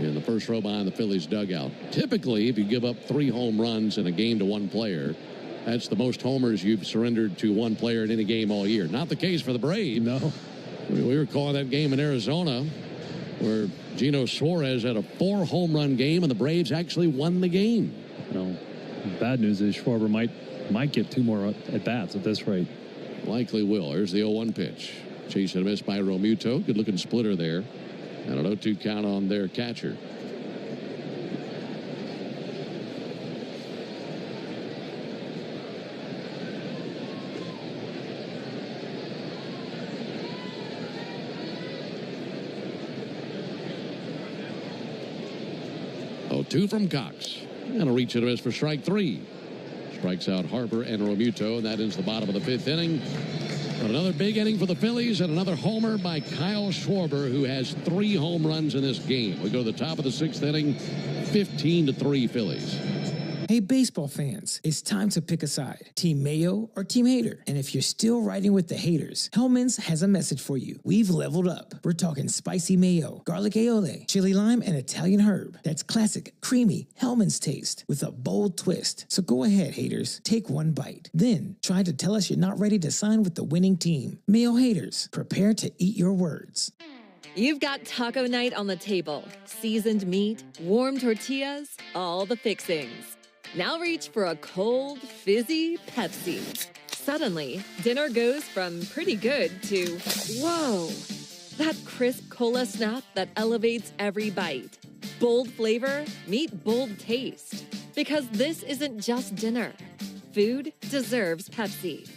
in the first row behind the Phillies dugout. Typically, if you give up 3 home runs in a game to one player, that's the most homers you've surrendered to one player in any game all year. Not the case for the Braves. No. We were calling that game in Arizona where Gino Suarez had a 4 home run game and the Braves actually won the game. No. Bad news is Schwarber might get 2 more at bats at this rate. Likely will. Here's the 0-1 pitch. Chase and a miss by Realmuto. Good looking splitter there. And an 0-2 count on their catcher. Two from Cox. And a reach and a miss for strike 3. Strikes out Harper and Realmuto, and that ends the bottom of the 5th inning. But another big inning for the Phillies and another homer by Kyle Schwarber, who has 3 home runs in this game. We go to the top of the 6th inning, 15-3 Phillies. Hey, baseball fans, it's time to pick a side. Team Mayo or Team Hater? And if you're still riding with the haters, Hellman's has a message for you. We've leveled up. We're talking spicy mayo, garlic aioli, chili lime, and Italian herb. That's classic, creamy Hellman's taste with a bold twist. So go ahead, haters. Take one bite. Then try to tell us you're not ready to sign with the winning team. Mayo haters, prepare to eat your words. You've got taco night on the table. Seasoned meat, warm tortillas, all the fixings. Now reach for a cold, fizzy Pepsi. Suddenly, dinner goes from pretty good to, whoa, that crisp cola snap that elevates every bite. Bold flavor, meet bold taste. Because this isn't just dinner. Food deserves Pepsi.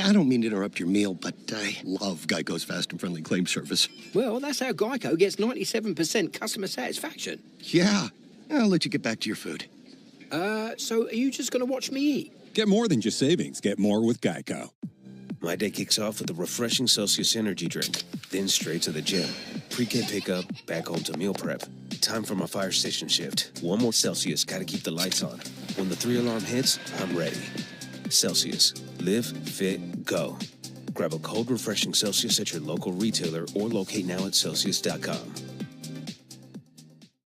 I don't mean to interrupt your meal, but I love Geico's fast and friendly claim service. Well, that's how Geico gets 97% customer satisfaction. Yeah. I'll let you get back to your food. So are you just going to watch me eat? Get more than just savings. Get more with Geico. My day kicks off with a refreshing Celsius energy drink, then straight to the gym. Pre-K pickup, back home to meal prep. Time for my fire station shift. 1 more Celsius, gotta keep the lights on. When the 3-alarm hits, I'm ready. Celsius. Live, fit, go. Grab a cold, refreshing Celsius at your local retailer or locate now at Celsius.com.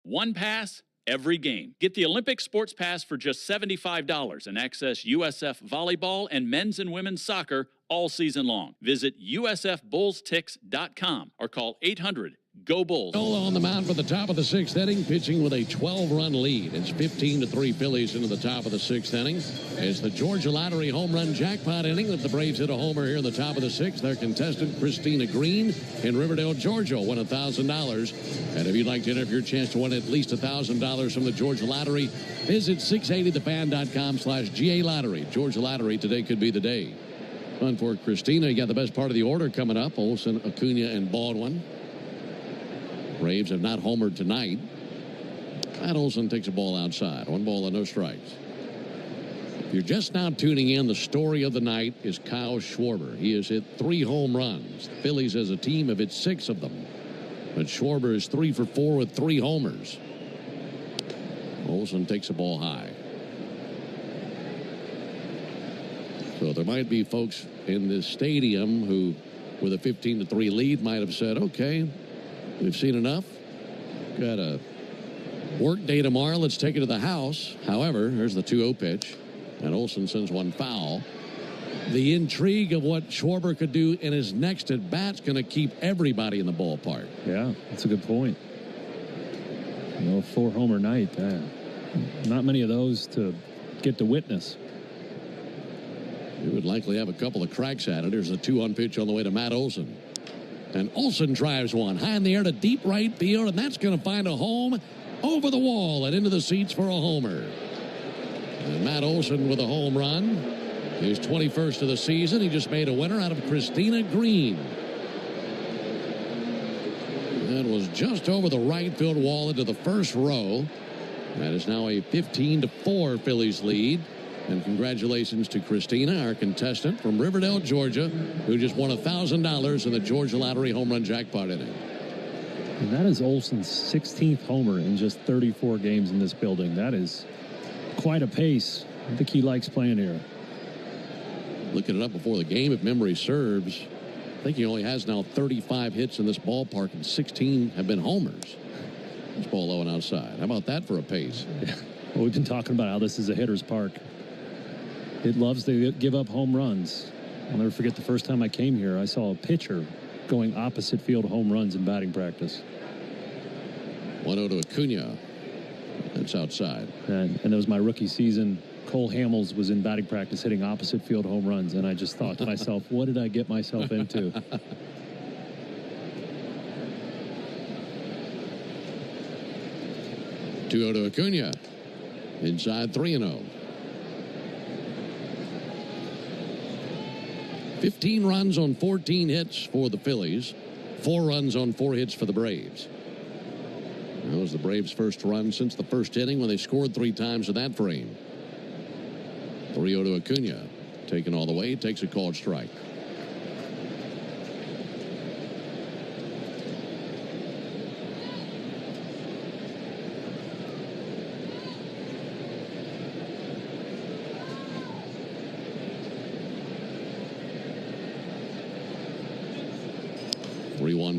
One pass every game. Get the Olympic Sports Pass for just $75 and access USF volleyball and men's and women's soccer all season long. Visit usfbullstix.com or call 800-GO-BULLS. On the mound for the top of the sixth inning, pitching with a 12-run lead. It's 15-3 Phillies into the top of the sixth inning. It's the Georgia Lottery home run jackpot inning. If the Braves hit a homer here in the top of the sixth, their contestant, Christina Green in Riverdale, Georgia, won $1,000. And if you'd like to enter your chance to win at least $1,000 from the Georgia Lottery, visit 680thefan.com/GA Lottery. Georgia Lottery, today could be the day. Fun for Christina. You got the best part of the order coming up. Olsen, Acuna, and Baldwin. Braves have not homered tonight. Matt Olson takes a ball outside. 1 ball and no strikes. If you're just now tuning in, the story of the night is Kyle Schwarber. He has hit 3 home runs. The Phillies as a team have hit 6 of them. But Schwarber is 3 for 4 with 3 homers. Olson takes a ball high. So there might be folks in this stadium who, with a 15-3 lead, might have said, okay, we've seen enough. Got a work day tomorrow. Let's take it to the house. However, here's the 2-0 pitch, and Olson sends one foul. The intrigue of what Schwarber could do in his next at-bat's going to keep everybody in the ballpark. Yeah, that's a good point. 4-homer night. Not many of those to get to witness. He would likely have a couple of cracks at it. There's a 2-1 pitch on the way to Matt Olson. And Olson drives one high in the air to deep right field, and that's going to find a home over the wall and into the seats for a homer. And Matt Olson with a home run. His 21st of the season. He just made a winner out of Christina Green. That was just over the right field wall into the first row. That is now a 15-4 Phillies lead. And congratulations to Christina, our contestant from Riverdale, Georgia, who just won $1,000 in the Georgia Lottery home run jackpot inning. And that is Olson's 16th homer in just 34 games in this building. That is quite a pace. I think he likes playing here. Looking it up before the game, if memory serves, I think he only has now 35 hits in this ballpark, and 16 have been homers. This ball low and outside. How about that for a pace? Yeah. Well, we've been talking about how this is a hitter's park. It loves to give up home runs. I'll never forget the first time I came here, I saw a pitcher going opposite field home runs in batting practice. 1-0 to Acuna. That's outside. And that was my rookie season. Cole Hamels was in batting practice hitting opposite field home runs, and I just thought to myself, what did I get myself into? 2-0 to Acuna. Inside 3-0. 15 runs on 14 hits for the Phillies. 4 runs on 4 hits for the Braves. That was the Braves' first run since the first inning when they scored 3 times in that frame. 3-0 to Acuna. Taken all the way, takes a called strike.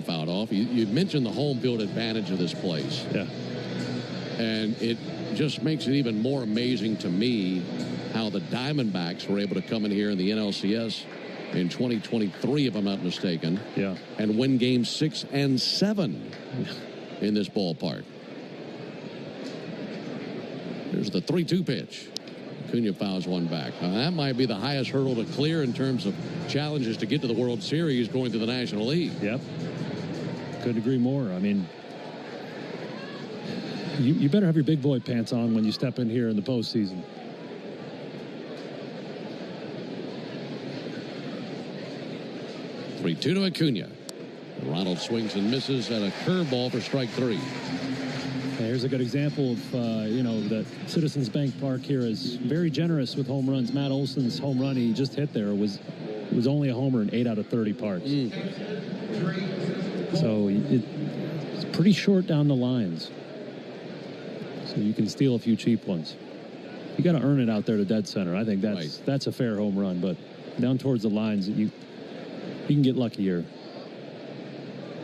Fouled off. You mentioned the home field advantage of this place. Yeah. And it just makes it even more amazing to me how the Diamondbacks were able to come in here in the NLCS in 2023, if I'm not mistaken. Yeah. And win games 6 and 7 in this ballpark. There's the 3-2 pitch. Acuna fouls one back. That might be the highest hurdle to clear in terms of challenges to get to the World Series going to the National League. Yep. Couldn't agree more. I mean, you better have your big boy pants on when you step in here in the postseason. Three 2 to Acuna. Ronald swings and misses at a curveball for strike 3. Here's a good example of, that Citizens Bank Park here is very generous with home runs. Matt Olson's home run he just hit there was only a homer in 8 out of 30 parks. So it's pretty short down the lines. So you can steal a few cheap ones. You got to earn it out there to dead center. I think that's a fair home run, but down towards the lines, you can get lucky here.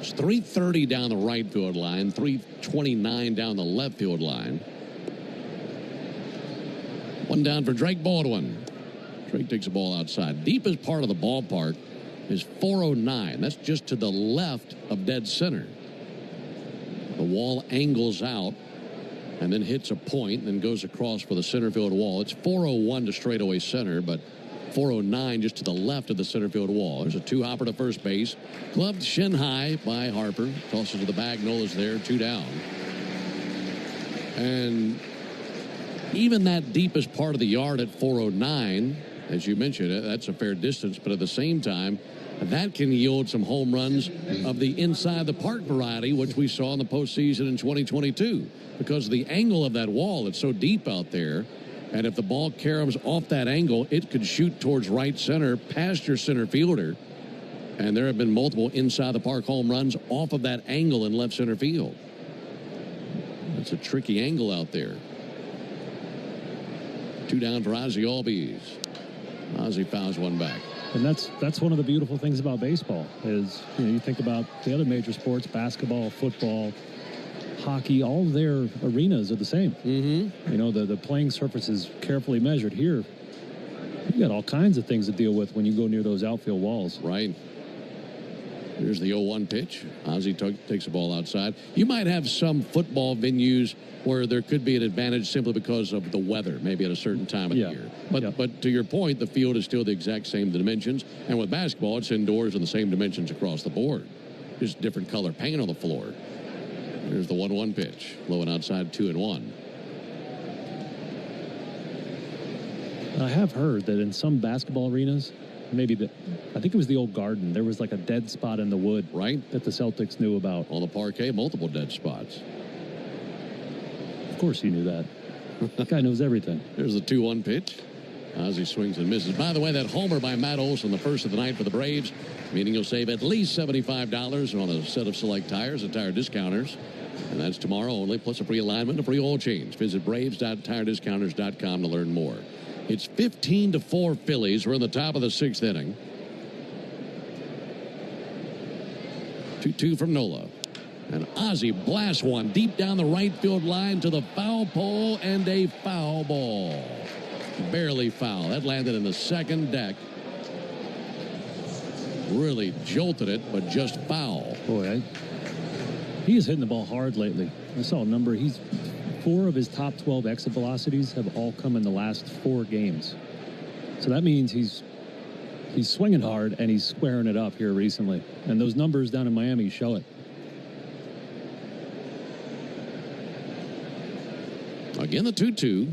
It's 330 down the right field line, 329 down the left field line. One down for Drake Baldwin. Drake takes the ball outside. Deepest part of the ballpark is 409. That's just to the left of dead center. The wall angles out and then hits a point and then goes across for the center field wall. It's 401 to straightaway center, but 409 just to the left of the center field wall. There's a two-hopper to first base. Gloved shin high by Harper. Tosses to the bag. Nola's there. 2 down. And even that deepest part of the yard at 409, as you mentioned, that's a fair distance, but at the same time, that can yield some home runs of the inside the park variety, which we saw in the postseason in 2022. Because of the angle of that wall, it's so deep out there. And if the ball caroms off that angle, it could shoot towards right center past your center fielder. And there have been multiple inside the park home runs off of that angle in left center field. It's a tricky angle out there. 2 down for Ozzie Albies. Ozzie fouls one back. And that's one of the beautiful things about baseball is, you think about the other major sports, basketball, football, hockey, all their arenas are the same. Mm-hmm. The playing surface is carefully measured. Here, you got all kinds of things to deal with when you go near those outfield walls. Right. Here's the 0-1 pitch. Ozzie takes the ball outside. You might have some football venues where there could be an advantage simply because of the weather, maybe at a certain time of the year. But to your point, the field is still the exact same dimensions. And with basketball, it's indoors in the same dimensions across the board. Just different color paint on the floor. Here's the 1-1 pitch. Low and outside, 2-1. I have heard that in some basketball arenas, I think it was the old Garden, there was like a dead spot in the wood, right, that the Celtics knew about. On the parquet, multiple dead spots. Of course he knew that. That guy knows everything. There's the 2-1 pitch. Ozzie swings and misses. By the way, that homer by Matt Olson, the first of the night for the Braves, meaning you'll save at least $75 on a set of select tires at Tire Discounters. And that's tomorrow only, plus a free alignment and a free oil change. Visit braves.tirediscounters.com to learn more. It's 15-4 Phillies. We're in the top of the 6th inning. 2-2 from Nola. And Ozzie blasts one deep down the right field line to the foul pole, and a foul ball. Barely foul. That landed in the second deck. Really jolted it, but just foul. Boy, he is hitting the ball hard lately. I saw a number. 4 of his top 12 exit velocities have all come in the last 4 games. So that means he's swinging hard and he's squaring it up here recently. And those numbers down in Miami show it. Again, the 2-2.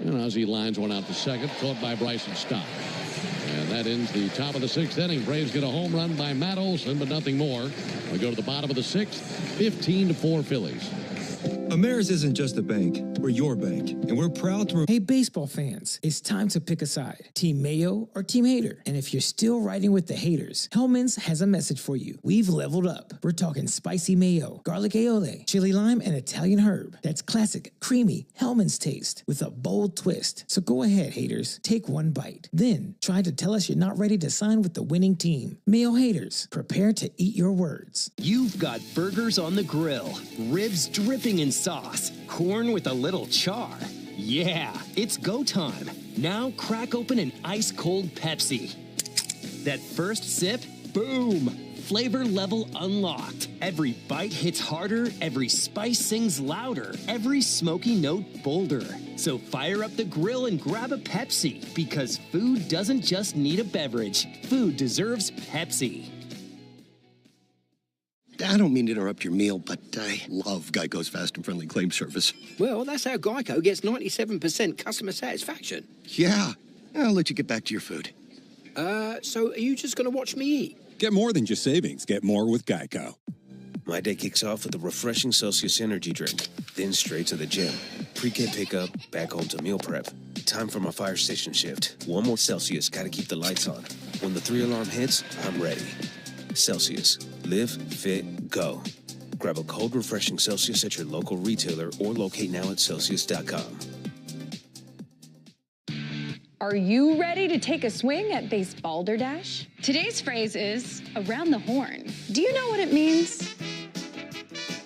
And Ozzie lines one out to second, caught by Bryson Stott. And that ends the top of the 6th inning. Braves get a home run by Matt Olson, but nothing more. We go to the bottom of the 6th, 15-4 Phillies. Ameris isn't just a bank. We're your bank, and we're proud to... Hey, baseball fans, it's time to pick a side. Team Mayo or Team Hater? And if you're still riding with the haters, Hellman's has a message for you. We've leveled up. We're talking spicy mayo, garlic aioli, chili lime, and Italian herb. That's classic, creamy Hellman's taste with a bold twist. So go ahead, haters. Take one bite. Then try to tell us you're not ready to sign with the winning team. Mayo haters, prepare to eat your words. You've got burgers on the grill, ribs dripping in sauce, corn with a little char. Yeah, it's go time. Now crack open an ice-cold Pepsi. That first sip, boom! Flavor level unlocked. Every bite hits harder, every spice sings louder, every smoky note bolder. So fire up the grill and grab a Pepsi, because food doesn't just need a beverage. Food deserves Pepsi. I don't mean to interrupt your meal, but I love Geico's fast and friendly claim service. Well, that's how Geico gets 97% customer satisfaction. Yeah. I'll let you get back to your food. So are you just going to watch me eat? Get more than just savings. Get more with Geico. My day kicks off with a refreshing Celsius energy drink, then straight to the gym. Pre-K pickup, back home to meal prep. Time for my fire station shift. One more Celsius, gotta keep the lights on. When the 3-alarm hits, I'm ready. Celsius. Live, fit, go. Grab a cold, refreshing Celsius at your local retailer or locate now at Celsius.com. Are you ready to take a swing at base balderdash? Today's phrase is around the horn. Do you know what it means?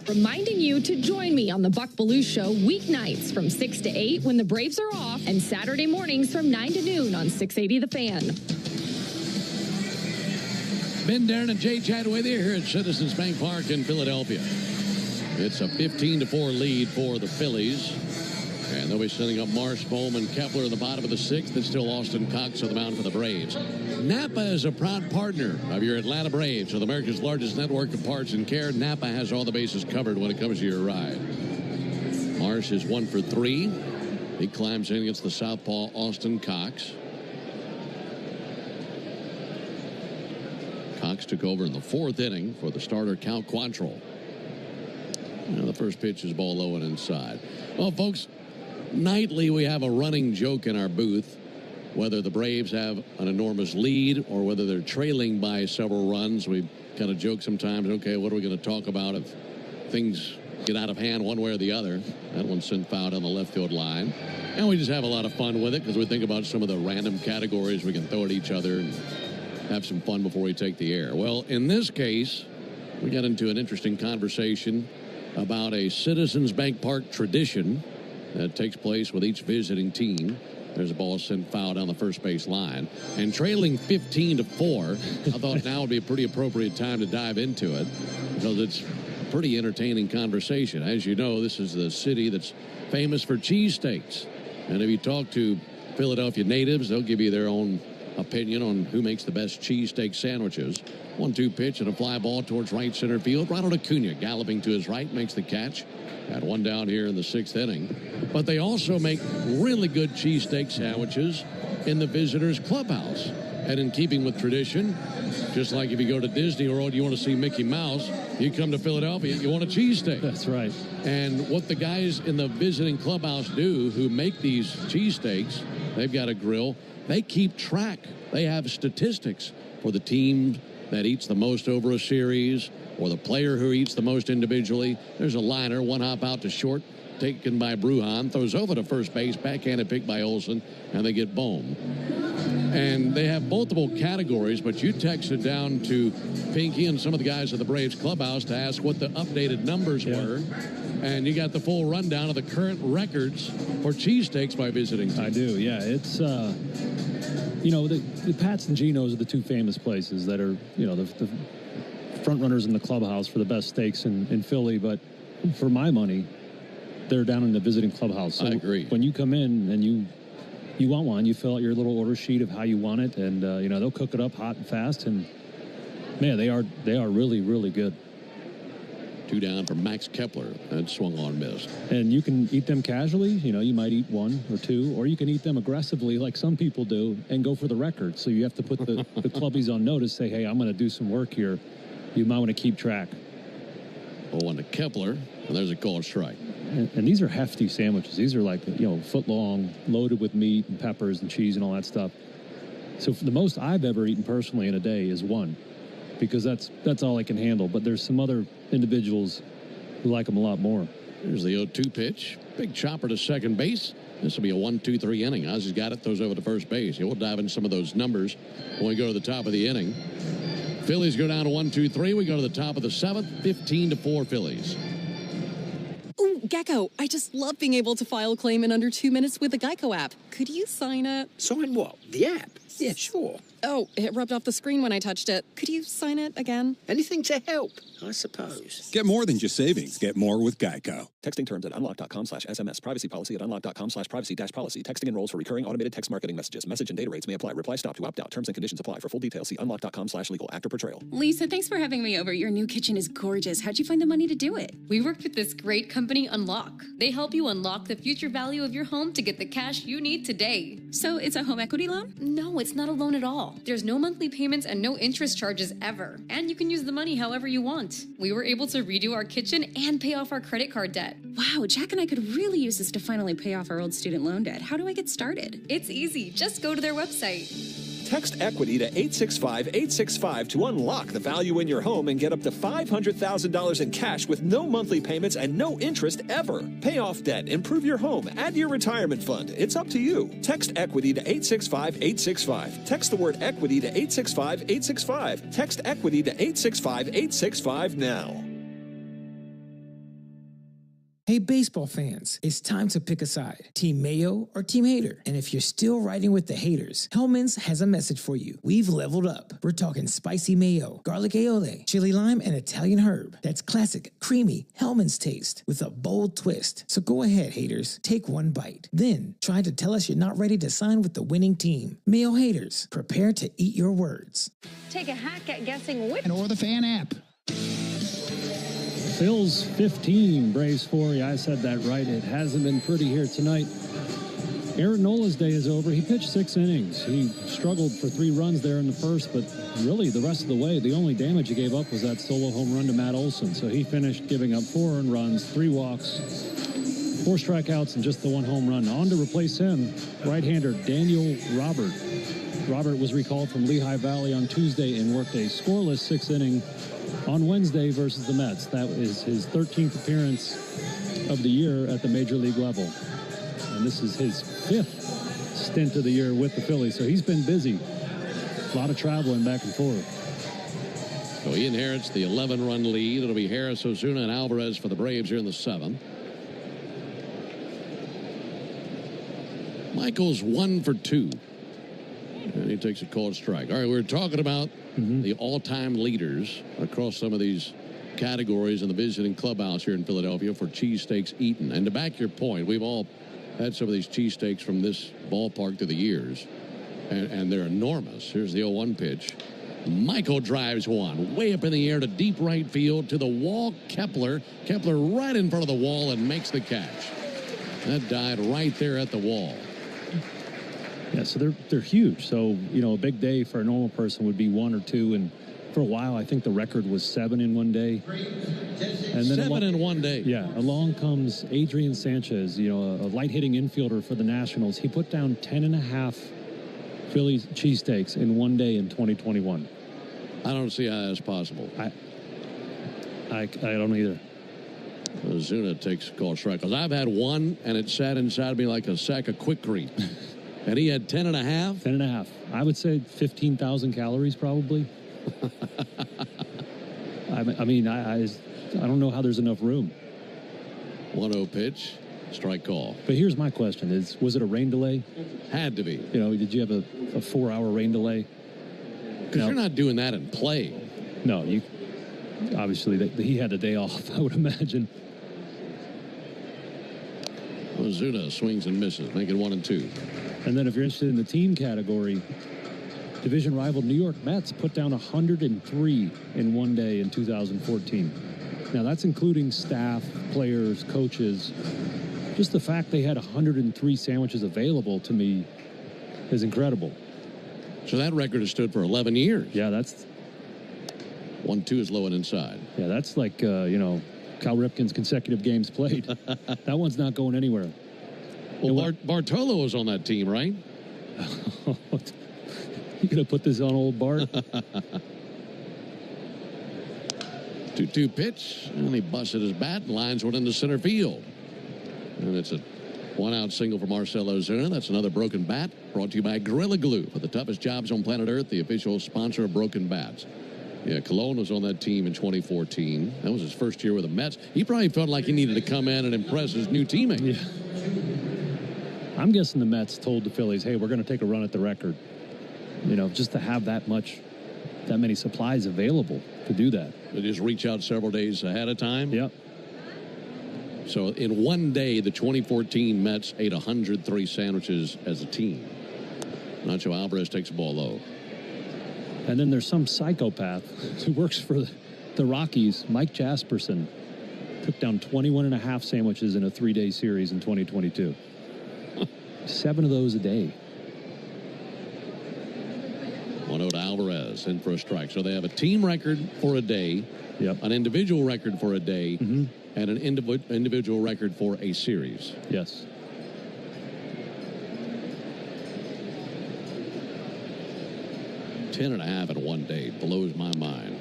Reminding you to join me on the Buck Belue Show weeknights from 6 to 8 when the Braves are off, and Saturday mornings from 9 to noon on 680 The Fan. Ben Darren and Jay Chad with you here at Citizens Bank Park in Philadelphia. It's a 15-4 lead for the Phillies. And they'll be sending up Marsh, Bowman, Kepler in the bottom of the sixth. It's still Austin Cox on the mound for the Braves. Napa is a proud partner of your Atlanta Braves with America's largest network of parts and care. Napa has all the bases covered when it comes to your ride. Marsh is 1 for 3. He climbs in against the southpaw Austin Cox. Cox took over in the 4th inning for the starter Cal Quantrill. Now the first pitch is ball low and inside. Well, folks, nightly we have a running joke in our booth, whether the Braves have an enormous lead or whether they're trailing by several runs. We kind of joke sometimes, okay, what are we going to talk about if things get out of hand one way or the other? That one's sent foul down the left field line. And we just have a lot of fun with it because we think about some of the random categories we can throw at each other and have some fun before we take the air. Well, in this case, we got into an interesting conversation about a Citizens Bank Park tradition that takes place with each visiting team. There's a ball sent foul down the first base line. And trailing 15-4, I thought now would be a pretty appropriate time to dive into it because it's a pretty entertaining conversation. As you know, this is the city that's famous for cheesesteaks. And if you talk to Philadelphia natives, they'll give you their own opinion on who makes the best cheesesteak sandwiches. 1-2 pitch and a fly ball towards right center field. Ronald Acuna galloping to his right makes the catch. Got one down here in the 6th inning. But they also make really good cheesesteak sandwiches in the visitors' clubhouse. And in keeping with tradition, just like if you go to Disney World, you want to see Mickey Mouse, you come to Philadelphia, you want a cheesesteak. That's right. And what the guys in the visiting clubhouse do who make these cheesesteaks, they've got a grill, they keep track. They have statistics for the team that eats the most over a series or the player who eats the most individually. There's a liner, one hop out to short, taken by Brujan, throws over to first base, backhanded pick by Olsen, and they get Bohm. And they have multiple categories, but you texted down to Pinky and some of the guys at the Braves clubhouse to ask what the updated numbers were. And you got the full rundown of the current records for cheesesteaks by visiting teams. I do, yeah. It's, you know, the Pats and Geno's are the two famous places that are, you know, the front runners in the clubhouse for the best steaks in Philly. But for my money, they're down in the visiting clubhouse. So I agree. When you come in and you want one, you fill out your little order sheet of how you want it, and you know, they'll cook it up hot and fast. And man, they are really, really good. 2 down for Max Kepler. That swung on, missed. And you can eat them casually. You know, you might eat 1 or 2, or you can eat them aggressively like some people do and go for the record. So you have to put the clubbies on notice, say, hey, I'm going to do some work here. You might want to keep track. 0-1 to Kepler, and there's a called strike. And these are hefty sandwiches. These are like, you know, foot long, loaded with meat and peppers and cheese and all that stuff. So for the most I've ever eaten personally in a day is 1. Because that's all I can handle. But there's some other individuals who like them a lot more. Here's the 0-2 pitch. Big chopper to second base. This will be a 1-2-3 inning. Ozzy's got it, throws over to first base. We'll dive into some of those numbers when we go to the top of the inning. Phillies go down to 1-2-3. We go to the top of the 7th, 15-4 Phillies. Ooh, Gecko, I just love being able to file a claim in under 2 minutes with the Geico app. Could you sign it? Sign what? The app? Yeah, sure. Oh, it rubbed off the screen when I touched it. Could you sign it again? Anything to help, I suppose. Get more than just savings. Get more with Geico. Texting terms at unlock.com/SMS. Privacy policy at unlock.com/privacy-policy. Texting enrolls for recurring automated text marketing messages. Message and data rates may apply. Reply stop to opt out. Terms and conditions apply. For full details, see unlock.com/legal. Actor portrayal. Lisa, thanks for having me over. Your new kitchen is gorgeous. How'd you find the money to do it? We worked with this great company, Unlock. They help you unlock the future value of your home to get the cash you need today. So it's a home equity loan? No, it's not a loan at all. There's no monthly payments and no interest charges ever. And you can use the money however you want. We were able to redo our kitchen and pay off our credit card debt. Wow, Jack and I could really use this to finally pay off our old student loan debt. How do I get started? It's easy. Just go to their website. Text EQUITY to 865-865 to unlock the value in your home and get up to $500,000 in cash with no monthly payments and no interest ever. Pay off debt, improve your home, add to your retirement fund. It's up to you. Text EQUITY to 865-865. Text the word EQUITY to 865-865. Text EQUITY to 865-865 now. Hey, baseball fans, it's time to pick a side. Team Mayo or Team Hater? And if you're still riding with the haters, Hellman's has a message for you. We've leveled up. We're talking spicy mayo, garlic aioli, chili lime, and Italian herb. That's classic, creamy Hellman's taste with a bold twist. So go ahead, haters, take one bite. Then try to tell us you're not ready to sign with the winning team. Mayo haters, prepare to eat your words. Take a hack at guessing which... Or the fan app. Phil's 15, Braves 4. Yeah, I said that right. It hasn't been pretty here tonight. Aaron Nola's day is over. He pitched 6 innings. He struggled for 3 runs there in the first, but really the rest of the way, the only damage he gave up was that solo home run to Matt Olson. So he finished giving up 4 earned runs, 3 walks, 4 strikeouts, and just the 1 home run. On to replace him, right-hander Daniel Robert. Robert was recalled from Lehigh Valley on Tuesday and worked a scoreless 6th inning on Wednesday versus the Mets. That is his 13th appearance of the year at the major league level. And this is his 5th stint of the year with the Phillies. So he's been busy. A lot of traveling back and forth. So he inherits the 11-run lead. It'll be Harris, Ozuna, and Alvarez for the Braves here in the 7th. Michael's 1 for 2. And he takes a called strike. All right, we're talking about the all-time leaders across some of these categories in the visiting clubhouse here in Philadelphia for cheesesteaks eaten. And to back your point, we've all had some of these cheesesteaks from this ballpark through the years, and they're enormous. Here's the 0-1 pitch. Michael drives one way up in the air to deep right field to the wall. Kepler right in front of the wall and makes the catch. That died right there at the wall. Yeah, so they're huge. So, you know, a big day for a normal person would be 1 or 2. And for a while, I think the record was 7 in one day. And then 7 in one day. Yeah, along comes Adrian Sanchez, you know, a light-hitting infielder for the Nationals. He put down 10.5 Phillies cheesesteaks in one day in 2021. I don't see how that's possible. I don't either. Ozuna takes a call strike. Because I've had one, and it sat inside me like a sack of quick cream. And he had 10.5? 10.5. I would say 15,000 calories probably. I don't know how there's enough room. 1-0 pitch, strike call. But here's my question: was it a rain delay? Had to be. You know, did you have a 4-hour rain delay? Because you're not doing that in play. No, you obviously he had a day off, I would imagine. Ozuna swings and misses, making 1-2. And then if you're interested in the team category, division rival New York Mets put down 103 in one day in 2014. Now, that's including staff, players, coaches. Just the fact they had 103 sandwiches available to me is incredible. So that record has stood for 11 years. Yeah, that's... 1-2 is low and inside. Yeah, that's like, Cal Ripken's consecutive games played. That one's not going anywhere. Well, Bartolo was on that team, right? You could have put this on old Bart. 2-2 pitch, and he busted his bat and lines one into center field. And it's a 1-out single for Marcell Ozuna. That's another broken bat, brought to you by Gorilla Glue, for the toughest jobs on planet Earth, the official sponsor of broken bats. Yeah, Cologne was on that team in 2014. That was his first year with the Mets. He probably felt like he needed to come in and impress his new teammate. Yeah. I'm guessing the Mets told the Phillies, hey, we're going to take a run at the record. You know, just to have that many supplies available to do that. They just reach out several days ahead of time? Yep. So in one day, the 2014 Mets ate 103 sandwiches as a team. Nacho Alvarez takes the ball low. And then there's some psychopath who works for the Rockies, Mike Jasperson, took down 21.5 sandwiches in a 3-day series in 2022. 7 of those a day. 1-0 to Alvarez, in for a strike. So they have a team record for a day, an individual record for a day, and an individual record for a series. 10.5 in one day. Blows my mind.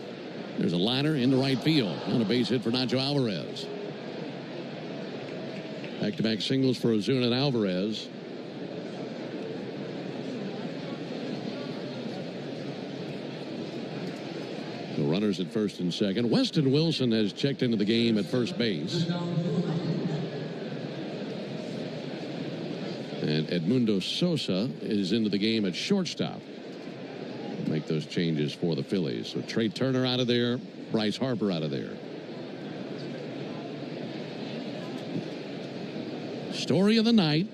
There's a liner into right field on a base hit for Nacho Alvarez. Back-to-back singles for Ozuna and Alvarez. The runners at first and second. Weston Wilson has checked into the game at first base. And Edmundo Sosa is into the game at shortstop. Make those changes for the Phillies. So Trey Turner out of there, Bryce Harper out of there. Story of the night,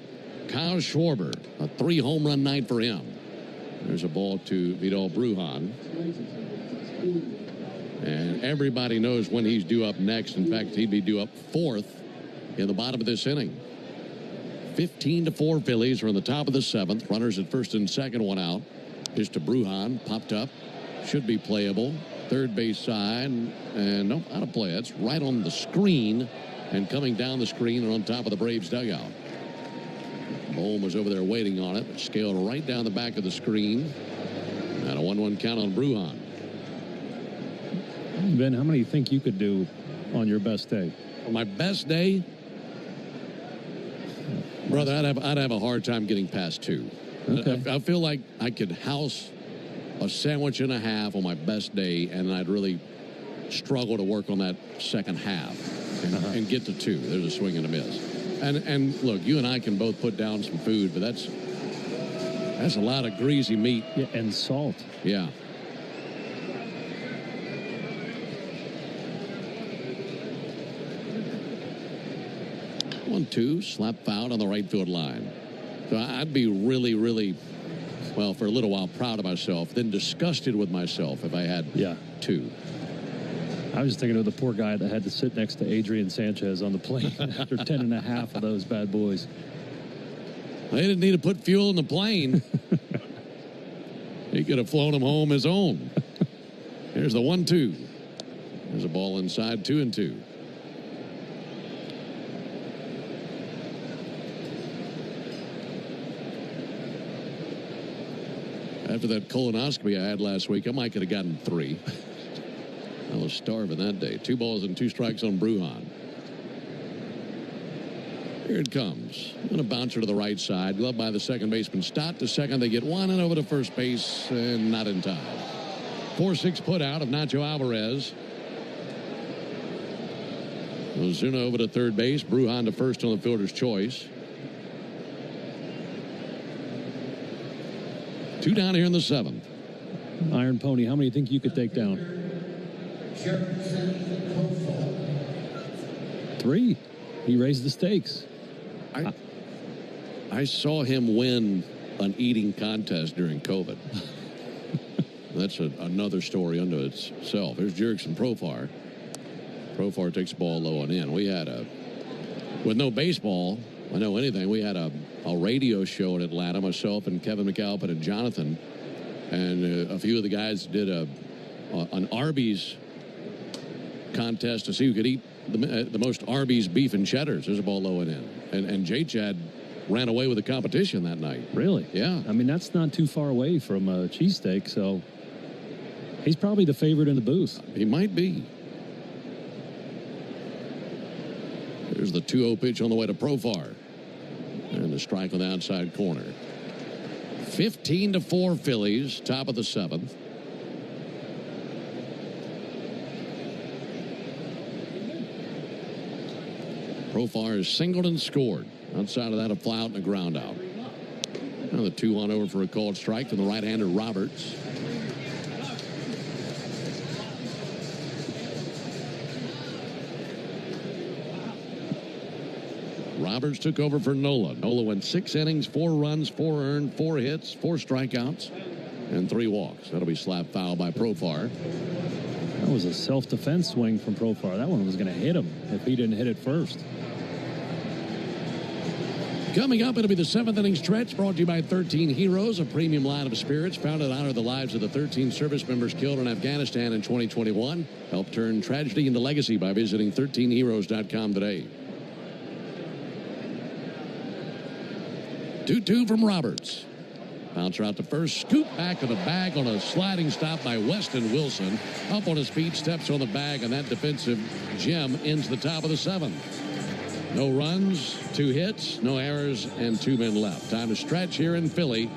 Kyle Schwarber. A 3-home run night for him. There's a ball to Vidal Brujan. And everybody knows when he's due up next. In fact, he'd be due up fourth in the bottom of this inning. 15-4 Phillies are in the top of the seventh. Runners at first and second, one out. Pitch to Brujan, popped up. Should be playable. Third base side. And nope, out of play. That's right on the screen. And coming down the screen and on top of the Braves dugout. Bohm was over there waiting on it. Scaled right down the back of the screen. And a 1-1 count on Brujan. Ben, how many do you think you could do on your best day? On my best day? Brother, I'd have a hard time getting past 2. Okay. I feel like I could house a sandwich and a half on my best day, and I'd really struggle to work on that second half and get to 2. There's a swing and a miss. And look, you and I can both put down some food, but that's a lot of greasy meat. Yeah, and salt. Yeah. One-two, slap foul on the right field line. So I'd be really, really, well, for a little while, proud of myself, then disgusted with myself if I had 2. I was thinking of the poor guy that had to sit next to Adrian Sanchez on the plane after 10.5 of those bad boys. They didn't need to put fuel in the plane. He could have flown him home his own. Here's the 1-2. There's a ball inside, 2-2. After that colonoscopy I had last week, I might could have gotten 3. I was starving that day. 2 balls and 2 strikes on Brujan. Here it comes. Going to bounce her to the right side. Gloved by the second baseman. Stott to second. They get one and over to first base, and not in time. 4-6 put out of Nacho Alvarez. Ozuna over to third base. Brujan to first on the fielder's choice. 2 down here in the 7th. Iron Pony, how many do you think you could take down? 3. He raised the stakes. I saw him win an eating contest during COVID. That's another story unto itself. There's Jurickson Profar. Profar takes the ball low and in. We had with no baseball, I know anything, we had a radio show in Atlanta, myself and Kevin McAlpin and Jonathan, and a few of the guys did an Arby's contest to see who could eat the most Arby's beef and cheddars. There's a ball low and in. And J-Chad ran away with the competition that night. Really? Yeah. I mean, that's not too far away from a cheesesteak, so he's probably the favorite in the booth. He might be. There's the 2-0 pitch on the way to Profar. And the strike on the outside corner. 15-4 Phillies, top of the 7th. Profar is singled and scored. Outside of that, a fly out and a ground out. Now the 2-1 over for a called strike from the right-hander Roberts. Roberts took over for Nola. Nola went 6 innings, 4 runs, 4 earned, 4 hits, 4 strikeouts, and 3 walks. That'll be slap foul by Profar. That was a self-defense swing from Profar. That one was going to hit him if he didn't hit it first. Coming up, it'll be the 7th inning stretch, brought to you by 13 Heroes, a premium line of spirits founded to honor the lives of the 13 service members killed in Afghanistan in 2021. Help turn tragedy into legacy by visiting 13heroes.com today. 2-2 from Roberts. Bouncer out to first, scoop back of the bag on a sliding stop by Weston Wilson. Up on his feet, steps on the bag, and that defensive gem ends the top of the seventh. No runs, 2 hits, no errors, and 2 men left. Time to stretch here in Philly.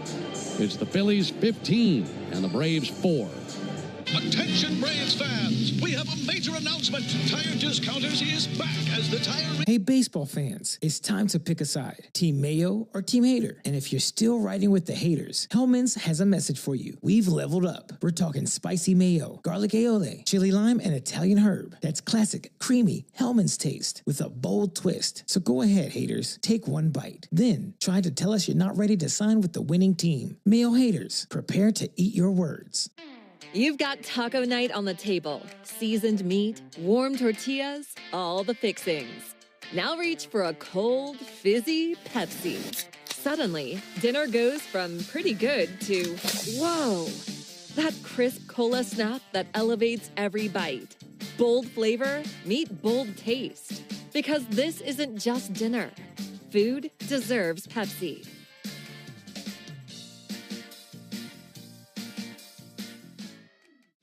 It's the Phillies 15 and the Braves 4. Attention Braves fans, we have a major announcement. Tire Discounters is back as the tire... Hey, baseball fans, it's time to pick a side. Team Mayo or Team Hater? And if you're still riding with the haters, Hellman's has a message for you. We've leveled up. We're talking spicy mayo, garlic aioli, chili lime, and Italian herb. That's classic, creamy Hellman's taste with a bold twist. So go ahead, haters, take one bite. Then try to tell us you're not ready to sign with the winning team. Mayo haters, prepare to eat your words. You've got taco night on the table. Seasoned meat, warm tortillas, all the fixings. Now reach for a cold, fizzy Pepsi. Suddenly, dinner goes from pretty good to, whoa, that crisp cola snap that elevates every bite. Bold flavor, meet bold taste. Because this isn't just dinner. Food deserves Pepsi.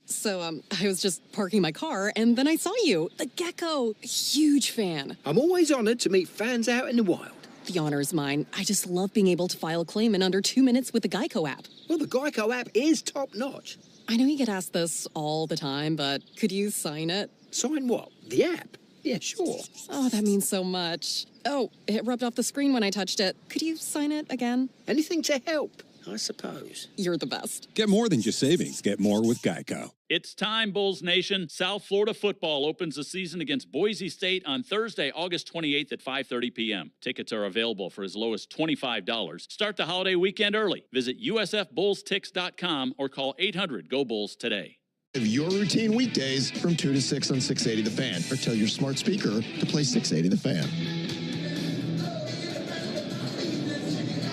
So, I was just parking my car, and then I saw you. The gecko. Huge fan. I'm always honored to meet fans out in the wild. The honor is mine. I just love being able to file a claim in under 2 minutes with the Geico app. Well, the Geico app is top-notch. I know you get asked this all the time, but could you sign it? Sign what? The app? Yeah, sure. Oh, that means so much. Oh, it rubbed off the screen when I touched it. Could you sign it again? Anything to help, I suppose. You're the best. Get more than just savings. Get more with Geico. It's time, Bulls Nation. South Florida football opens the season against Boise State on Thursday, August 28th at 5:30 p.m. Tickets are available for as low as $25. Start the holiday weekend early. Visit usfbullstix.com or call 800-GO-BULLS today. Your routine weekdays from 2 to 6 on 680 The Fan. Or tell your smart speaker to play 680 The Fan.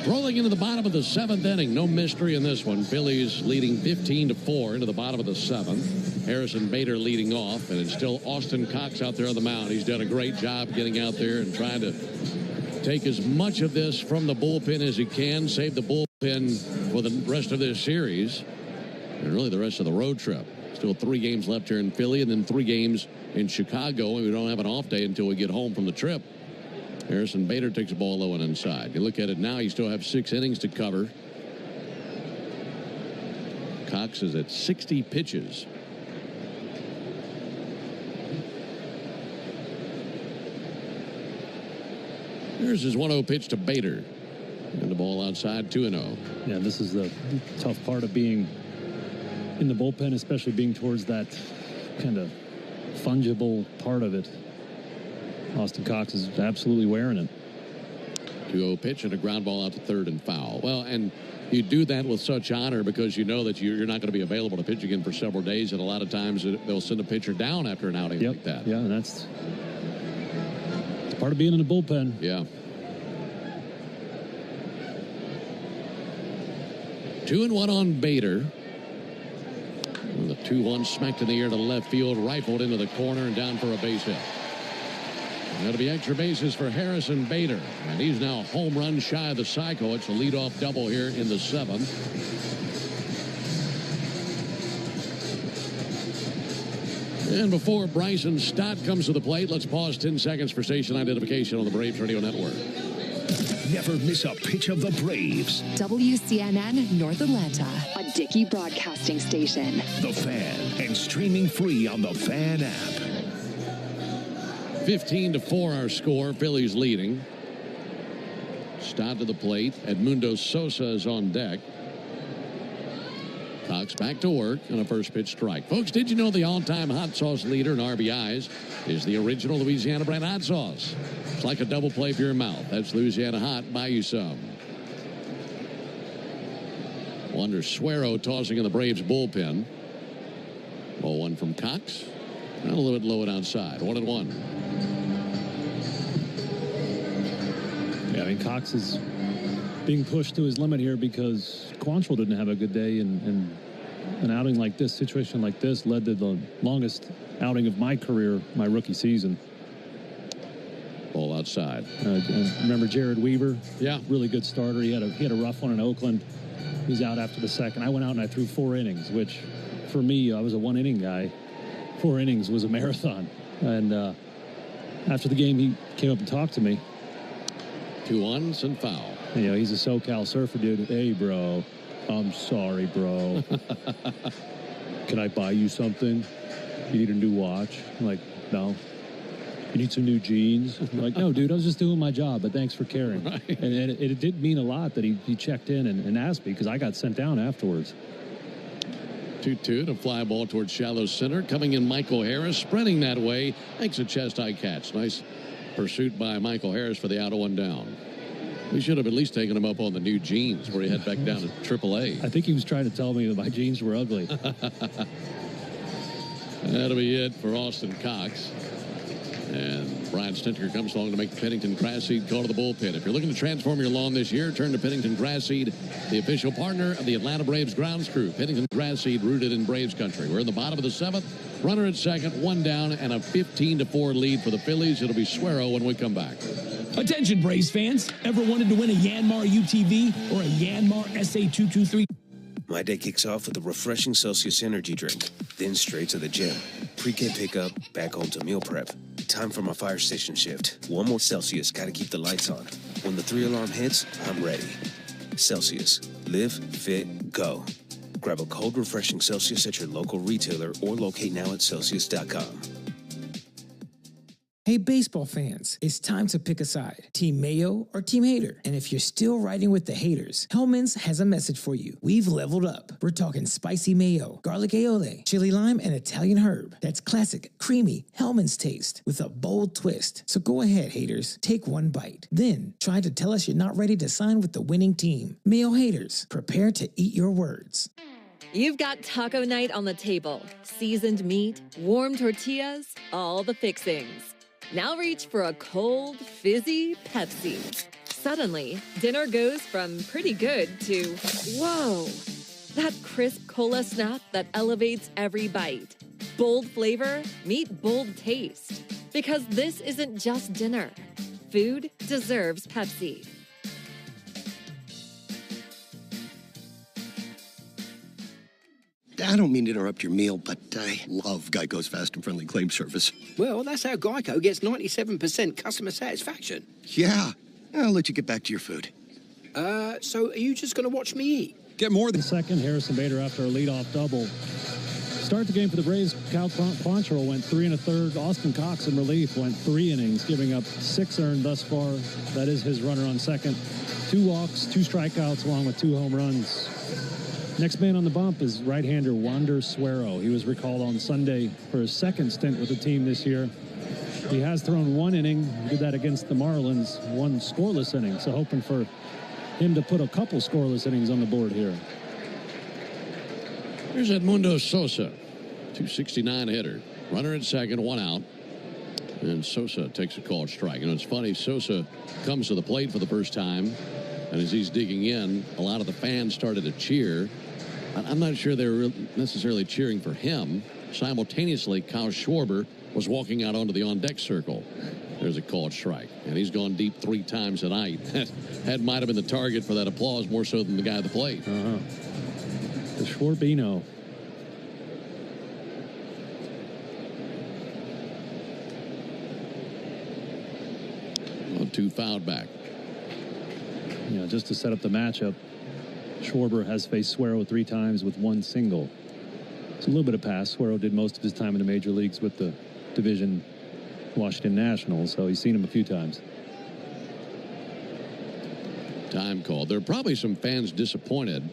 Rolling into the bottom of the 7th inning. No mystery in this one. Phillies leading 15-4 into the bottom of the 7th. Harrison Bader leading off, and it's still Austin Cox out there on the mound. He's done a great job getting out there and trying to take as much of this from the bullpen as he can, save the bullpen for the rest of this series, and really the rest of the road trip. Still 3 games left here in Philly, and then 3 games in Chicago, and we don't have an off day until we get home from the trip. Harrison Bader takes the ball low and inside. You look at it now, you still have 6 innings to cover. Cox is at 60 pitches. Here's his 1-0 pitch to Bader. And the ball outside, 2-0. Yeah, this is the tough part of being in the bullpen, especially being towards that kind of fungible part of it. Austin Cox is absolutely wearing it. 2-0 pitch and a ground ball out to third and foul. Well, and you do that with such honor because you know that you're not going to be available to pitch again for several days, and a lot of times they'll send a pitcher down after an outing like that. Yeah, and it's part of being in the bullpen. Yeah. 2-1 on Bader. The 2-1 smacked in the air to left field, rifled into the corner and down for a base hit. That'll be extra bases for Harrison Bader, and he's now a home run shy of the cycle. It's a leadoff double here in the 7th. And before Bryson Stott comes to the plate, let's pause 10 seconds for station identification on the Braves Radio Network. Never miss a pitch of the Braves. WCNN North Atlanta, a Dickey broadcasting station. The Fan, and streaming free on the Fan app. 15-4 our score. Phillies leading. Stott to the plate. Edmundo Sosa is on deck. Cox back to work on a first pitch strike. Folks, did you know the all-time hot sauce leader in RBIs is the original Louisiana brand hot sauce? It's like a double play for your mouth. That's Louisiana Hot. Buy you some. Wander Suero tossing in the Braves bullpen. 0-1 from Cox. And a little bit low and outside. 1-1. Yeah, I mean, Cox is being pushed to his limit here because Quantrill didn't have a good day, and an outing like this, situation like this, led to the longest outing of my career, my rookie season. Ball outside. Remember Jared Weaver? Yeah. Really good starter. He had a rough one in Oakland. He was out after the second. I went out and I threw 4 innings, which for me, I was a 1-inning guy. 4 innings was a marathon. And after the game, he came up and talked to me. 2-1 and foul. You know, he's a SoCal surfer dude. Hey, bro, I'm sorry, bro. Can I buy you something? You need a new watch? I'm like, no. You need some new jeans? I'm like, no, dude, I was just doing my job, but thanks for caring. Right. And it did mean a lot that he checked in and asked me, because I got sent down afterwards. 2-2 to fly ball towards shallow center. Coming in Michael Harris, spreading that way. Makes a chest-high catch. Nice pursuit by Michael Harris for the out of 1 down. We should have at least taken him up on the new jeans where he head back down to AAA. I think he was trying to tell me that my jeans were ugly. That'll be it for Austin Cox. And Brian Stinker comes along to make the Pennington Grass Seed call to the bullpen. If you're looking to transform your lawn this year, turn to Pennington Grass Seed, the official partner of the Atlanta Braves grounds crew. Pennington Grass Seed, rooted in Braves country. We're in the bottom of the 7th. Runner at second, 1 down, and a 15-4 lead for the Phillies. It'll be Suero when we come back. Attention, Braves fans. Ever wanted to win a Yanmar UTV or a Yanmar SA223? My day kicks off with a refreshing Celsius energy drink, then straight to the gym. Pre-K pickup, back home to meal prep. Time for my fire station shift. One more Celsius, gotta keep the lights on. When the 3-alarm hits, I'm ready. Celsius. Live, fit, go. Grab a cold, refreshing Celsius at your local retailer or locate now at Celsius.com. Hey, baseball fans, it's time to pick a side. Team Mayo or Team Hater? And if you're still riding with the haters, Hellman's has a message for you. We've leveled up. We're talking spicy mayo, garlic aioli, chili lime, and Italian herb. That's classic, creamy Hellman's taste with a bold twist. So go ahead, haters, take one bite. Then try to tell us you're not ready to sign with the winning team. Mayo haters, prepare to eat your words. You've got taco night on the table. Seasoned meat, warm tortillas, all the fixings. Now reach for a cold, fizzy Pepsi. Suddenly, dinner goes from pretty good to, whoa, that crisp cola snap that elevates every bite. Bold flavor, meet bold taste. Because this isn't just dinner. Food deserves Pepsi. I don't mean to interrupt your meal, but I love Geico's fast and friendly claim service. Well, that's how Geico gets 97% customer satisfaction. Yeah. I'll let you get back to your food. So are you just going to watch me eat? Get more than second. Harrison Bader after a leadoff double. Start the game for the Braves. Cal Quantrill went 3 1/3. Austin Cox in relief went 3 innings, giving up 6 earned thus far. That is his runner on second. 2 walks, 2 strikeouts, along with 2 home runs. Next man on the bump is right-hander Wander Suero. He was recalled on Sunday for his second stint with the team this year. He has thrown 1 inning. He did that against the Marlins, 1 scoreless inning. So hoping for him to put a couple scoreless innings on the board here. Here's Edmundo Sosa, 269 hitter. Runner at second, 1 out. And Sosa takes a called strike. And it's funny, Sosa comes to the plate for the first time. And as he's digging in, a lot of the fans started to cheer. I'm not sure they were necessarily cheering for him. Simultaneously, Kyle Schwarber was walking out onto the on-deck circle. There's a called strike. And he's gone deep 3 times tonight. That might have been the target for that applause more so than the guy at the plate. The Schwarbino. 2 fouled back. Yeah, just to set up the matchup, Schwarber has faced Suero 3 times with 1 single. It's a little bit of pass. Suero did most of his time in the major leagues with the division Washington Nationals, so he's seen him a few times. Time called. There are probably some fans disappointed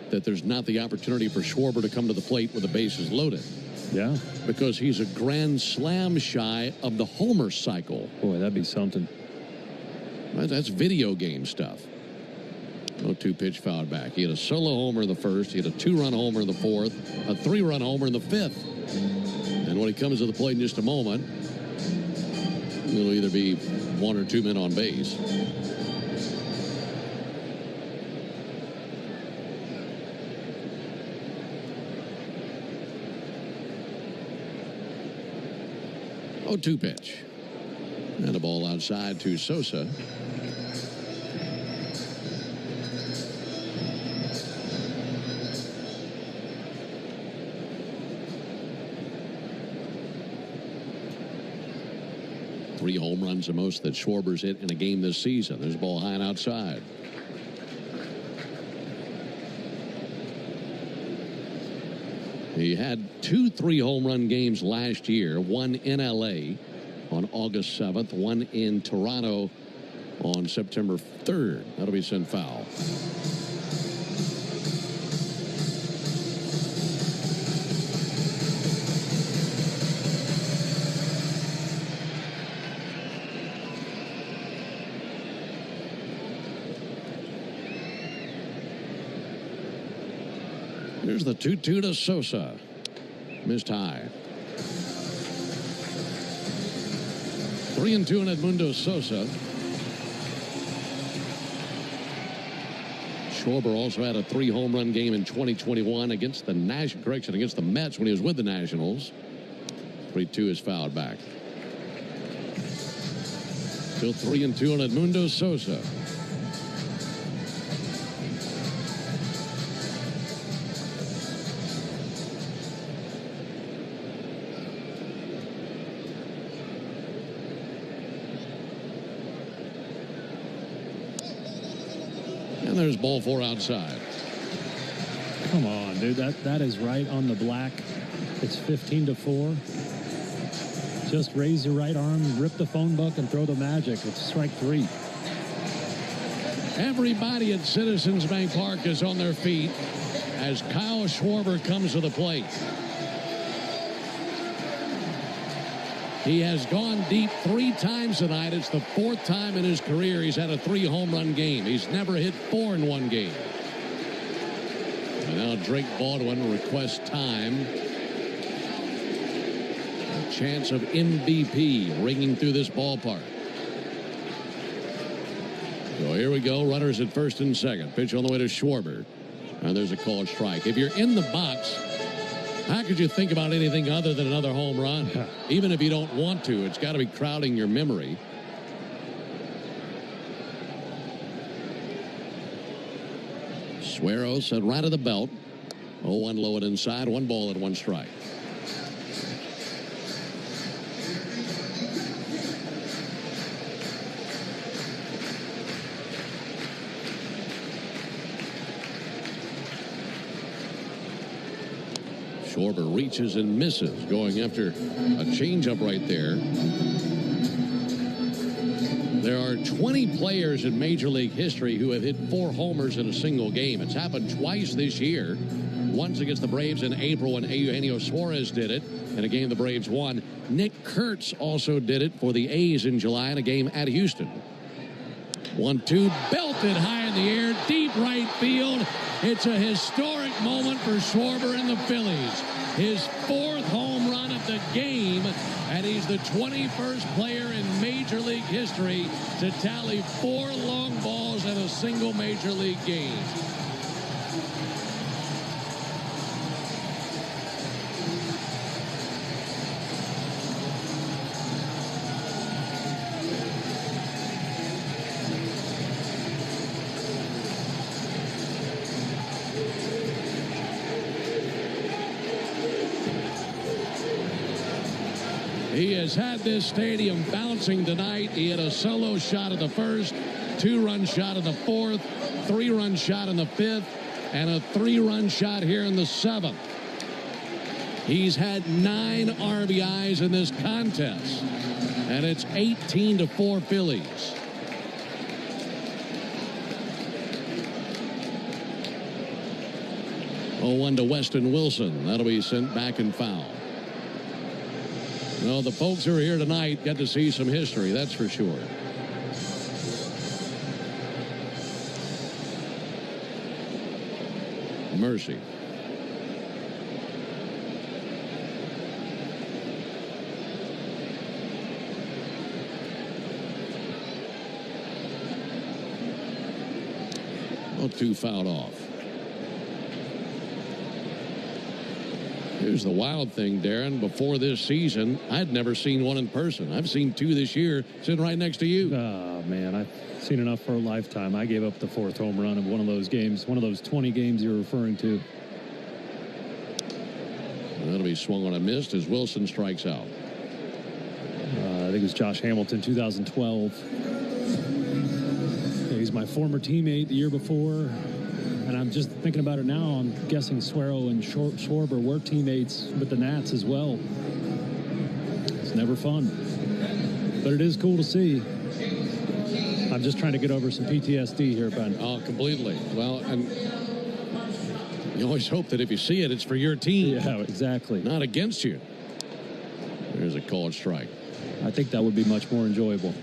that there's not the opportunity for Schwarber to come to the plate with the bases loaded. Yeah. Because he's a grand slam shy of the homer cycle. Boy, that'd be something. That's video game stuff. 0-2 pitch fouled back. He had a solo homer in the first. He had a 2-run homer in the fourth. A 3-run homer in the fifth. And when he comes to the plate in just a moment, it'll either be 1 or 2 men on base. Oh, 2 pitch. And a ball outside to Sosa. 3 home runs, the most that Schwarber's hit in a game this season. There's a ball high and outside. He had 2 3-home run games last year, one in L.A. on August 7th, one in Toronto on September 3rd. That'll be sent foul. Here's the 2-2 to Sosa. Missed high. 3-2 in Edmundo Sosa. Schwarber also had a 3-home run game in 2021 against the against the Mets when he was with the Nationals. 3-2 is fouled back. Still 3-2 on Edmundo Sosa. And there's ball 4 outside. Come on, dude. That is right on the black. It's 15-4. Just raise your right arm, rip the phone book, and throw the magic. It's strike 3. Everybody at Citizens Bank Park is on their feet as Kyle Schwarber comes to the plate. He has gone deep 3 times tonight. It's the 4th time in his career he's had a 3-home run game. He's never hit 4 in one game. And now Drake Baldwin requests time. A chance of MVP ringing through this ballpark. So here we go. Runners at first and second. Pitch on the way to Schwarber. And there's a called strike. If you're in the box, how could you think about anything other than another home run? Even if you don't want to, it's got to be crowding your memory. Suero set right of the belt. 0-1 low and inside. 1 ball and 1 strike. Schwarber reaches and misses, going after a changeup right there. There are 20 players in Major League history who have hit 4 homers in a single game. It's happened twice this year. Once against the Braves in April when Eugenio Suarez did it in a game the Braves won. Nick Kurtz also did it for the A's in July in a game at Houston. 1-2, belted high in the air, deep right field. It's a historic moment for Schwarber and the Phillies. His 4th home run of the game, and he's the 21st player in Major League history to tally 4 long balls in a single Major League game. He has had this stadium bouncing tonight. He had a solo shot in the first, 2-run shot in the 4th, 3-run shot in the 5th, and a 3-run shot here in the 7th. He's had 9 RBIs in this contest, and it's 18-4 Phillies. Oh, 1 to Weston Wilson. That'll be sent back and foul. Well, the folks who are here tonight get to see some history, that's for sure. Mercy. Oh, 2 fouled off. Here's the wild thing, Darren. Before this season, I'd never seen one in person. I've seen 2 this year, sitting right next to you. Oh, man, I've seen enough for a lifetime. I gave up the 4th home run of one of those games, one of those 20 games you're referring to. That'll be swung on and missed as Wilson strikes out. think it was Josh Hamilton, 2012. He's my former teammate the year before. And I'm just thinking about it now. I'm guessing Suero and Schwarber were teammates with the Nats as well. It's never fun. But it is cool to see. I'm just trying to get over some PTSD here, Ben. Oh, completely. Well, and you always hope that if you see it, it's for your team. Yeah, exactly. Not against you. There's a called strike. I think that would be much more enjoyable.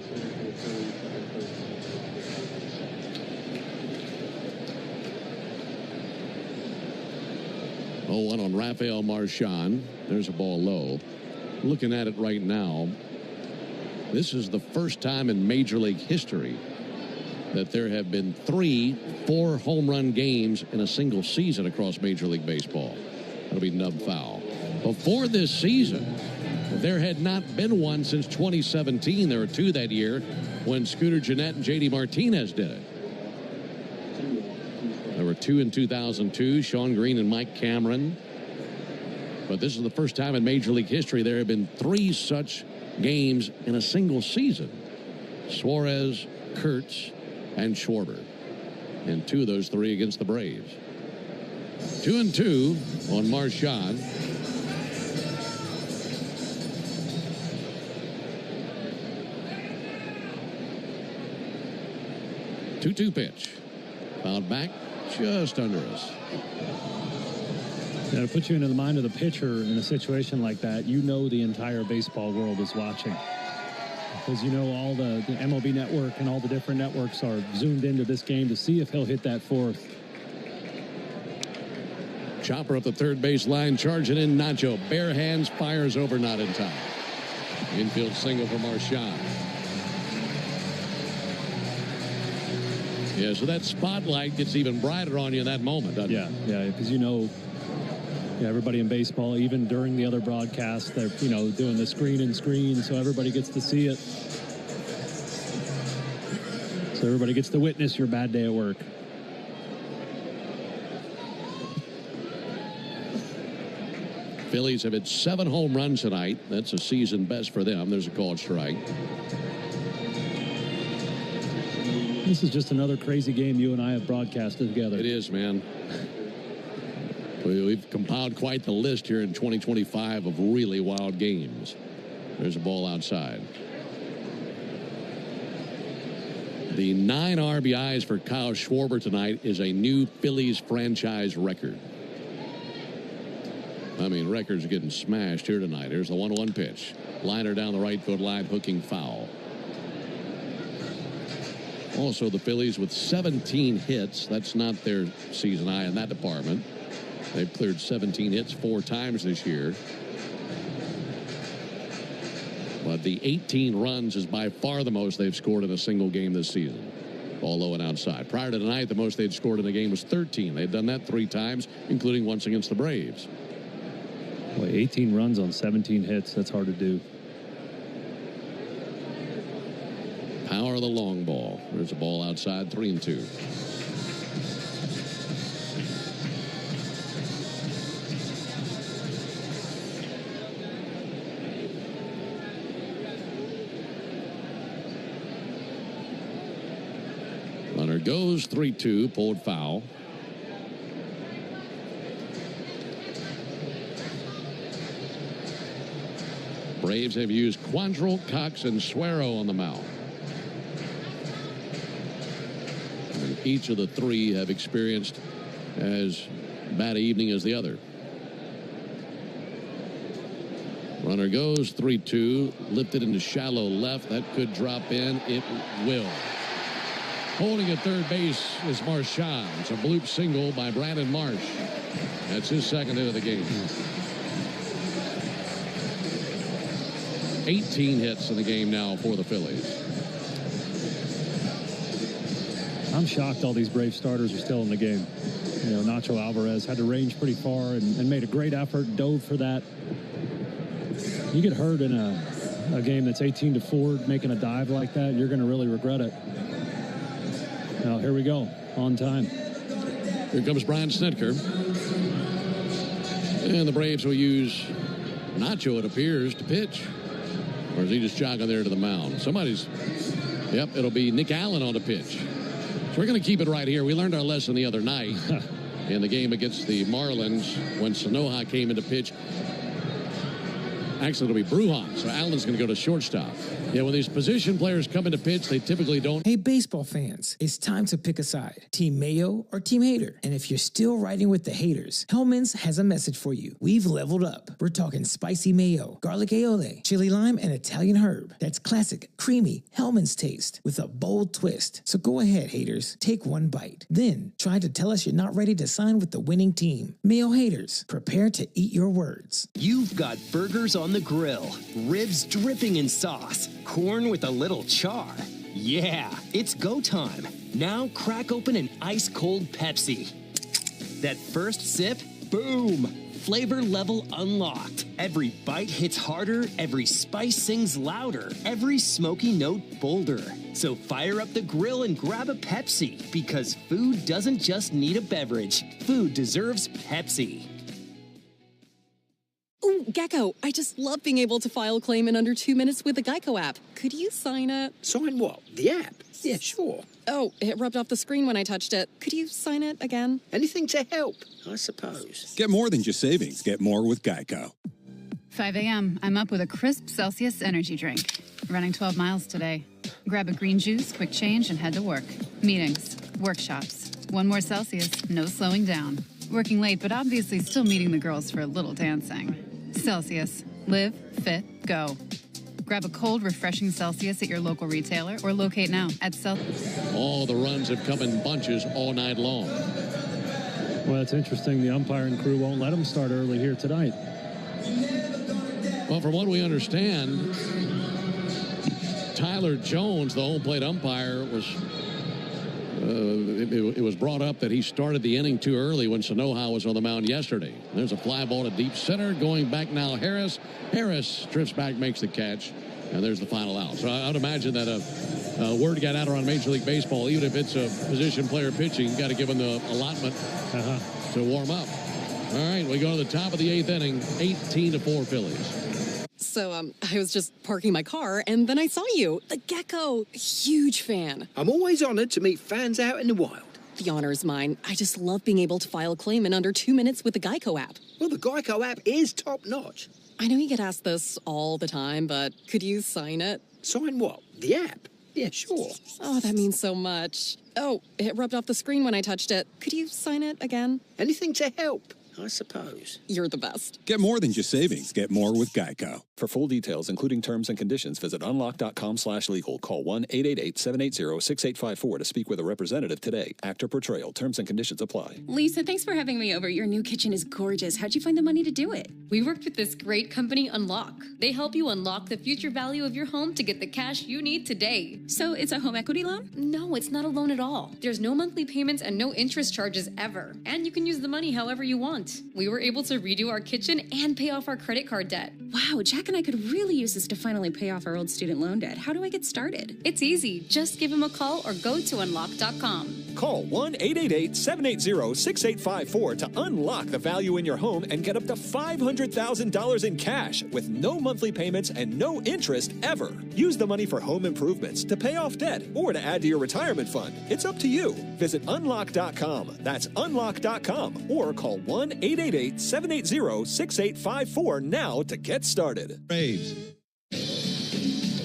0-1 on Rafael Marchand. There's a ball low. Looking at it right now, this is the first time in Major League history that there have been 3 4-home run games in a single season across Major League Baseball. That'll be nub foul. Before this season, there had not been one since 2017. There were 2 that year when Scooter Gennett and J.D. Martinez did it. There were 2 in 2002, Sean Green and Mike Cameron. But this is the first time in Major League history there have been 3 such games in a single season. Suarez, Kurtz, and Schwarber. And 2 of those 3 against the Braves. 2-2 on Marchand. Two pitch. Fouled back just under us. Now, to put you into the mind of the pitcher in a situation like that, you know the entire baseball world is watching. Because you know all the MLB network and all the different networks are zoomed into this game to see if he'll hit that 4th. Chopper up the third base line, charging in Nacho. Bare hands, fires over, not in time. Infield single for Marchand. Yeah, so that spotlight gets even brighter on you in that moment, doesn't it? Yeah, because you know, everybody in baseball, even during the other broadcasts, they're, doing the screen, so everybody gets to see it. So everybody gets to witness your bad day at work. Phillies have hit 7 home runs tonight. That's a season best for them. There's a called strike. This is just another crazy game you and I have broadcasted together. It is, man. We've compiled quite the list here in 2025 of really wild games. There's a ball outside. The 9 RBIs for Kyle Schwarber tonight is a new Phillies franchise record. I mean, records are getting smashed here tonight. Here's the 1-1 pitch. Liner down the right field line, hooking foul. Also, the Phillies with 17 hits. That's not their season high in that department. They've cleared 17 hits 4 times this year. But the 18 runs is by far the most they've scored in a single game this season. Ball low and outside. Prior to tonight, the most they'd scored in a game was 13. They'd done that 3 times, including once against the Braves. Boy, 18 runs on 17 hits. That's hard to do. Power of the long ball. There's a ball outside, 3-2. Runner goes, 3-2, pulled foul. Braves have used Quantrill, Cox, and Suero on the mound. And each of the 3 have experienced as bad an evening as the other. Runner goes, 3-2, lifted into shallow left. That could drop in. It will. Holding at third base is Marchand. It's a bloop single by Brandon Marsh. That's his 2nd hit of the game. 18 hits in the game now for the Phillies. I'm shocked all these Brave starters are still in the game. Nacho Alvarez had to range pretty far and made a great effort, dove for that. You get hurt in a game that's 18-4, making a dive like that, you're going to really regret it. Now, here we go, on time. Here comes Brian Snitker. And the Braves will use Nacho, it appears, to pitch. Or is he just jogging there to the mound? Yep, it'll be Nick Allen on the pitch. So we're going to keep it right here. We learned our lesson the other night in the game against the Marlins when Sanoja came into pitch. Actually, it'll be Brujan, so Allen's going to go to shortstop. Yeah, when these position players come into pitch, they typically don't. Hey, baseball fans, it's time to pick a side. Team Mayo or Team Hater? And if you're still riding with the haters, Hellman's has a message for you. We've leveled up. We're talking spicy mayo, garlic aioli, chili lime, and Italian herb. That's classic, creamy Hellman's taste with a bold twist. So go ahead, haters. Take one bite. Then try to tell us you're not ready to sign with the winning team. Mayo haters, prepare to eat your words. You've got burgers on the grill, ribs dripping in sauce, corn with a little char. Yeah, it's go time. Now crack open an ice-cold Pepsi. That first sip, boom! Flavor level unlocked. Every bite hits harder, every spice sings louder, every smoky note bolder. So fire up the grill and grab a Pepsi, because food doesn't just need a beverage. Food deserves Pepsi. Ooh, Gecko, I just love being able to file a claim in under 2 minutes with the Geico app. Could you sign it? Sign what? The app? Yeah, sure. Oh, it rubbed off the screen when I touched it. Could you sign it again? Anything to help, I suppose. Get more than just savings. Get more with Geico. 5 a.m. I'm up with a crisp Celsius energy drink. Running 12 miles today. Grab a green juice, quick change, and head to work. Meetings, workshops. One more Celsius, no slowing down. Working late, but obviously still meeting the girls for a little dancing. Celsius. Live, fit, go. Grab a cold, refreshing Celsius at your local retailer or locate now at Celsius. All the runs have come in bunches all night long. Well, it's interesting. The umpiring crew won't let them start early here tonight. Well, from what we understand, Tyler Jones, the home plate umpire, was it was brought up that he started the inning too early when Sanoja was on the mound yesterday. There's a fly ball to deep center. Going back now, Harris. Harris drifts back, makes the catch, and there's the final out. So I would imagine that a word got out around Major League Baseball, even if it's a position player pitching, you got to give him the allotment to warm up. All right, we go to the top of the 8th inning, 18-4 Phillies. So, I was just parking my car, and then I saw you. The Gecko. Huge fan. I'm always honored to meet fans out in the wild. The honor is mine. I just love being able to file a claim in under 2 minutes with the Geico app. Well, the Geico app is top-notch. I know you get asked this all the time, but could you sign it? Sign what? The app? Yeah, sure. Oh, that means so much. Oh, it rubbed off the screen when I touched it. Could you sign it again? Anything to help, I suppose. You're the best. Get more than just savings. Get more with Geico. For full details, including terms and conditions, visit unlock.com/legal. Call 1-888-780-6854 to speak with a representative today. Actor portrayal. Terms and conditions apply. Lisa, thanks for having me over. Your new kitchen is gorgeous. How'd you find the money to do it? We worked with this great company, Unlock. They help you unlock the future value of your home to get the cash you need today. So it's a home equity loan? No, it's not a loan at all. There's no monthly payments and no interest charges ever. And you can use the money however you want. We were able to redo our kitchen and pay off our credit card debt. Wow, Jack and I could really use this to finally pay off our old student loan debt. How do I get started? It's easy. Just give him a call or go to unlock.com. Call 1-888-780-6854 to unlock the value in your home and get up to $500,000 in cash with no monthly payments and no interest ever. Use the money for home improvements, to pay off debt, or to add to your retirement fund. It's up to you. Visit unlock.com. That's unlock.com. Or call 1-888-780-6854 now to get started. Braves.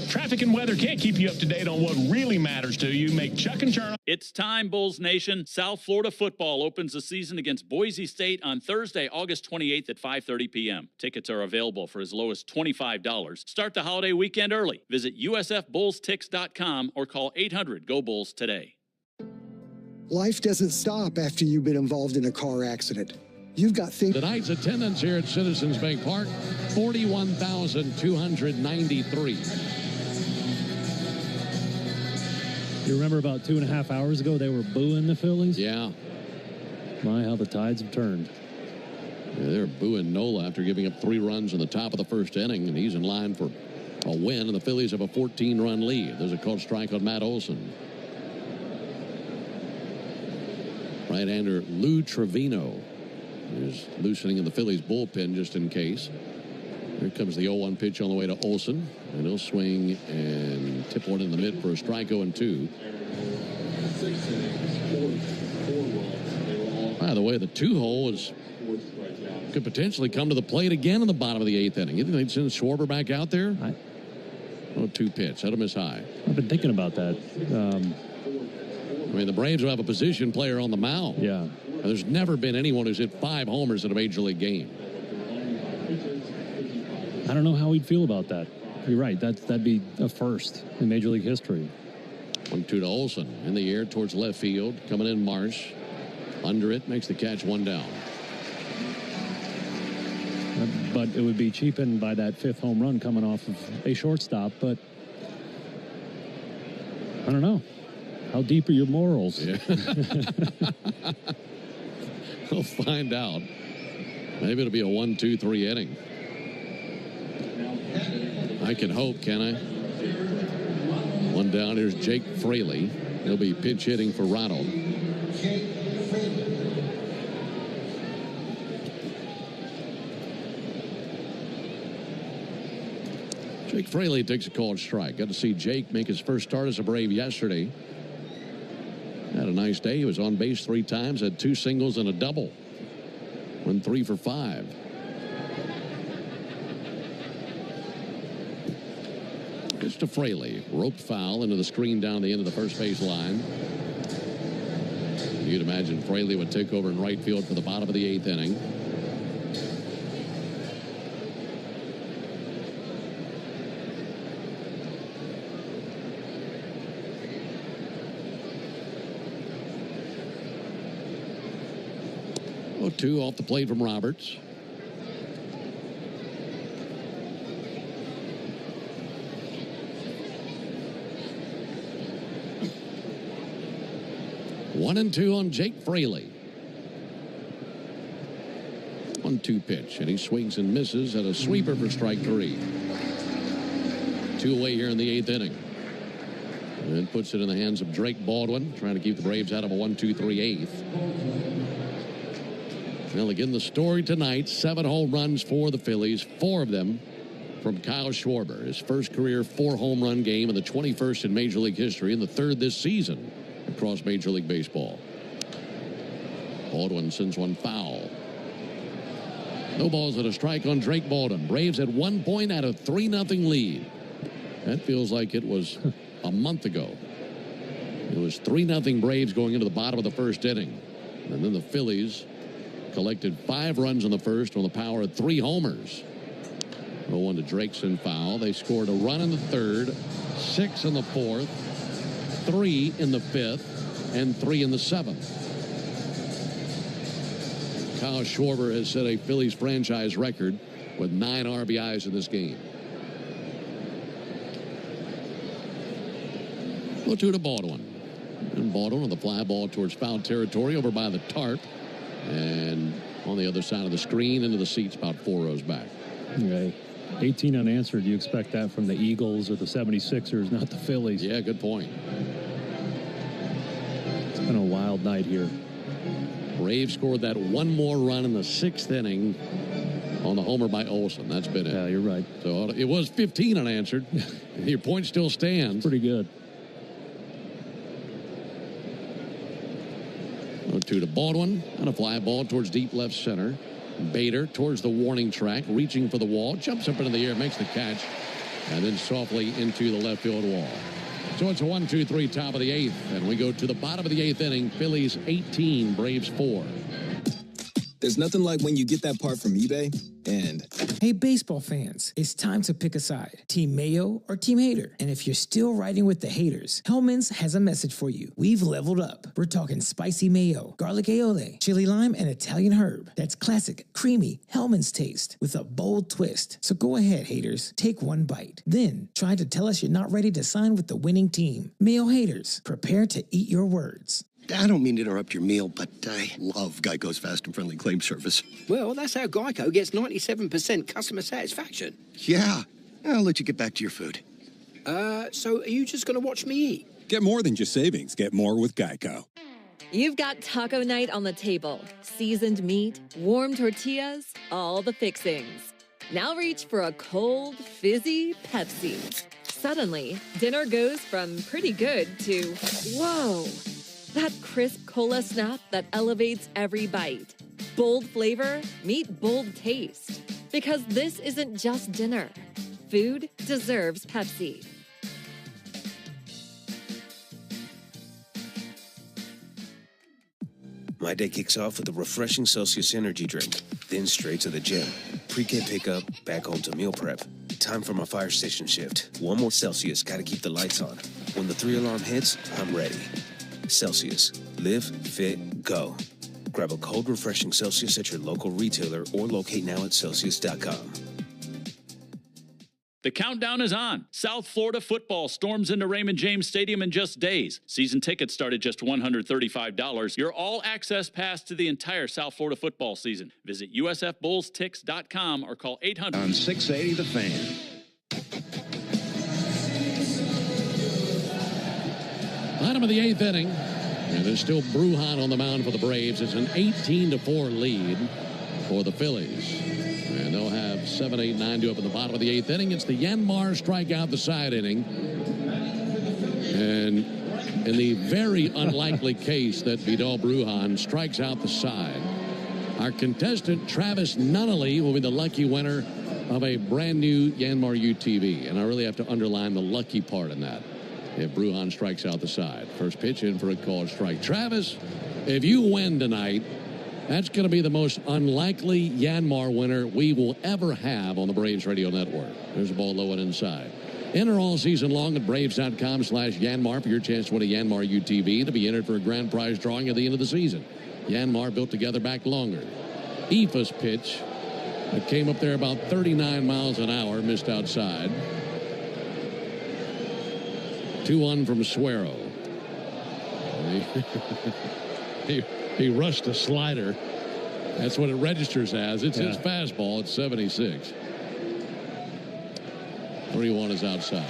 Traffic and weather can't keep you up to date on what really matters to you. Make Chuck and Charlie. It's time, Bulls Nation. South Florida football opens the season against Boise State on Thursday, August 28th at 5:30 p.m. Tickets are available for as low as $25. Start the holiday weekend early. Visit usfbullstix.com or call 800-GO-BULLS today. Life doesn't stop after you've been involved in a car accident. You've got things. Tonight's attendance here at Citizens Bank Park, 41,293. You remember about 2.5 hours ago, they were booing the Phillies? Yeah. My, how the tides have turned. Yeah, they're booing Nola after giving up 3 runs in the top of the first inning, and he's in line for a win, and the Phillies have a 14-run lead. There's a called strike on Matt Olson. Right-hander Lou Trevino is loosening in the Phillies bullpen just in case. Here comes the 0-1 pitch on the way to Olsen. And he'll swing and tip one in the mid for a strike 0-2. By the way, the 2-hole could potentially come to the plate again in the bottom of the 8th inning. You think they'd send Schwarber back out there? 0-2 pitch. That'll miss high. I've been thinking about that. I mean, the Braves will have a position player on the mound. Yeah. And there's never been anyone who's hit 5 homers in a major league game. I don't know how we'd feel about that. You're right. That'd be a first in Major League history. 1-2 to Olsen. In the air towards left field. Coming in Marsh. Under it. Makes the catch, 1 down. But it would be cheapened by that 5th home run coming off of a shortstop. But I don't know. How deep are your morals? Yeah. We'll find out. Maybe it'll be a 1-2-3 inning. I can hope, can I? 1 down. Here's Jake Fraley. He'll be pitch hitting for Ronald. Jake Fraley takes a called strike. Got to see Jake make his first start as a Brave yesterday. Had a nice day. He was on base 3 times, had 2 singles and a double. Went 3 for 5. Pitch to Fraley. Roped foul into the screen down the end of the first base line. You'd imagine Fraley would take over in right field for the bottom of the 8th inning. Two off the plate from Roberts. One and 2 on Jake Fraley. 1-2 pitch, and he swings and misses at a sweeper for strike 3. 2 away here in the 8th inning. And puts it in the hands of Drake Baldwin, trying to keep the Braves out of a 1-2-3 8th. Well, again, the story tonight, 7 home runs for the Phillies, 4 of them from Kyle Schwarber. His first career 4 home run game and the 21st in Major League history and the 3rd this season across Major League Baseball. Baldwin sends one foul. No balls and a strike on Drake Baldwin. Braves at 1 point at a 3-0 lead. That feels like it was a month ago. It was 3-0 Braves going into the bottom of the 1st inning. And then the Phillies collected 5 runs in the first on the power of 3 homers. 0-1 to Drakeson foul. They scored a run in the 3rd, 6 in the 4th, 3 in the 5th, and 3 in the 7th. Kyle Schwarber has set a Phillies franchise record with 9 RBIs in this game. 0-2 to Baldwin. And Baldwin on the fly ball towards foul territory over by the tarp. And on the other side of the screen into the seats about 4 rows back. Okay. 18 unanswered. You expect that from the Eagles or the 76ers, not the Phillies. Yeah, good point. It's been a wild night here. Braves scored that 1 more run in the 6th inning on the homer by Olsen. That's been it. Yeah, you're right. So it was 15 unanswered. Your point still stands. Pretty good. 0-2 to Baldwin and a fly ball towards deep left center. Bader towards the warning track, reaching for the wall, jumps up into the air, makes the catch, and then softly into the left field wall. So it's a 1-2-3 top of the 8th, and we go to the bottom of the 8th inning. Phillies 18, Braves 4. There's nothing like when you get that part from eBay and... Hey, baseball fans, it's time to pick a side. Team Mayo or Team Hater. And if you're still riding with the haters, Hellman's has a message for you. We've leveled up. We're talking spicy mayo, garlic aioli, chili lime, and Italian herb. That's classic, creamy Hellman's taste with a bold twist. So go ahead, haters. Take 1 bite. Then try to tell us you're not ready to sign with the winning team. Mayo haters, prepare to eat your words. I don't mean to interrupt your meal, but I love Geico's fast and friendly claim service. Well, that's how Geico gets 97% customer satisfaction. Yeah. I'll let you get back to your food. So are you just going to watch me eat? Get more than just savings. Get more with Geico. You've got taco night on the table. Seasoned meat, warm tortillas, all the fixings. Now reach for a cold, fizzy Pepsi. Suddenly, dinner goes from pretty good to, whoa, that crisp cola snap that elevates every bite. Bold flavor, meet bold taste. Because this isn't just dinner. Food deserves Pepsi. My day kicks off with a refreshing Celsius energy drink, then straight to the gym. Pre-K pickup, back home to meal prep. Time for my fire station shift. One more Celsius, gotta keep the lights on. When the 3-alarm hits, I'm ready. Celsius. Live, fit, go. Grab a cold, refreshing Celsius at your local retailer or locate now at Celsius.com. The countdown is on. South Florida football storms into Raymond James Stadium in just days. Season tickets start at just $135. Your all-access pass to the entire South Florida football season. Visit usfbullstix.com or call 800 on 680 The Fan. Bottom of the 8th inning, and there's still Brujan on the mound for the Braves. It's an 18-4 lead for the Phillies. And they'll have 7, 8, 9 to up in the bottom of the 8th inning. It's the Yanmar strikeout the side inning. And in the very unlikely case that Vidal Brujan strikes out the side, our contestant Travis Nunnally will be the lucky winner of a brand new Yanmar UTV. And I really have to underline the lucky part in that. If Brujan strikes out the side. First pitch in for a called strike. Travis, if you win tonight, that's going to be the most unlikely Yanmar winner we will ever have on the Braves Radio Network. There's a ball low and inside. Enter all season long at Braves.com/Yanmar for your chance to win a Yanmar UTV to be entered for a grand prize drawing at the end of the season. Yanmar built together back longer. Efa's pitch that came up there about 39 miles an hour, missed outside. 2-1 from Suero. He rushed a slider. That's what it registers as. It's his fastball at 76. 3-1 is outside.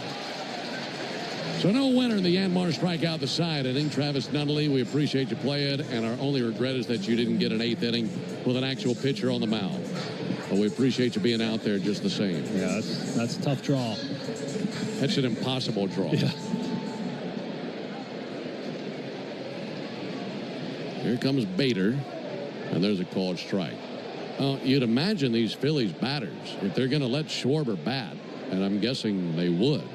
So no winner in the Yanmar strikeout the side inning. Travis Nunnally, we appreciate you playing, and our only regret is that you didn't get an 8th inning with an actual pitcher on the mound. But we appreciate you being out there just the same. Yeah, that's a tough draw. That's an impossible draw. Yeah. Here comes Bader, and there's a called strike. You'd imagine these Phillies batters, if they're going to let Schwarber bat, and I'm guessing they would.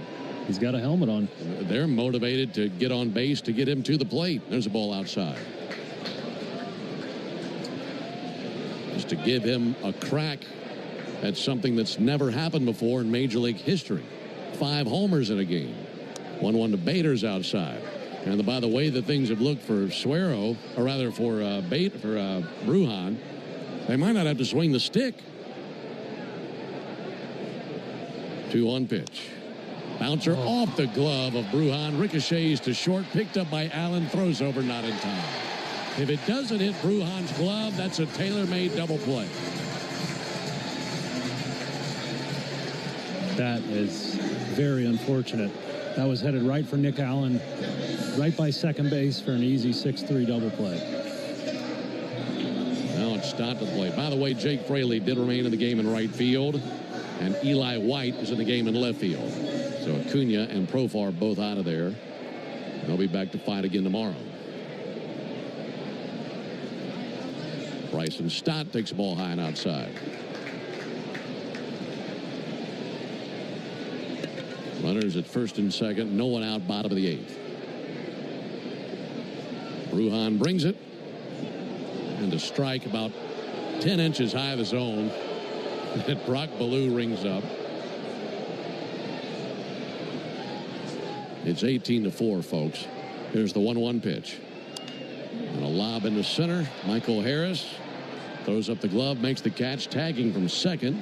He's got a helmet on. They're motivated to get on base to get him to the plate. There's a ball outside. Just to give him a crack at something that's never happened before in Major League history. 5 homers in a game. 1-1 to Bader's outside. And by the way that things have looked for Suero, or rather for Brujan, they might not have to swing the stick. 2-1 pitch. Bouncer off the glove of Brujan, ricochets to short, picked up by Allen, throws over, not in time. If it doesn't hit Brujan's glove, that's a tailor-made double play. That is very unfortunate. That was headed right for Nick Allen, right by second base for an easy 6-3 double play. Now it's Stott to play. By the way, Jake Fraley did remain in the game in right field, and Eli White is in the game in left field. So Acuna and Profar both out of there. They'll be back to fight again tomorrow. Bryson Stott takes the ball high and outside. Runners at first and second. No one out, bottom of the 8th. Brujan brings it. And a strike about 10 inches high of the zone. And Brock Ballou rings up. It's 18-4, folks. Here's the 1-1 pitch. And a lob into center. Michael Harris throws up the glove, makes the catch, tagging from second.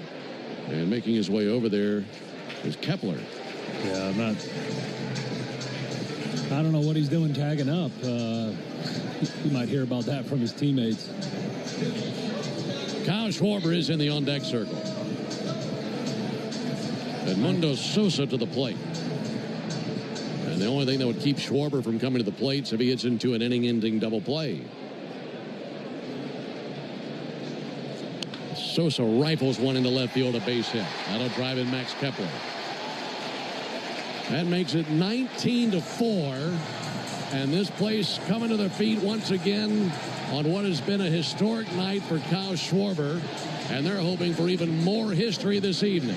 And making his way over there is Kepler. Yeah, I don't know what he's doing tagging up. You might hear about that from his teammates. Kyle Schwarber is in the on-deck circle. Edmundo Sosa to the plate. And the only thing that would keep Schwarber from coming to the plate is if he gets into an inning-ending double play. Sosa rifles one into left field, a base hit. That'll drive in Max Kepler. That makes it 19-4. And this place coming to their feet once again on what has been a historic night for Kyle Schwarber. And they're hoping for even more history this evening.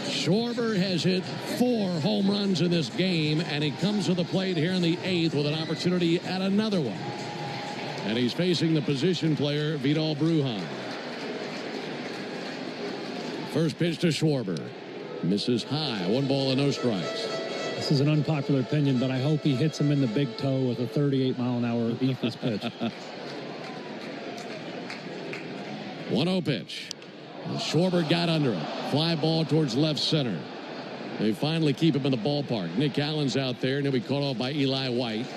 Schwarber has hit 4 home runs in this game, and he comes to the plate here in the 8th with an opportunity at another one. And he's facing the position player, Vidal Brujan. First pitch to Schwarber. Misses high. 1 ball and no strikes. This is an unpopular opinion, but I hope he hits him in the big toe with a 38-mile-an-hour Eagles pitch. 1-0 pitch. Schwarber got under it. Fly ball towards left center. They finally keep him in the ballpark. Nick Allen's out there, and he'll be caught off by Eli White.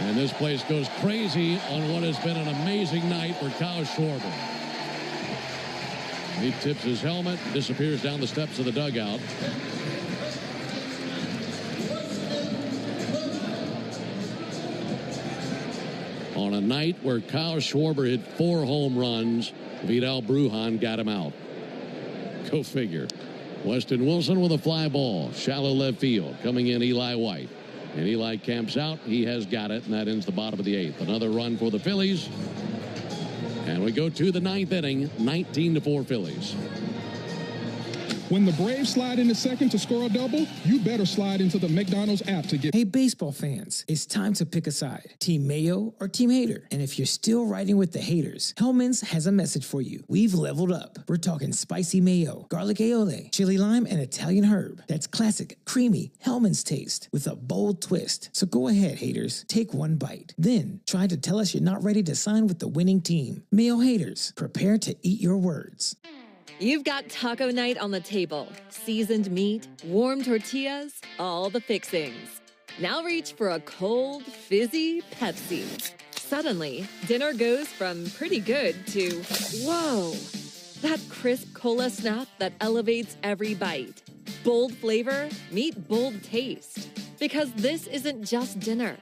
And this place goes crazy on what has been an amazing night for Kyle Schwarber. He tips his helmet, disappears down the steps of the dugout. On a night where Kyle Schwarber hit 4 home runs, Vidal Brujan got him out. Go figure. Weston Wilson with a fly ball. Shallow left field. Coming in Eli White. And Eli camps out. He has got it, and that ends the bottom of the 8th. Another run for the Phillies. And we go to the 9th inning. 19-4 Phillies. When the Braves slide into second to score a double, you better slide into the McDonald's app to get... Hey, baseball fans, it's time to pick a side. Team Mayo or Team Hater. And if you're still riding with the haters, Hellman's has a message for you. We've leveled up. We're talking spicy mayo, garlic aioli, chili lime, and Italian herb. That's classic, creamy Hellman's taste with a bold twist. So go ahead, haters. Take one bite. Then try to tell us you're not ready to sign with the winning team. Mayo haters, prepare to eat your words. You've got taco night on the table. Seasoned meat, warm tortillas, all the fixings. Now reach for a cold, fizzy Pepsi. Suddenly, dinner goes from pretty good to, whoa, that crisp cola snap that elevates every bite. Bold flavor, meet bold taste. Because this isn't just dinner.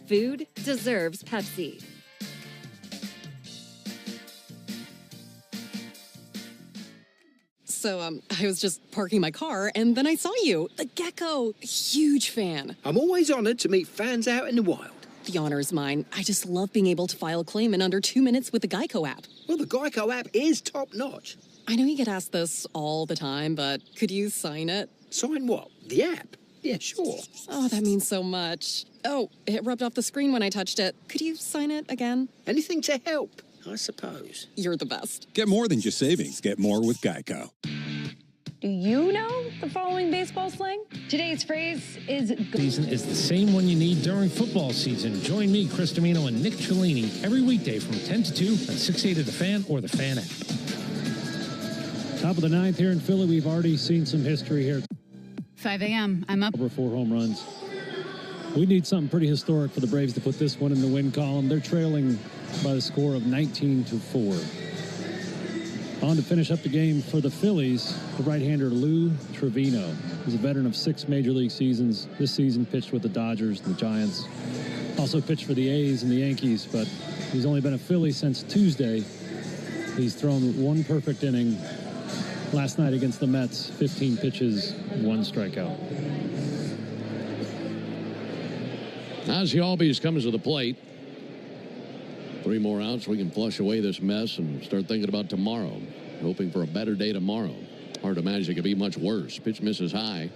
Food deserves Pepsi. So, I was just parking my car, and then I saw you. The Gecko. Huge fan. I'm always honored to meet fans out in the wild. The honor is mine. I just love being able to file a claim in under 2 minutes with the Geico app. Well, the Geico app is top-notch. I know you get asked this all the time, but could you sign it? Sign what? The app? Yeah, sure. Oh, that means so much. Oh, it rubbed off the screen when I touched it. Could you sign it again? Anything to help, I suppose. You're the best. Get more than just savings. Get more with Geico. Do you know the following baseball slang? Today's phrase is... Season is the same one you need during football season. Join me, Chris Domino, and Nick Cellini every weekday from 10 to 2 on 680 The Fan or The Fan app. Top of the 9th here in Philly. We've already seen some history here. 5 a.m. I'm up. Over 4 home runs. We need something pretty historic for the Braves to put this one in the win column. They're trailing by the score of 19-4. On to finish up the game for the Phillies, the right-hander Lou Trevino. He's a veteran of 6 major league seasons. This season pitched with the Dodgers and the Giants. Also pitched for the A's and the Yankees, but he's only been a Philly since Tuesday. He's thrown 1 perfect inning. Last night against the Mets, 15 pitches, 1 strikeout. Ozzie Albies comes to the plate. 3 more outs, we can flush away this mess and start thinking about tomorrow. Hoping for a better day tomorrow. Hard to imagine it could be much worse. Pitch misses high.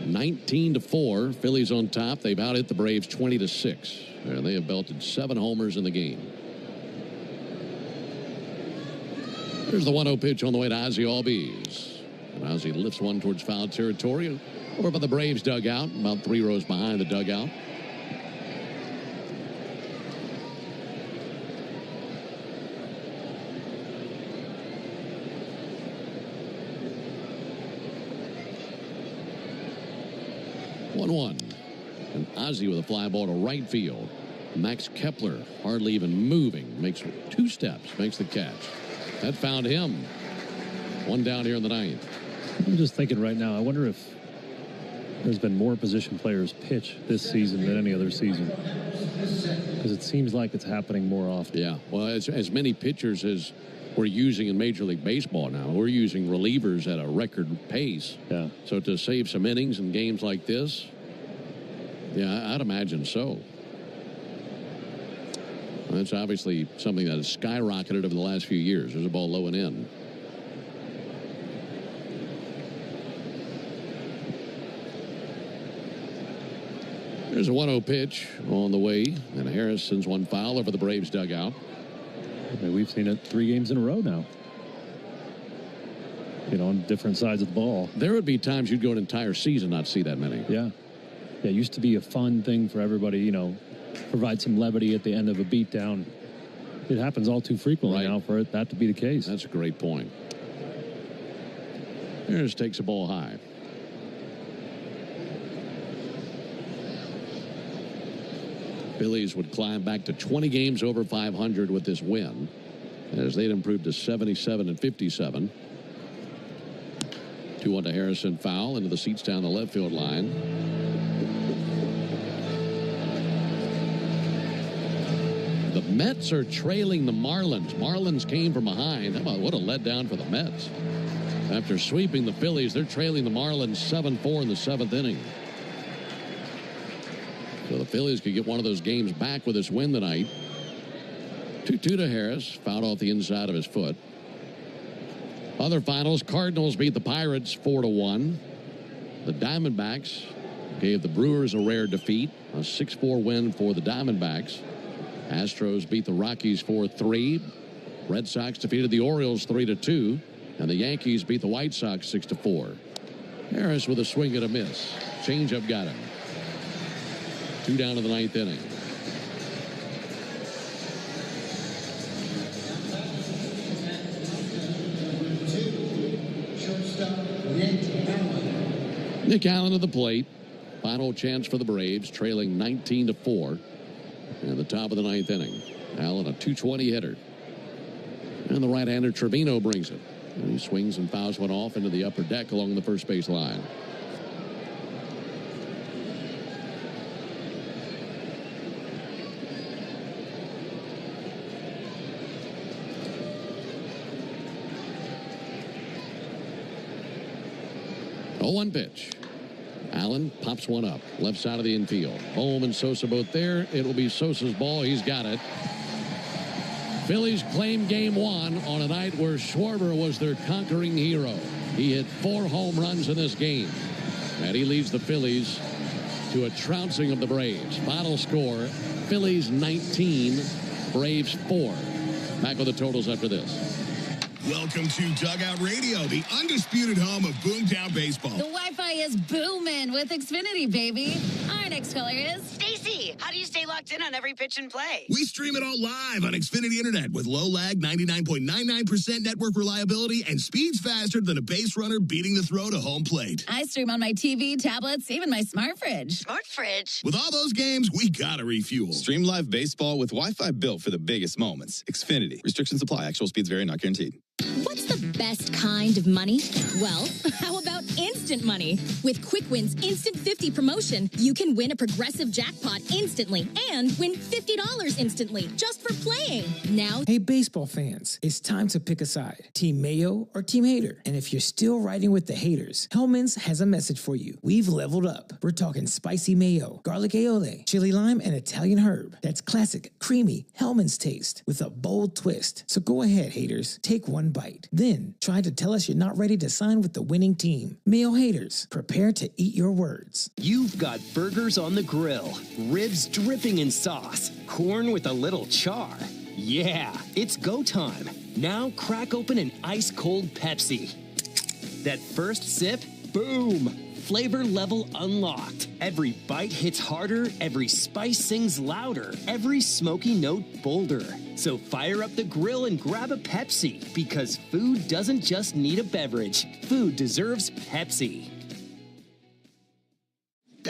19-4. Phillies on top. They've out hit the Braves 20-6. And they have belted 7 homers in the game. Here's the 1-0 pitch on the way to Ozzie Albies. And Ozzie lifts one towards foul territory. Over by the Braves dugout. About 3 rows behind the dugout. And Ozzie with a fly ball to right field. Max Kepler hardly even moving. Makes 2 steps. Makes the catch. That found him. 1 down here in the 9th. I'm just thinking right now, I wonder if there's been more position players pitch this season than any other season. Because it seems like it's happening more often. Yeah, well, as many pitchers as we're using in Major League Baseball now. We're using relievers at a record pace. Yeah. So to save some innings in games like this, yeah, I'd imagine so. That's obviously something that has skyrocketed over the last few years. There's a ball low and in. There's a 1-0 pitch on the way, and Harris sends one foul over the Braves dugout. We've seen it 3 games in a row now. You know, on different sides of the ball. There would be times you'd go an entire season not see that many. Yeah. Yeah, it used to be a fun thing for everybody, you know, provide some levity at the end of a beatdown. It happens all too frequently now for that to be the case. That's a great point. Harris takes a ball high. Phillies would climb back to 20 games over 500 with this win, as they'd improved to 77 and 57. 2-1 to Harrison, foul into the seats down the left field line. The Mets are trailing the Marlins. Marlins came from behind. How about what a letdown for the Mets? After sweeping the Phillies, they're trailing the Marlins 7-4 in the 7th inning. So the Phillies could get one of those games back with this win tonight. 2-2 to Harris. Fouled off the inside of his foot. Other finals, Cardinals beat the Pirates 4-1. The Diamondbacks gave the Brewers a rare defeat. A 6-4 win for the Diamondbacks. Astros beat the Rockies 4-3. Red Sox defeated the Orioles 3-2. And the Yankees beat the White Sox 6-4. Harris with a swing and a miss. Changeup got him. 2 down to the 9th inning. Nick Allen at the plate. Final chance for the Braves, trailing 19-4. And the top of the 9th inning. Allen, a .220 hitter. And the right-hander Trevino brings it. And he swings and fouls one off into the upper deck along the first base line. Oh, 1 pitch. Allen pops one up. Left side of the infield. Holm and Sosa both there. It will be Sosa's ball. He's got it. Phillies claim game 1 on a night where Schwarber was their conquering hero. He hit 4 home runs in this game. And he leads the Phillies to a trouncing of the Braves. Final score, Phillies 19, Braves 4. Back with the totals after this. Welcome to Dugout Radio, the undisputed home of Boomtown Baseball. The Wi-Fi is booming with Xfinity, baby. Our next caller is Stacy. How do you stay locked in on every pitch and play? We stream it all live on Xfinity Internet with low lag, 99.99% network reliability, and speeds faster than a base runner beating the throw to home plate. I stream on my TV, tablets, even my smart fridge. Smart fridge? With all those games, we gotta refuel. Stream live baseball with Wi-Fi built for the biggest moments. Xfinity. Restrictions apply. Actual speeds vary, not guaranteed. What's the best kind of money? Well, how about instant money? With Quick Wins Instant 50 promotion, you can win a progressive jackpot instantly and win $50 instantly just for playing. Now, hey, baseball fans, it's time to pick a side. Team Mayo or Team Hater? And if you're still riding with the haters, Hellman's has a message for you. We've leveled up. We're talking spicy mayo, garlic aioli, chili lime, and Italian herb. That's classic, creamy Hellman's taste with a bold twist. So go ahead, haters. Take one bite. Then try to tell us you're not ready to sign with the winning team. Mayo haters, prepare to eat your words. You've got burgers on the grill, ribs dripping in sauce, corn with a little char. Yeah, it's go time. Now crack open an ice-cold Pepsi. That first sip, boom! Flavor level unlocked. Every bite hits harder, every spice sings louder, every smoky note bolder. So fire up the grill and grab a Pepsi, because food doesn't just need a beverage. Food deserves Pepsi.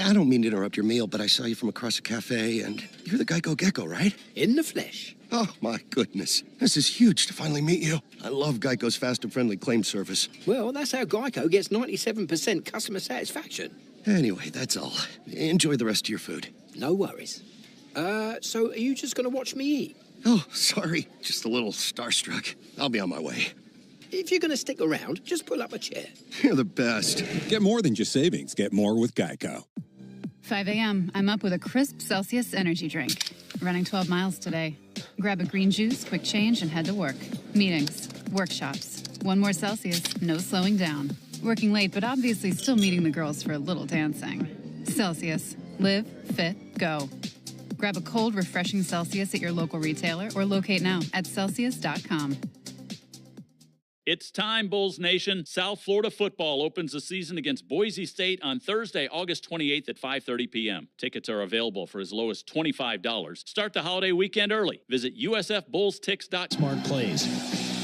I don't mean to interrupt your meal, but I saw you from across a cafe, and you're the Geico Gecko, right? In the flesh. Oh, my goodness. This is huge to finally meet you. I love Geico's fast and friendly claim service. Well, that's how Geico gets 97% customer satisfaction. Anyway, that's all. Enjoy the rest of your food. No worries. So are you just going to watch me eat? Oh, sorry. Just a little starstruck. I'll be on my way. If you're going to stick around, just pull up a chair. You're the best. Get more than just savings. Get more with Geico. 5 a.m. I'm up with a crisp Celsius energy drink. Running 12 miles today. Grab a green juice, quick change, and head to work. Meetings, workshops. One more Celsius, no slowing down. Working late, but obviously still meeting the girls for a little dancing. Celsius. Live, fit, go. Grab a cold, refreshing Celsius at your local retailer or locate now at Celsius.com. It's time, Bulls Nation. South Florida football opens the season against Boise State on Thursday, August 28th at 5:30 p.m. Tickets are available for as low as $25. Start the holiday weekend early. Visit usfbullstix.com. Smart plays.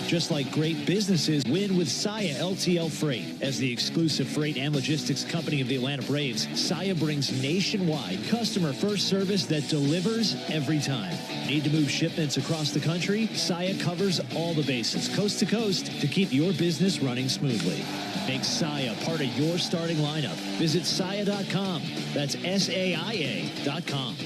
Just like great businesses, win with Saia LTL Freight. As the exclusive freight and logistics company of the Atlanta Braves, Saia brings nationwide customer-first service that delivers every time. Need to move shipments across the country? Saia covers all the bases, coast to coast, to keep your business running smoothly. Make Saia part of your starting lineup. Visit Saia.com. That's SAIA.com.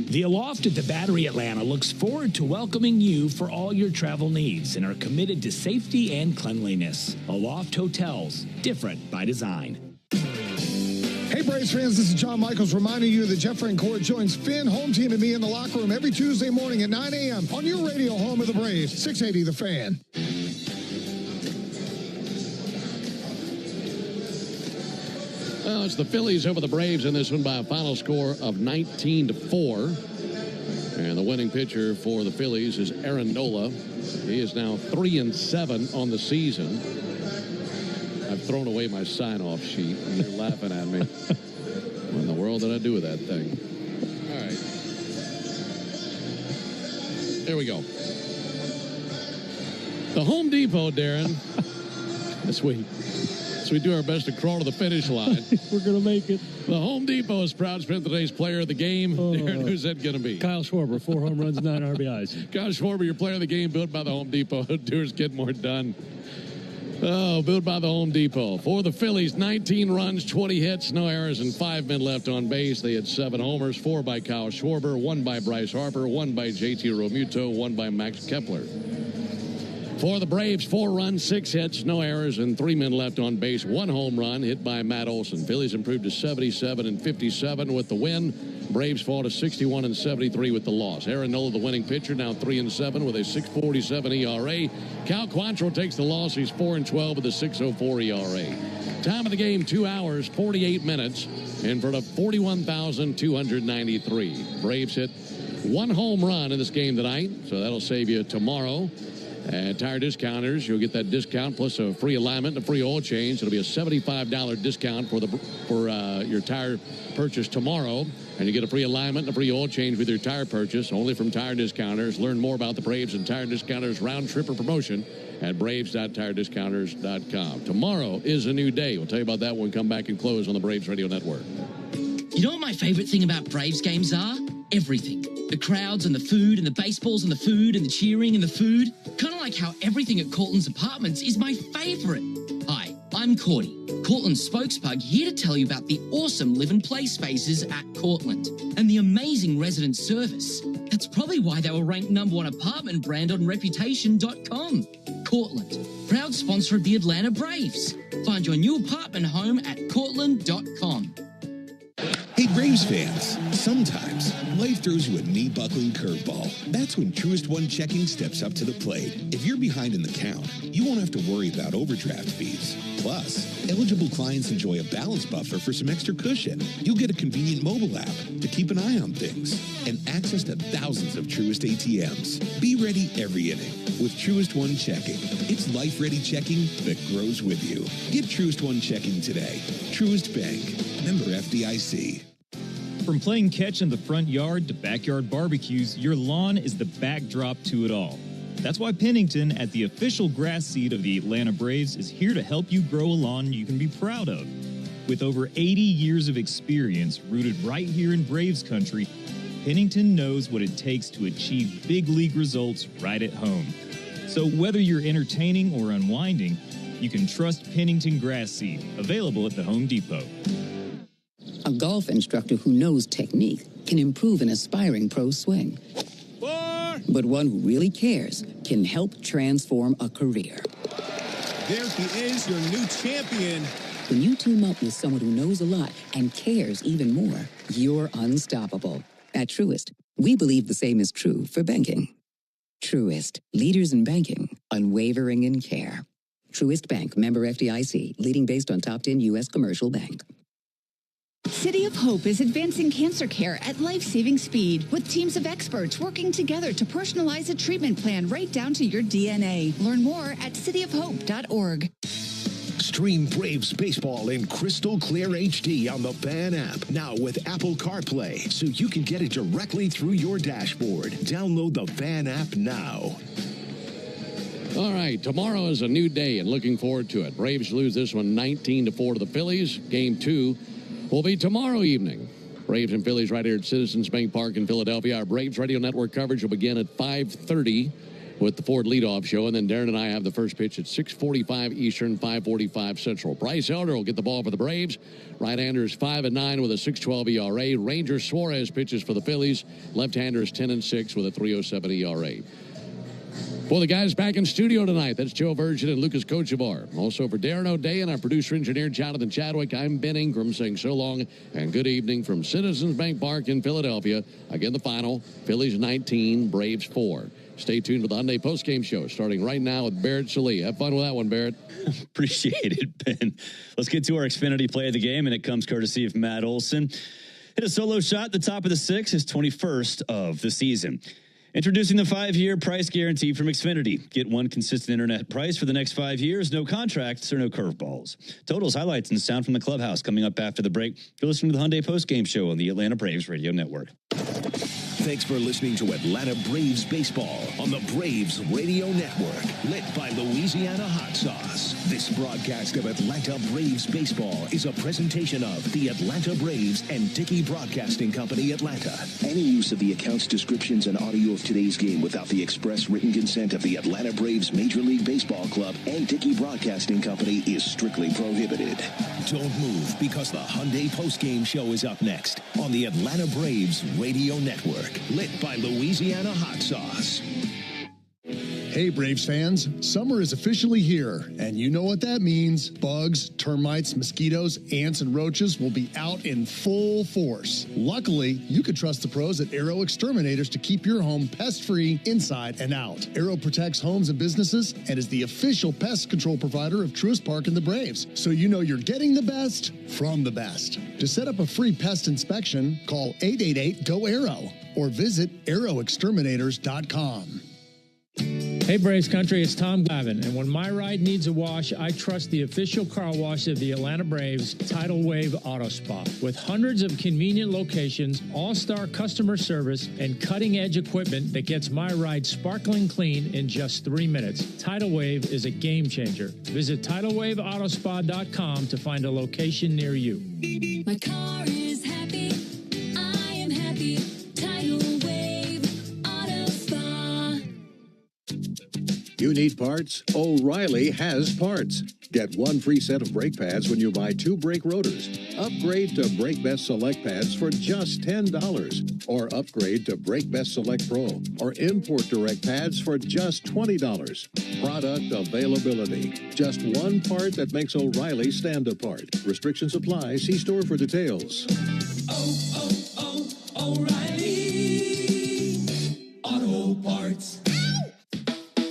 The Aloft at the Battery Atlanta looks forward to welcoming you for all your travel needs and are committed to safety and cleanliness. Aloft Hotels, different by design. Hey, Braves fans, this is John Michaels reminding you that Jeff Van Court joins Finn, home team, and me in the locker room every Tuesday morning at 9 a.m. on your radio home of the Braves, 680 The Fan. Well, it's the Phillies over the Braves in this one by a final score of 19-4. And the winning pitcher for the Phillies is Aaron Nola. He is now 3-7 on the season. I've thrown away my sign-off sheet, and you're laughing at me. What in the world did I do with that thing? All right. There we go. The Home Depot, Darren. This week. So we do our best to crawl to the finish line. We're going to make it. The Home Depot is proud to spend today's player of the game. Darren, who's that going to be? Kyle Schwarber, 4 home runs, 9 RBIs. Kyle Schwarber, your player of the game, built by the Home Depot. Doers get more done. Oh, built by the Home Depot. For the Phillies, 19 runs, 20 hits, no errors, and 5 men left on base. They had 7 homers, 4 by Kyle Schwarber, 1 by Bryce Harper, 1 by JT Realmuto, 1 by Max Kepler. For the Braves, 4 runs, 6 hits, no errors, and 3 men left on base. 1 home run hit by Matt Olson. Phillies improved to 77-57 with the win. Braves fall to 61-73 with the loss. Aaron Nola, the winning pitcher, now 3-7 with a 6.47 ERA. Cal Quantrill takes the loss. He's 4-12 with a 6.04 ERA. Time of the game, 2 hours, 48 minutes, in front of 41,293. Braves hit 1 home run in this game tonight, so that'll save you tomorrow. At Tire Discounters, you'll get that discount plus a free alignment and a free oil change. It'll be a $75 discount for your tire purchase tomorrow. And you get a free alignment and a free oil change with your tire purchase, only from Tire Discounters. Learn more about the Braves and Tire Discounters round trip or promotion at braves.tirediscounters.com. Tomorrow is a new day. We'll tell you about that when we come back and close on the Braves Radio Network. You know what my favorite thing about Braves games are? Everything. The crowds and the food and the baseballs and the food and the cheering and the food. Kind of like how everything at Cortland's Apartments is my favorite. Hi, I'm Cordy, Cortland's spokespug, here to tell you about the awesome live and play spaces at Cortland and the amazing resident service. That's probably why they were ranked #1 apartment brand on Reputation.com. Cortland, proud sponsor of the Atlanta Braves. Find your new apartment home at Cortland.com. Hey, Braves fans, sometimes life throws you a knee-buckling curveball. That's when Truist One Checking steps up to the plate. If you're behind in the count, you won't have to worry about overdraft fees. Plus, eligible clients enjoy a balance buffer for some extra cushion. You'll get a convenient mobile app to keep an eye on things and access to thousands of Truist ATMs. Be ready every inning with Truist One Checking. It's life-ready checking that grows with you. Get Truist One Checking today. Truist Bank. Member FDIC. From playing catch in the front yard to backyard barbecues, your lawn is the backdrop to it all. That's why Pennington, at the official grass seed of the Atlanta Braves, is here to help you grow a lawn you can be proud of. With over 80 years of experience rooted right here in Braves country, Pennington knows what it takes to achieve big league results right at home. So whether you're entertaining or unwinding, You can trust Pennington Grass Seed, available at the Home Depot. A golf instructor who knows technique can improve an aspiring pro's swing. But one who really cares can help transform a career. There he is, your new champion. When you team up with someone who knows a lot and cares even more, you're unstoppable. At Truist, we believe the same is true for banking. Truist, leaders in banking, unwavering in care. Truist Bank, member FDIC, leading based on top 10 U.S. commercial bank. City of Hope is advancing cancer care at life-saving speed with teams of experts working together to personalize a treatment plan right down to your DNA. Learn more at cityofhope.org. Stream Braves baseball in crystal clear HD on the Fan app. Now with Apple CarPlay, so you can get it directly through your dashboard. Download the Fan app now. All right, tomorrow is a new day and looking forward to it. Braves lose this one 19-4 to the Phillies. Game 2 will be tomorrow evening. Braves and Phillies right here at Citizens Bank Park in Philadelphia. Our Braves Radio Network coverage will begin at 5:30 with the Ford leadoff show, and then Darren and I have the first pitch at 6:45 Eastern, 5:45 Central. Bryce Elder will get the ball for the Braves. Right-hander is 5-9 with a 6.12 ERA. Ranger Suarez pitches for the Phillies. Left-hander is 10-6 with a 3.07 ERA. For the guys back in studio tonight, that's Joe Virgin and Lucas Kochevar. Also for Darren O'Day and our producer-engineer, Jonathan Chadwick, I'm Ben Ingram saying so long and good evening from Citizens Bank Park in Philadelphia. Again, the final, Phillies 19, Braves 4. Stay tuned for the Hyundai postgame show starting right now with Barrett Salee. Have fun with that one, Barrett. Appreciate it, Ben. Let's get to our Xfinity play of the game, and it comes courtesy of Matt Olson. Hit a solo shot at the top of the 6, his 21st of the season. Introducing the 5-year price guarantee from Xfinity. Get one consistent internet price for the next 5 years, no contracts or no curveballs. Totals, highlights, and sound from the clubhouse coming up after the break. You're listening to the Hyundai postgame show on the Atlanta Braves Radio Network. Thanks for listening to Atlanta Braves Baseball on the Braves Radio Network, lit by Louisiana Hot Sauce. This broadcast of Atlanta Braves Baseball is a presentation of the Atlanta Braves and Dickey Broadcasting Company, Atlanta. Any use of the accounts, descriptions, and audio of today's game without the express written consent of the Atlanta Braves Major League Baseball Club and Dickey Broadcasting Company is strictly prohibited. Don't move, because the Hyundai postgame show is up next on the Atlanta Braves Radio Network, lit by Louisiana Hot Sauce. Hey, Braves fans, summer is officially here, and you know what that means. Bugs, termites, mosquitoes, ants, and roaches will be out in full force. Luckily, you can trust the pros at Arrow Exterminators to keep your home pest-free inside and out. Arrow protects homes and businesses and is the official pest control provider of Truist Park and the Braves, so you know you're getting the best from the best. To set up a free pest inspection, call 888-GO-ARROW or visit arrowexterminators.com. Hey Braves Country, it's Tom Glavine, and when my ride needs a wash, I trust the official car wash of the Atlanta Braves, Tidal Wave Auto Spa. With hundreds of convenient locations, all-star customer service, and cutting-edge equipment that gets my ride sparkling clean in just 3 minutes, Tidal Wave is a game changer. Visit TidalWaveAutospa.com to find a location near you. My car is happy. I am happy. Tidal Wave Auto Spa. You need parts? O'Reilly has parts. Get one free set of brake pads when you buy 2 brake rotors. Upgrade to Brake Best Select pads for just $10. Or upgrade to Brake Best Select Pro or Import Direct pads for just $20. Product availability. Just one part that makes O'Reilly stand apart. Restrictions apply. See store for details. O'Reilly Auto Parts.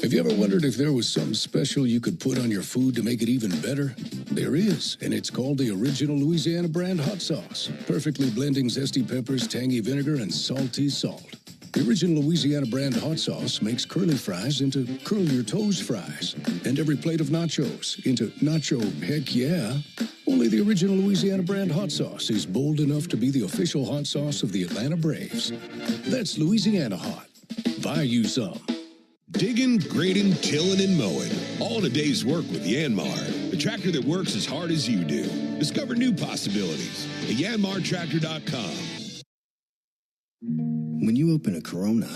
Have you ever wondered if there was something special you could put on your food to make it even better? There is, and it's called the original Louisiana brand hot sauce, perfectly blending zesty peppers, tangy vinegar, and salty salt. The original Louisiana brand hot sauce makes curly fries into curl your toes fries, and every plate of nachos into nacho heck yeah. Only the original Louisiana brand hot sauce is bold enough to be the official hot sauce of the Atlanta Braves. That's Louisiana hot. Buy you some. Digging, grading, tilling, and mowing. All in a day's work with Yanmar, the tractor that works as hard as you do. Discover new possibilities at yanmartractor.com. When you open a Corona,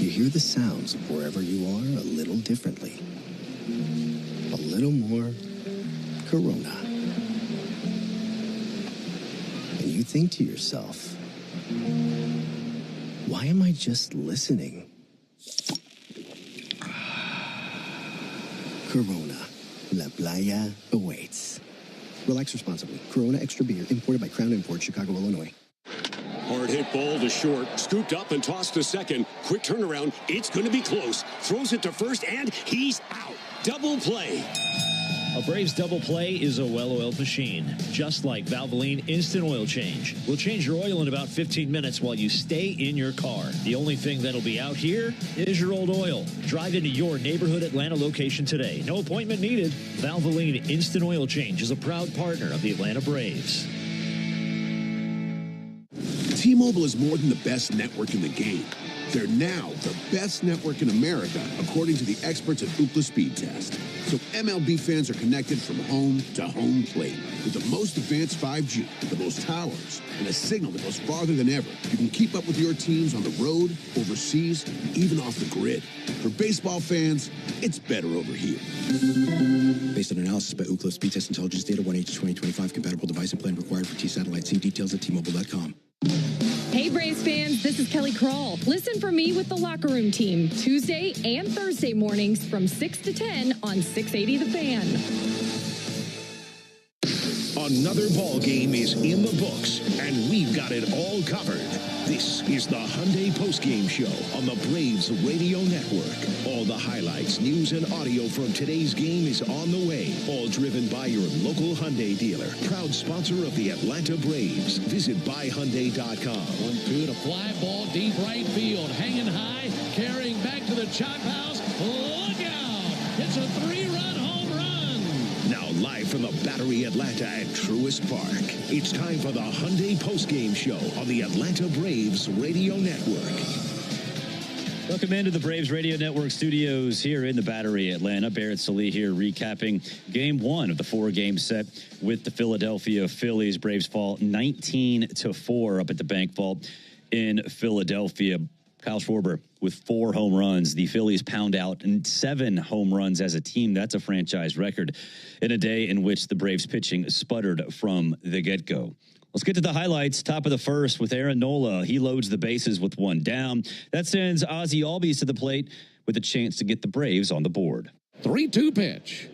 you hear the sounds of wherever you are a little differently. a little more Corona. And you think to yourself, why am I just listening? Corona, La Playa awaits. Relax responsibly. Corona Extra Beer, imported by Crown Imports, Chicago, Illinois. Hard hit ball to short, scooped up and tossed to second. Quick turnaround, it's going to be close. Throws it to first, and he's out. Double play. A Braves double play is a well-oiled machine, just like Valvoline Instant Oil Change. We'll change your oil in about 15 minutes while you stay in your car. The only thing that'll be out here is your old oil. Drive into your neighborhood Atlanta location today. No appointment needed. Valvoline Instant Oil Change is a proud partner of the Atlanta Braves. T-Mobile is more than the best network in the game. They're now the best network in America, according to the experts at Ookla Speed Test. So MLB fans are connected from home to home plate with the most advanced 5G, the most towers, and a signal that goes farther than ever. You can keep up with your teams on the road, overseas, and even off the grid. For baseball fans, it's better over here. Based on analysis by Ookla Speed Test Intelligence Data, 1H2025, compatible device and plan required for T-Satellite. See details at T-Mobile.com. Hey, Braves fans, this is Kelly Kroll. Listen for me with the Locker Room Team, Tuesday and Thursday mornings from 6 to 10 on 680 The Fan. Another ball game is in the books, and we've got it all covered. This is the Hyundai Postgame Show on the Braves Radio Network. All the highlights, news, and audio from today's game is on the way. All driven by your local Hyundai dealer. Proud sponsor of the Atlanta Braves. Visit buyhyundai.com. 1-2 to fly ball, deep right field. Hanging high, carrying back to the chop house. Look out! It's a 3-run home run. Now live from the Battery Atlanta at Truist Park. It's time for the Hyundai Postgame Show on the Atlanta Braves Radio Network. Welcome into the Braves Radio Network studios here in the Battery, Atlanta. Barrett Salih here recapping Game 1 of the 4-game set with the Philadelphia Phillies. Braves fall 19-4 up at the Bank Vault in Philadelphia. Kyle Schwarber with 4 home runs. The Phillies pound out 7 home runs as a team. That's a franchise record in a day in which the Braves pitching sputtered from the get-go. Let's get to the highlights. Top of the first with Aaron Nola. He loads the bases with 1 down. That sends Ozzie Albies to the plate with a chance to get the Braves on the board. 3-2 pitch.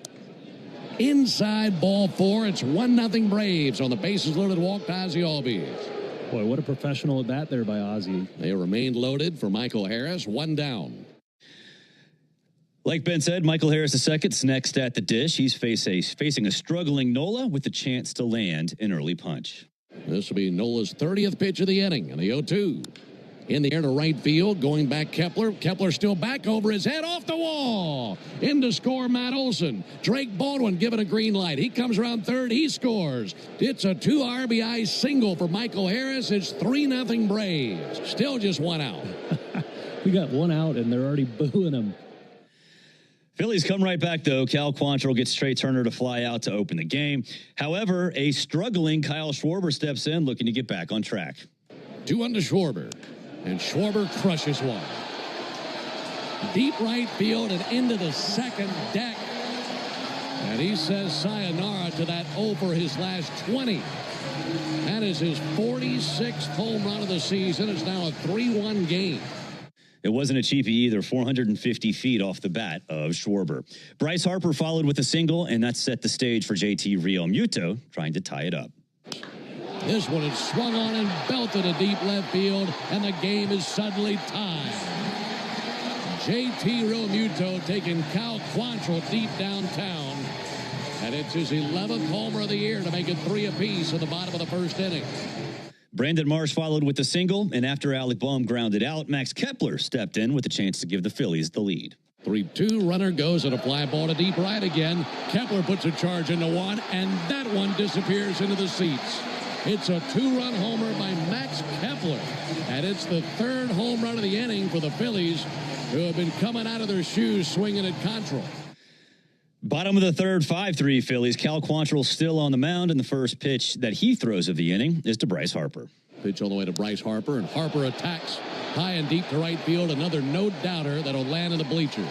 Inside ball 4. It's 1-0 Braves on the bases loaded walk to Ozzie Albies. Boy, what a professional at bat there by Ozzie. They remained loaded for Michael Harris. 1 down. Like Ben said, Michael Harris II's next at the dish. He's facing a struggling Nola with the chance to land an early punch. This will be Nola's 30th pitch of the inning, and the 0-2. In the air to right field, going back Kepler. Kepler still back over his head, off the wall. In to score Matt Olson. Drake Baldwin given a green light. He comes around third, he scores. It's a 2 RBI single for Michael Harris. It's 3-0 Braves. Still just 1 out. We got 1 out, and they're already booing him. Phillies come right back, though. Cal Quantrill gets Trey Turner to fly out to open the game. However, a struggling Kyle Schwarber steps in, looking to get back on track. 2-1 to Schwarber, and Schwarber crushes one. Deep right field and into the second deck. And he says sayonara to that 0 for his last 20. That is his 46th home run of the season. It's now a 3-1 game. It wasn't a cheapie either, 450 feet off the bat of Schwarber. Bryce Harper followed with a single, and that set the stage for JT Realmuto trying to tie it up. This one is swung on and belted to deep left field, and the game is suddenly tied. JT Realmuto taking Cal Quantrill deep downtown, and it's his 11th homer of the year to make it 3 apiece in the bottom of the first inning. Brandon Marsh followed with a single, and after Alec Boehm grounded out, Max Kepler stepped in with a chance to give the Phillies the lead. 3-2, runner goes and a fly ball to deep right again. Kepler puts a charge into one, and that one disappears into the seats. It's a 2-run homer by Max Kepler, and it's the 3rd home run of the inning for the Phillies, who have been coming out of their shoes swinging at Quantrill. Bottom of the third, 5-3 Phillies. Cal Quantrill still on the mound, and the first pitch that he throws of the inning is to Bryce Harper. Pitch all the way to Bryce Harper, and Harper attacks high and deep to right field. Another no-doubter that'll land in the bleachers.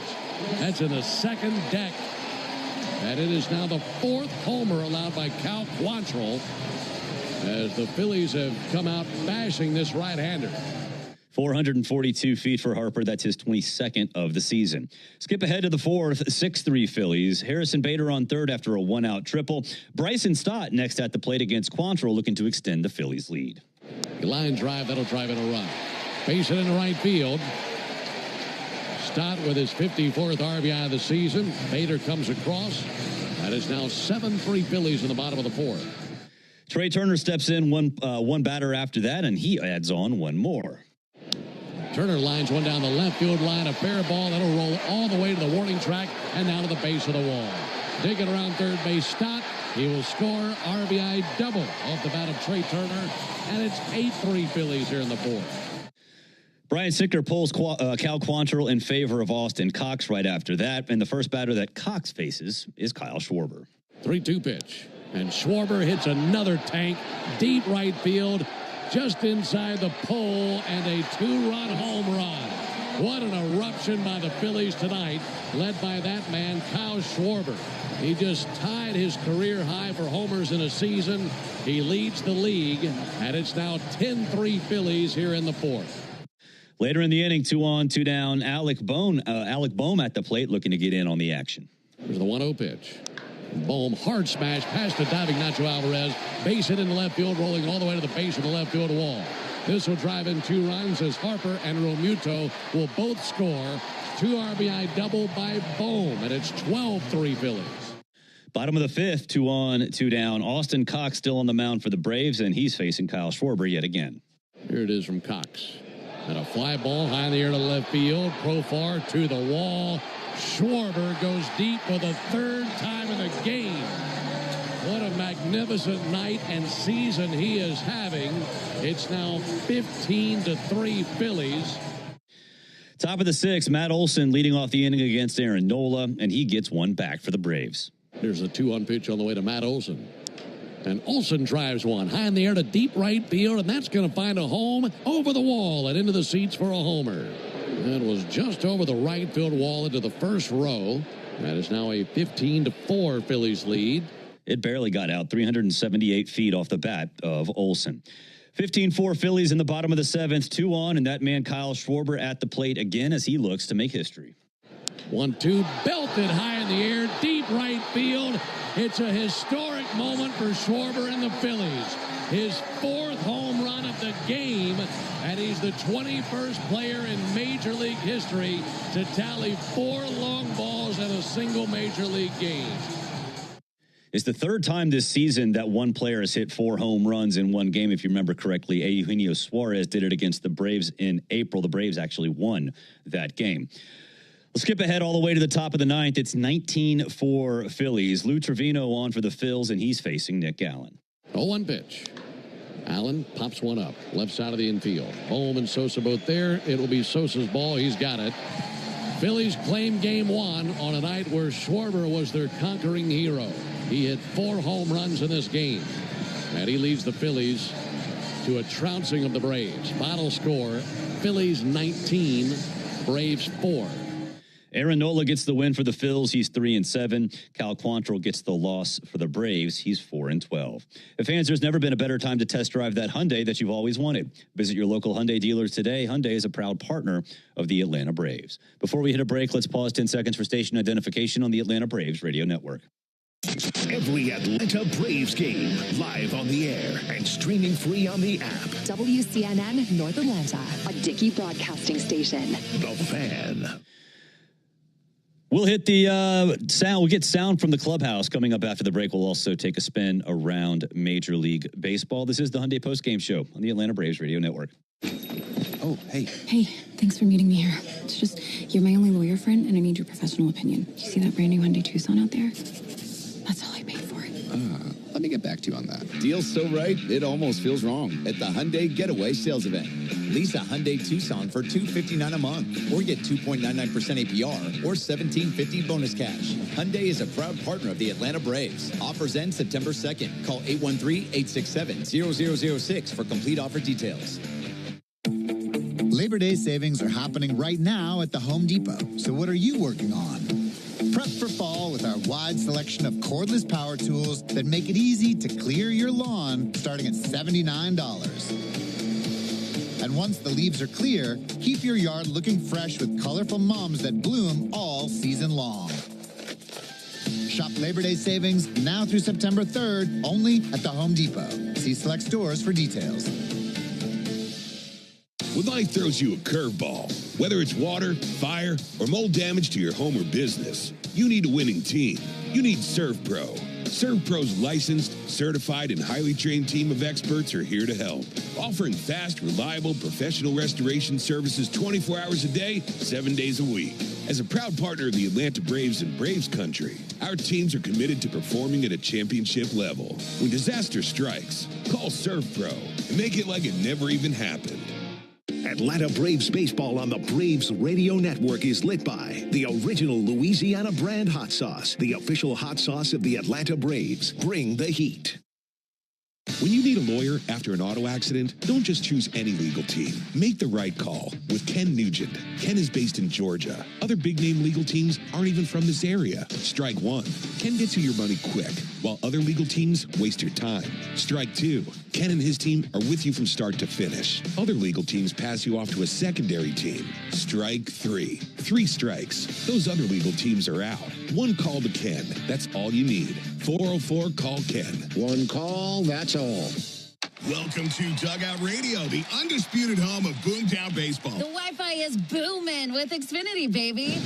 That's in the second deck. And it is now the fourth homer allowed by Cal Quantrill as the Phillies have come out bashing this right-hander. 442 feet for Harper. That's his 22nd of the season. Skip ahead to the fourth, 6-3 Phillies. Harrison Bader on third after a one-out triple. Bryson Stott next at the plate against Quantrill, looking to extend the Phillies' lead. Line drive, that'll drive in a run. Base it into right field. Stott with his 54th RBI of the season. Bader comes across. That is now 7-3 Phillies in the bottom of the fourth. Trey Turner steps in one batter after that, and he adds on one more. Turner lines one down the left field line, a fair ball. That'll roll all the way to the warning track and down to the base of the wall. Digging around third base, Stott. He will score RBI double off the bat of Trey Turner, and it's 8-3 Phillies here in the fourth. Brian Sickler pulls Cal Quantrill in favor of Austin Cox right after that, and the first batter that Cox faces is Kyle Schwarber. 3-2 pitch, and Schwarber hits another tank, deep right field, just inside the pole, and a two-run home run. What an eruption by the Phillies tonight, led by that man, Kyle Schwarber. He just tied his career high for homers in a season. He leads the league, and it's now 10-3 Phillies here in the fourth. Later in the inning, 2 on, 2 down, Alec Bohm at the plate looking to get in on the action. Here's the 1-0 pitch. Bohm, hard smash past the diving Nacho Alvarez. Base hit in the left field, rolling all the way to the base of the left field wall. This will drive in 2 runs as Harper and Romuto will both score. 2 RBI double by Bohm, and it's 12-3 Phillies. Bottom of the fifth, 2 on, 2 down. Austin Cox still on the mound for the Braves, and he's facing Kyle Schwarber yet again. Here it is from Cox. And a fly ball high in the air to left field. Profar to the wall. Schwarber goes deep for the third time in the game. What a magnificent night and season he is having. It's now 15-3 Phillies. Top of the sixth, Matt Olson leading off the inning against Aaron Nola, and he gets one back for the Braves. There's a 2-1 pitch on the way to Matt Olson. And Olson drives one high in the air to deep right field, and that's going to find a home over the wall and into the seats for a homer. That was just over the right field wall into the first row. That is now a 15-4 Phillies lead. It barely got out, 378 feet off the bat of Olson. 15-4 Phillies in the bottom of the seventh, 2 on, and that man Kyle Schwarber at the plate again as he looks to make history. 1-2, belted high in the air, deep right field. It's a historic moment for Schwarber and the Phillies. His 4th home run of the game, and he's the 21st player in Major League history to tally 4 long balls in a single Major League game. It's the third time this season that one player has hit 4 home runs in one game. If you remember correctly, Eugenio Suarez did it against the Braves in April. The Braves actually won that game. Let's skip ahead all the way to the top of the ninth. It's 19-4 Phillies. Lou Trevino on for the Phils, and he's facing Nick Allen. 0-1 pitch. Allen pops one up, left side of the infield. Bohm and Sosa both there. It will be Sosa's ball. He's got it. Phillies claim game 1 on a night where Schwarber was their conquering hero. He hit 4 home runs in this game, and he leads the Phillies to a trouncing of the Braves. Final score, Phillies 19, Braves 4. Aaron Nola gets the win for the Phils. He's 3-7. Cal Quantrill gets the loss for the Braves. He's 4-12. Fans, there's never been a better time to test drive that Hyundai that you've always wanted. Visit your local Hyundai dealers today. Hyundai is a proud partner of the Atlanta Braves. Before we hit a break, let's pause 10 seconds for station identification on the Atlanta Braves radio network. Every Atlanta Braves game, live on the air and streaming free on the app. WCNN North Atlanta, a Dickey broadcasting station. The Fan. We'll hit the sound. We'll get sound from the clubhouse coming up after the break. We'll also take a spin around Major League Baseball. This is the Hyundai Postgame Show on the Atlanta Braves Radio Network. Oh, hey. Hey, thanks for meeting me here. It's just, you're my only lawyer friend, and I need your professional opinion. Do you see that brand new Hyundai Tucson out there? That's all I paid for it. Let me get back to you on that. Deal's so right, it almost feels wrong. At the Hyundai Getaway Sales Event. Lease a Hyundai Tucson for $259 a month, or get 2.99% APR, or $1,750 bonus cash. Hyundai is a proud partner of the Atlanta Braves. Offers end September 2nd. Call 813-867-0006 for complete offer details. Labor Day savings are happening right now at the Home Depot. So what are you working on? Prep for fall with our wide selection of cordless power tools that make it easy to clear your lawn, starting at $79. And once the leaves are clear, keep your yard looking fresh with colorful mums that bloom all season long. Shop Labor Day savings now through September 3rd, only at the Home Depot. See select stores for details. When life throws you a curveball, whether it's water, fire, or mold damage to your home or business, you need a winning team. You need ServPro. ServPro's licensed, certified, and highly trained team of experts are here to help, offering fast, reliable, professional restoration services 24 hours a day, 7 days a week. As a proud partner of the Atlanta Braves and Braves Country, our teams are committed to performing at a championship level. When disaster strikes, call ServPro and make it like it never even happened. Atlanta Braves baseball on the Braves Radio Network is lit by the original Louisiana brand hot sauce, the official hot sauce of the Atlanta Braves. Bring the heat. When you need a lawyer after an auto accident, don't just choose any legal team. Make the right call with Ken Nugent. Ken is based in Georgia. Other big-name legal teams aren't even from this area. Strike one. Ken gets you your money quick, while other legal teams waste your time. Strike two. Ken and his team are with you from start to finish. Other legal teams pass you off to a secondary team. Strike three. 3 strikes. Those other legal teams are out. One call to Ken. That's all you need. 404-CALL-KEN. One call, that's all. Welcome to Dugout Radio, the undisputed home of Boomtown Baseball. The Wi-Fi is booming with Xfinity, baby.